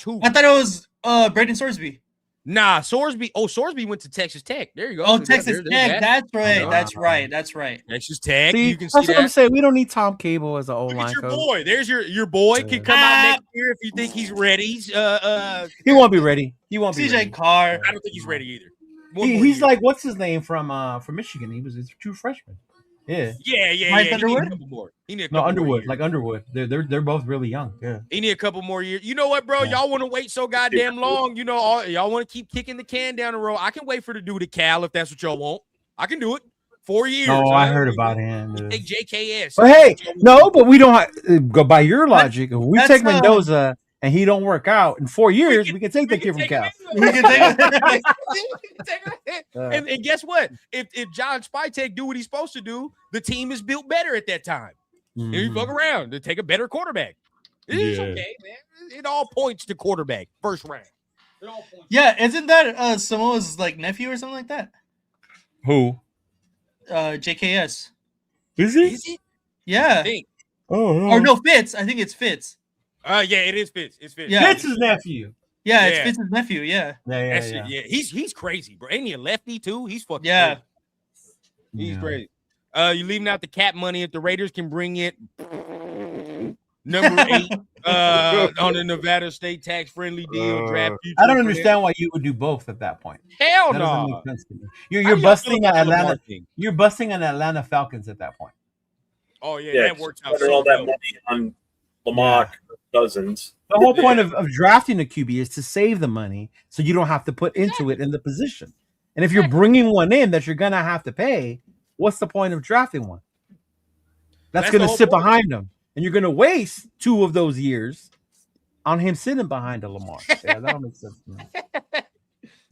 who? I thought it was Braden Sorsby. Nah, Sorsby. Oh, Sorsby went to Texas Tech. There you go. Oh, Texas Tech. That's right. Texas Tech. See, you can see that's what I'm saying. We don't need Tom Cable as an O-line coach. coach. Boy, there's your boy. Can come out next year if you think he's ready. He won't be ready. He won't be CJ ready. Carr. I don't think he's ready either. He's like, what's his name from Michigan? He was a true freshman. Yeah. Mike Underwood? He need a couple Underwood, like Underwood. They're both really young. Yeah. He need a couple more years. You know what, bro? Y'all want to wait so goddamn long. You know, y'all want to keep kicking the can down the road. I can wait for the dude at Cal if that's what y'all want. I can do it. 4 years. Oh, I heard about him. Take JKS. But hey, no, but we don't go by your logic. If we take Mendoza and he don't work out in 4 years, we can take the kid from Cal. We can take and guess what? If John Spytek do what he's supposed to do, the team is built better at that time. Mm-hmm. You fuck around to take a better quarterback. It's okay, man. It all points to quarterback first round. Yeah, isn't that Samoa's like nephew or something like that? Who? JKS. Is he? Yeah. Oh, or no, Fitz. I think it's Fitz. Yeah, it is Fitz. It's Fitz. Yeah. Fitz's nephew. Yeah, it's Fitz's nephew. Yeah. Yeah. He's crazy, bro. Ain't he a lefty too? He's fucking crazy. He's crazy. You leaving out the cap money if the Raiders can bring it number 8 on the Nevada state tax-friendly deal, draft future. I don't understand why you would do both at that point. Hell That doesn't make no. sense to me. How You're do y'all feel busting about at the Lamar Atlanta. thing? You're busting on Atlanta Falcons at that point. Oh yeah, Yeah, that works out spending so all that well. money on Lamar Cousins. The whole point of drafting a QB is to save the money so you don't have to put into it in the position. And if you're bringing one in that you're going to have to pay, what's the point of drafting one? That's going the to whole sit point. behind him. And you're going to waste 2 of those years on him sitting behind a Lamar. Yeah, that don't make sense to me.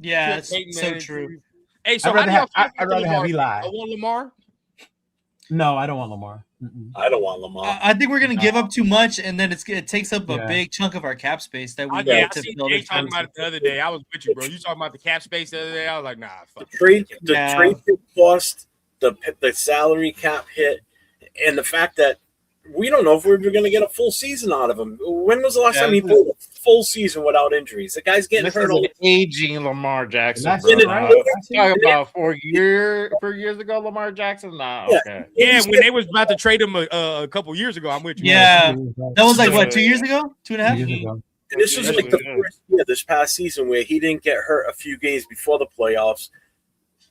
Yeah, Shit, it's Peyton so Manning, true. too. Hey, so I'd how rather do y'all have- feel I'd about the rather have Lamar Eli. thing? I want Lamar. No, I don't want Lamar. Mm-mm. I don't want Lamar. I think we're gonna give up too much, and then it takes up a Yeah. big chunk of our cap space that we I need to seen fill. Jay talking about it the other day. I was with you, bro. You talking about the cap space the other day? I was like, nah, fuck. The Yeah. trade cost, the salary cap hit, and the fact that we don't know if we're going to get a full season out of him. When was the last time he played a full season without injuries? The guy's getting This hurt is all an aging Lamar Jackson. That's Bro. right. Talking about 4 years ago, Lamar Jackson. Nah, Yeah. okay. Yeah, when they was about to trade him a couple years ago, I'm with you. Yeah, that was like what, 2 years ago, 2.5 Years years. ago. And this was like the first year this past season where he didn't get hurt a few games before the playoffs.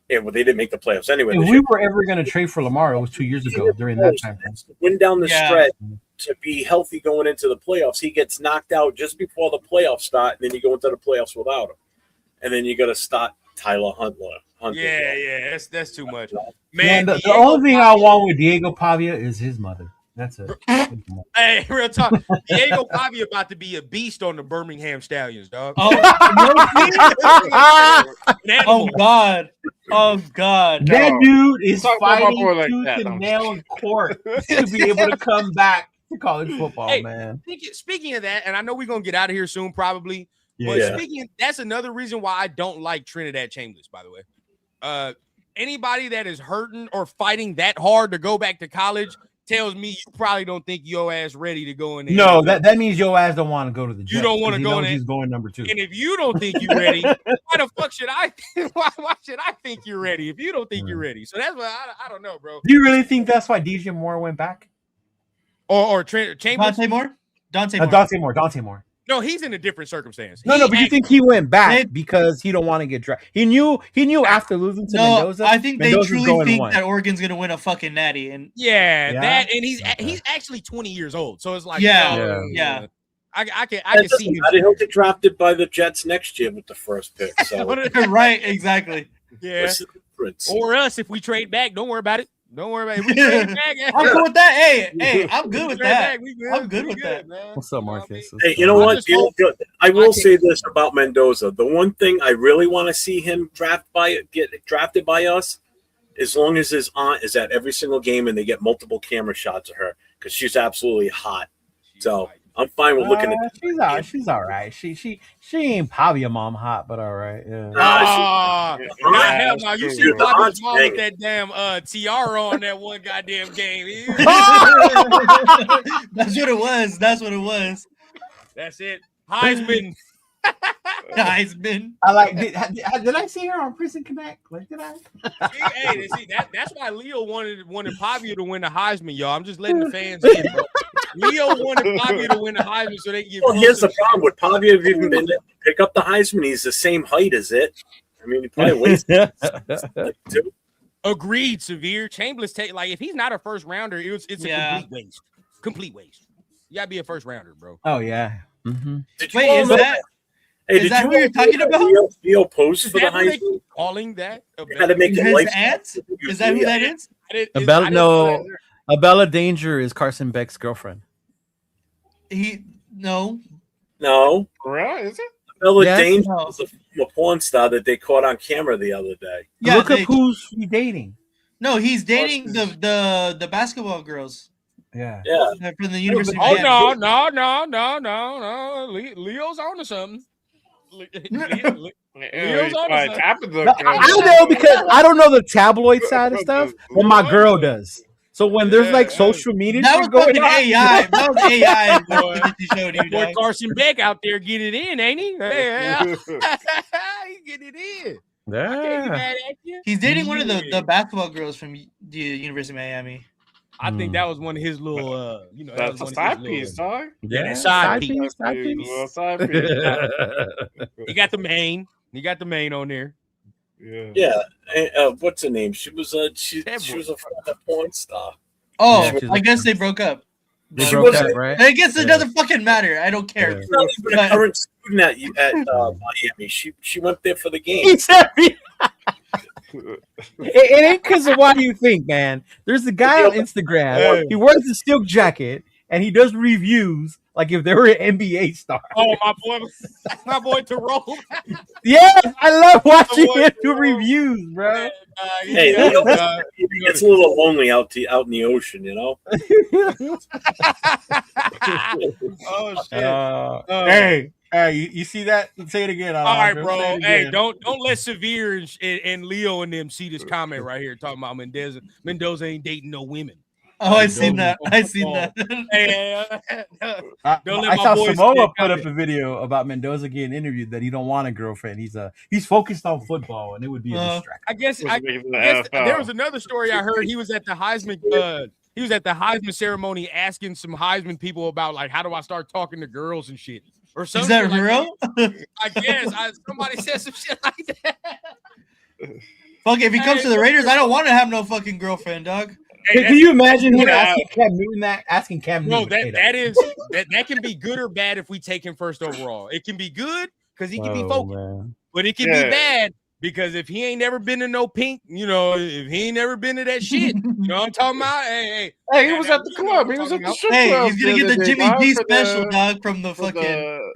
Yeah, well, they didn't make the playoffs anyway. If this we year. were ever going to trade for Lamar, it was 2 years ago during that time frame. Win down the Yeah. stretch to be healthy going into the playoffs. He gets knocked out just before the playoffs start, and then you go into the playoffs without him. And then you got to start Tyler Hunter. Yeah, that's too much. Man, Man, the Diego only thing I Pavia- want with Diego Pavia is his mother. That's it. Hey, real talk. Diego Pavia about to be a beast on the Birmingham Stallions, dog. Oh, An oh animal. God, oh God. That dude is Talk about my fighting boy like tooth that. and I'm nail in court to be able to come back to college football, Hey, man. Speaking of that, and I know we're gonna get out of here soon, probably. Yeah. But Yeah. that's another reason why I don't like Trinidad Chambers, by the way. Anybody that is hurting or fighting that hard to go back to college tells me you probably don't think your ass ready to go in there. No, that means your ass don't want to go to the Jets. don't wanna 'cause he go knows there. He's going number 2. And if you don't think you're ready, why the fuck should I? Why should I think you're ready if you don't think you're ready? So that's why I don't know, bro. Do you really think that's why DJ Moore went back? Or Chambers? Dante Moore. Dante Moore. No, he's in a different circumstance. No, but you think he went back They- because he don't want to get drafted? He knew after losing to No, Mendoza. I think they Mendoza's truly going think one. that Oregon's gonna win a fucking natty, and Yeah, Yeah? that, and he's Okay. actually 20 years old, so it's like, Yeah. yeah. I can That see doesn't him. matter. He'll get drafted by the Jets next year with the first pick. So right, exactly. Yeah, what's the difference? or us if we trade back. Don't worry about it. Don't worry about it. If we trade back, I'm good with that. Hey, I'm we good with trade that. back, we good. I'm good We with that. man. What's up, You know what I Marcus? mean? Hey, you know I what? just hope- I will I say this about Mendoza. The one thing I really want to see him get drafted by us, as long as his aunt is at every single game and they get multiple camera shots of her, because she's absolutely hot. So I'm fine with looking at. She's all right. She ain't Pavia mom hot, but all right. Yeah. Ah, nah, hell that's no. You true. see Dude, the Bobby's aunt's mom with banging. that damn tiara on that one goddamn game. That's what it was. That's what it was. That's it. Heisman. Heisman. I like. Did I see her on Prison Connect? Like, did I? See, that's why Leo wanted Pavia to win the Heisman, y'all. I'm just letting the fans in, bro. Leo wanted Pavia to win the Heisman so they can get. Well, here's the closer. problem with Pavia. Have even been to pick up the Heisman? He's the same height as it. I mean, he probably weighs too. Agreed, Severe. Chambliss like if he's not a first rounder, it's a Yeah. complete waste. Complete waste. You gotta be a first rounder, bro. Oh yeah. Mm-hmm. Did you Wait, all is know that? Hey, is did that you who you're all know talking that about? Leo posed Is for the that what they Heisman. calling that? They had to make it His life. aunt? Is that who that is? Abella, no, Abella Danger is Carson Beck's girlfriend. No. No, Right? Is it? Bella Yes. Danger No. was a porn star that they caught on camera the other day. Yeah, Look up who's she dating. No, he's dating the basketball girls Yeah. Yeah, from the University Oh of Miami. no. Leo's on to something. Leo's on to something. Tapping the I know because I don't know the tabloid side of stuff, but my girl does. So when there's like social media That shit was going fucking on, AI. That was AI. Boy. What she showed you, Boy, dog. Carson Beck out there getting it in, ain't he? Hey, he getting it in. I can't be yeah. mad at you. He's dating one of the Yeah. basketball girls from the University of Miami. I think that was one of his little, That's a side piece, dog. Yeah, that side piece. Side piece. He got the main. He got the main on there. Yeah. What's her name? She was she was a porn star. Oh, Yeah, I guess they broke up. They broke up, right? I guess it doesn't fucking matter. I don't care. She's not even a current student at Miami. She went there for the game. It ain't because of why you think, man. There's a guy on Instagram. He wears a silk jacket and he does reviews like if they were an NBA star. Oh, my boy Terrell. Yeah, I love watching him do reviews, bro. Hey, it's a little lonely out in the ocean, you know. Oh shit! Hey, you see that? Say it again. All right, bro. Hey, don't let Severe and Leo and them see this comment right here talking about Mendoza. Mendoza ain't dating no women. Oh, I seen that. I seen that. Hey, don't let I my saw boys Samoa get put up a video about Mendoza getting interviewed that he don't want a girlfriend. He's focused on football, and it would be a distraction. I guess there was another story I heard. He was at the Heisman. He was at the Heisman ceremony asking some Heisman people about like how do I start talking to girls and shit. Or something. Is that real? I guess somebody said some shit like that. Fuck, if he comes to the Raiders, I don't want to have no fucking girlfriend, dog. Hey, can you imagine him asking Cam Newton? No, that can be good or bad if we take him first overall. It can be good because he can be focused, but it can be bad because if he ain't never been to no pink, if he ain't never been to that shit, you know what I'm talking about? Hey, he was at the club. He was at the strip club. Hey, he's gonna get the Jimmy G special, dog, from the fucking.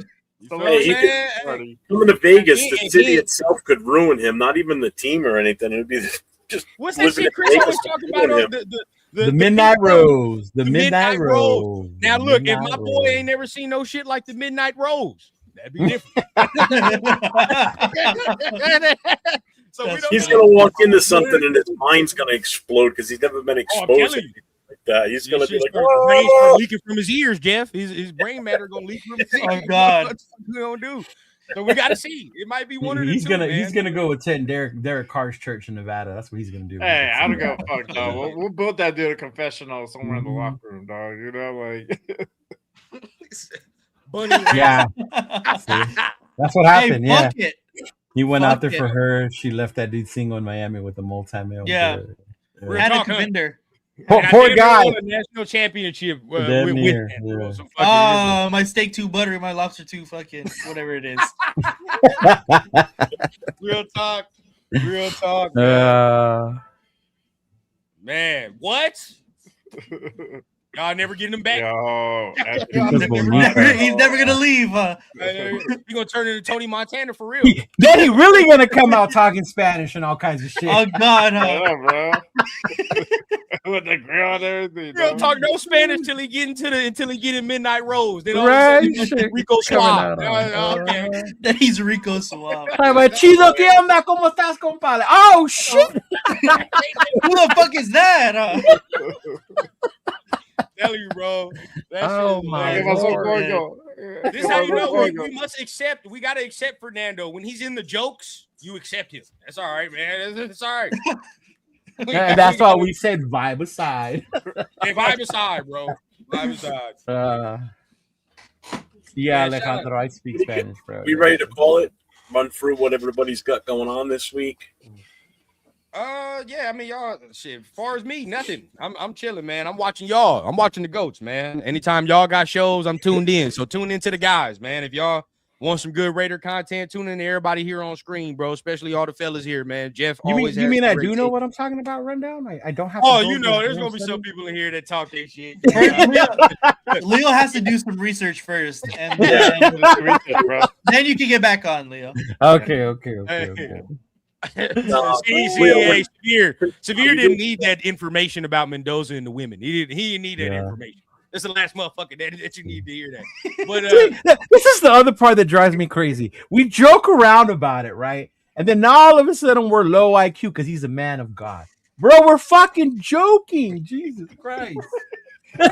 Coming to Vegas, the city itself could ruin him. Not even the team or anything. It would be just. What's that shit Chris always talking about? The Midnight Rose. The Midnight Rose. Now look, if my boy ain't never seen no shit like the Midnight Rose, that'd be different. So he's gonna walk into something and his mind's gonna explode because he's never been exposed to anything like that. He's gonna be like, "Oh, leaking from his ears, Jeff. His brain matter gonna leak from his ears." Oh God, what we gonna do? So we gotta see. It might be one of the two. He's gonna go attend Derek Carr's church in Nevada. That's what he's gonna do. Hey, I don't go fuck dog. We'll build that dude a confessional somewhere in the locker room, dog. You know, like. Bunny. Yeah, that's what happened. Hey, fuck it. He went out there for her. She left that dude single in Miami with a multi-mil. Yeah. Had a contender. Poor guy. A national championship with yeah. Oh, my steak too buttery, my lobster too fucking whatever it is. Real talk. Man, what? Y'all never getting him back. Yo, he's never gonna leave. You gonna turn into Tony Montana for real? Then he really gonna come out talking Spanish and all kinds of shit. Oh God, yeah, bro. With the grill and everything. You don't talk no Spanish until he get in Midnight Rose. Then all right, of a sudden, he's Rico Suave. Okay. Then he's Rico Suave. Chido, ¿qué onda? ¿Cómo estás, compadre? Oh shit! Who the fuck is that? Tell you, bro. Oh my God. This is how you know we must accept. We gotta accept Fernando when he's in the jokes. You accept him. That's all right, man. It's all right. And that's why we said vibe aside. Hey, vibe aside, bro. Vibe aside. Yeah, Alejandro, I speak Spanish, bro. We ready to call it? Run through what everybody's got going on this week. Yeah, I mean, y'all, shit, as far as me, nothing. I'm chilling, man. I'm watching y'all. I'm watching the GOATs, man. Anytime y'all got shows, I'm tuned in. So tune into the guys, man. If y'all want some good Raider content, tune in to everybody here on screen, bro, especially all the fellas here, man. Jeff You mean I do know what I'm talking about, Rundown? I don't have to there's going to be some people in here that talk their shit. Leo has to do some research first, and then you can get back on, Leo. Okay. Severe didn't need that information about Mendoza and the women. He didn't need that information. That's the last motherfucker that you need to hear that. But this is the other part that drives me crazy. We joke around about it, right? And then now all of a sudden we're low IQ because he's a man of God. Bro, we're fucking joking. Jesus Christ. You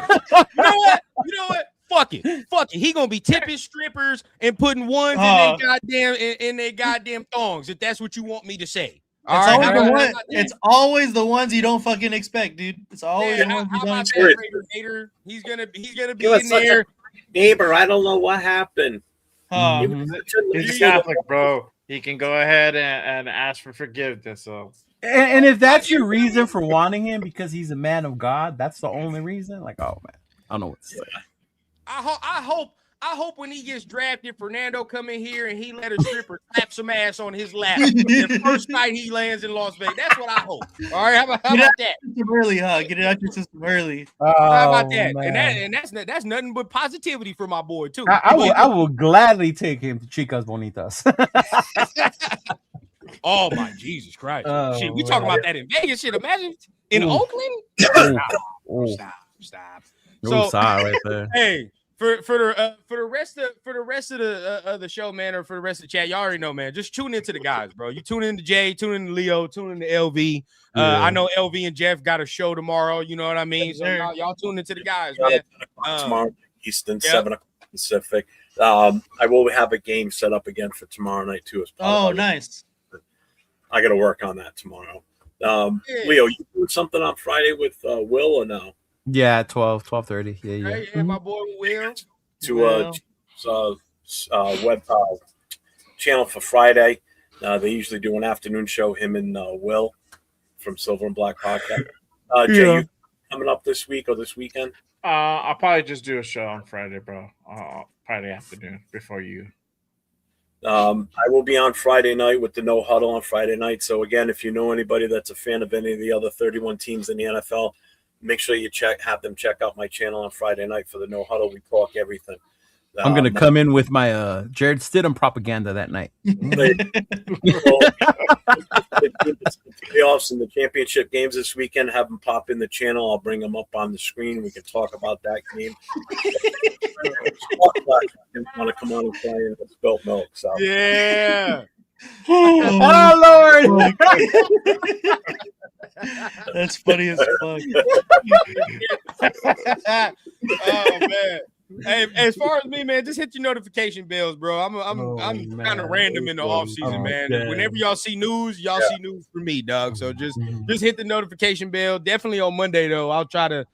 know what? Fuck it. He gonna be tipping strippers and putting ones in their goddamn thongs, if that's what you want me to say. It's always the ones you don't fucking expect, dude. It's always the ones you don't expect. He's gonna be in there. Neighbor, I don't know what happened. He's Catholic, bro. He can go ahead and ask for forgiveness. So, and if that's your reason for wanting him because he's a man of God, that's the only reason. Like, oh man, I don't know what to say. I hope when he gets drafted, Fernando come in here and he let a stripper slap some ass on his lap the first night he lands in Las Vegas. That's what I hope. All right, how about that? Early, huh? Get it out your system early. How about that? And that's nothing but positivity for my boy too. I will gladly take him to Chicas Bonitas. Oh my Jesus Christ! Shit, we talking about that in Vegas. Shit, imagine in Oakland. Stop. So right there. Hey. For the rest of the show, man, or for the rest of the chat, y'all already know, man. Just tune into the guys, bro. You tune in to Jay, tune in to Leo, tune in to LV. I know LV and Jeff got a show tomorrow. You know what I mean? So y'all tune into the guys, man. Tomorrow Eastern, 7 o'clock Pacific. I will have a game set up again for tomorrow night too. Nice. I got to work on that tomorrow. Leo, you doing something on Friday with Will or no? Yeah, 12:30. Yeah. Yeah, my boy Will. To web channel for Friday. They usually do an afternoon show, him and Will from Silver and Black Podcast. Jay, you coming up this week or this weekend? I'll probably just do a show on Friday, bro. Friday afternoon before you. I will be on Friday night with the No Huddle on Friday night. So again, if you know anybody that's a fan of any of the other 31 teams in the NFL, make sure you have them check out my channel on Friday night for the No Huddle. We talk everything. I'm gonna come in with my Jared Stidham propaganda that night. Playoffs and the championship games this weekend. Have them pop in the channel. I'll bring them up on the screen. We can talk about that game. Want to come on and play in spilt milk? So yeah. Oh Lord. That's funny as fuck. Oh man. Hey, as far as me, man, just hit your notification bells, bro. I'm kind of random in the off season, man. Whenever y'all see news, see news for me, dog. So just hit the notification bell. Definitely on Monday though, I'll try to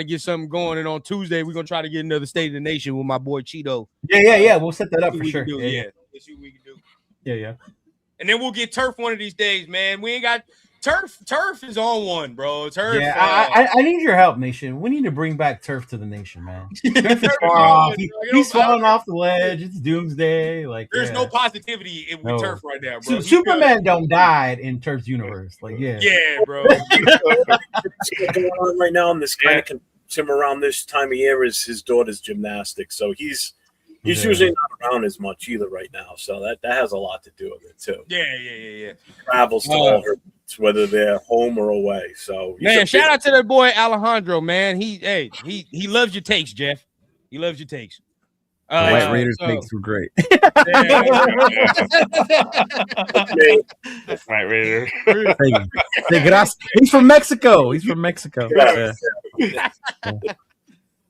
get something going, and on Tuesday we're gonna try to get another State of the Nation with my boy Cheeto. Yeah. We'll set that up for sure. Let's see what we can do. Yeah. And then we'll get turf one of these days, man. We ain't got turf. Turf is on one, bro. Turf. Yeah, I need your help, Nation. We need to bring back turf to the nation, man. Turf is far off. He's falling off the ledge. It's doomsday. Like there's no positivity with turf right now, bro. Superman don't died in turf's universe. Like yeah, bro. What's going on right now in this kind of him around this time of year is his daughter's gymnastics, so he's usually not around as much either right now. So that has a lot to do with it too. Yeah. He travels to all her, whether they're home or away. So man, shout out to that boy Alejandro, man. He loves your takes, Jeff. He loves your takes. White Raiders takes were great. White Raider. He's from Mexico.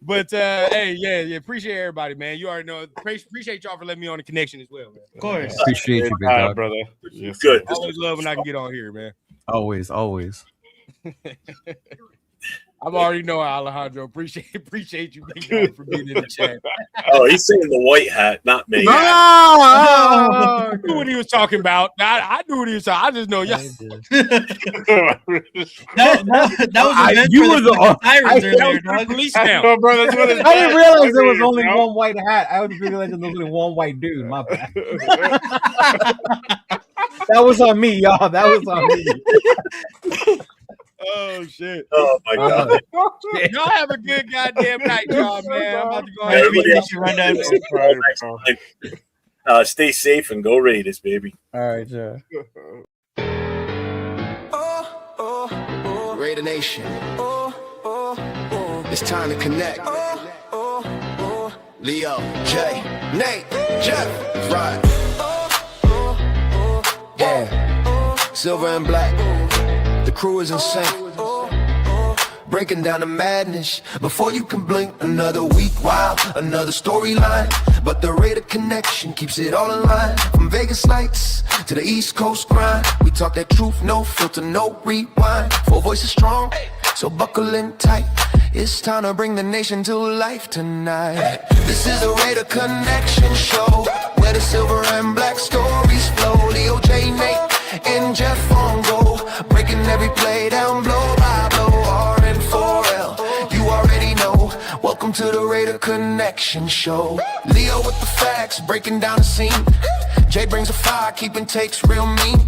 But hey, appreciate everybody, man. You already know. Appreciate y'all for letting me on the connection as well, man. Of course. Appreciate you, big dog. Brother. Yes, good. Always love when I can get on here, man. Always. I'm already know Alejandro. Appreciate you for being in the chat. Oh, he's saying the white hat, not me. I knew what he was talking about. I knew what he was talking. I just know y'all. That was you were the police now. I didn't realize there was only one white hat. I was realizing there was only one white dude. My bad. That was on me, y'all. That was on me. Oh shit! Oh my god! Y'all have a good goddamn night, y'all, man. I'm about to go ahead and stay safe and go Raiders, baby. All right, yeah. Raider Nation. It's time to connect. Leo, Jay, Nate, Jeff, right? Yeah, silver and black. The crew is insane. breaking down the madness. Before you can blink, another week wild, another storyline. But the Raider connection keeps it all in line. From Vegas lights to the East Coast grind, we talk that truth, no filter, no rewind. Four voices strong, so buckle in tight. It's time to bring the nation to life tonight. This is the Raider Connection Show, where the silver and black stories flow. Leo, J, Nate, and Jeff on go, breaking every play down blow by blow. R and 4L, you already know. Welcome to the Raider Connection Show. Leo with the facts, breaking down the scene. Jay brings a fire, keeping takes real mean.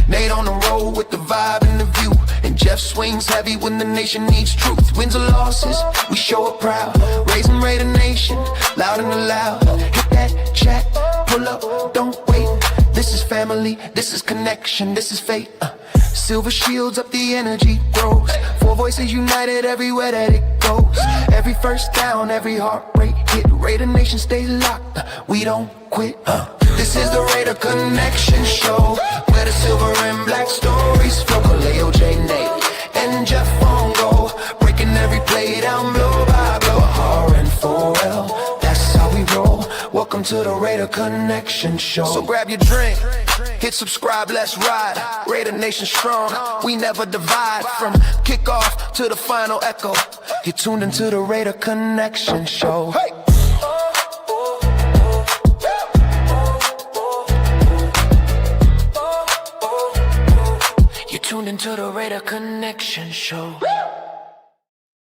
Nate on the road with the vibe and the view. And Jeff swings heavy when the nation needs truth. Wins or losses, we show up proud. Raising Raider Nation, loud and loud. Hit that chat, pull up, don't wait. This is family, this is connection, this is fate. Silver shields up, the energy grows. Four voices united everywhere that it goes. Every first down, every heartbreak hit. Raider Nation stay locked, we don't quit. This is the Raider Connection Show, where the silver and black stories flow. Leo, J, Nate, and Jeff on go, breaking every play down blow by blow. R and 4L, that's how we roll. Welcome to the Raider Connection Show. So grab your drink, hit subscribe, let's ride. Raider Nation strong, we never divide. From kickoff to the final echo, you're tuned into the Raider Connection Show. Hey! You're tuned into the Raider Connection Show.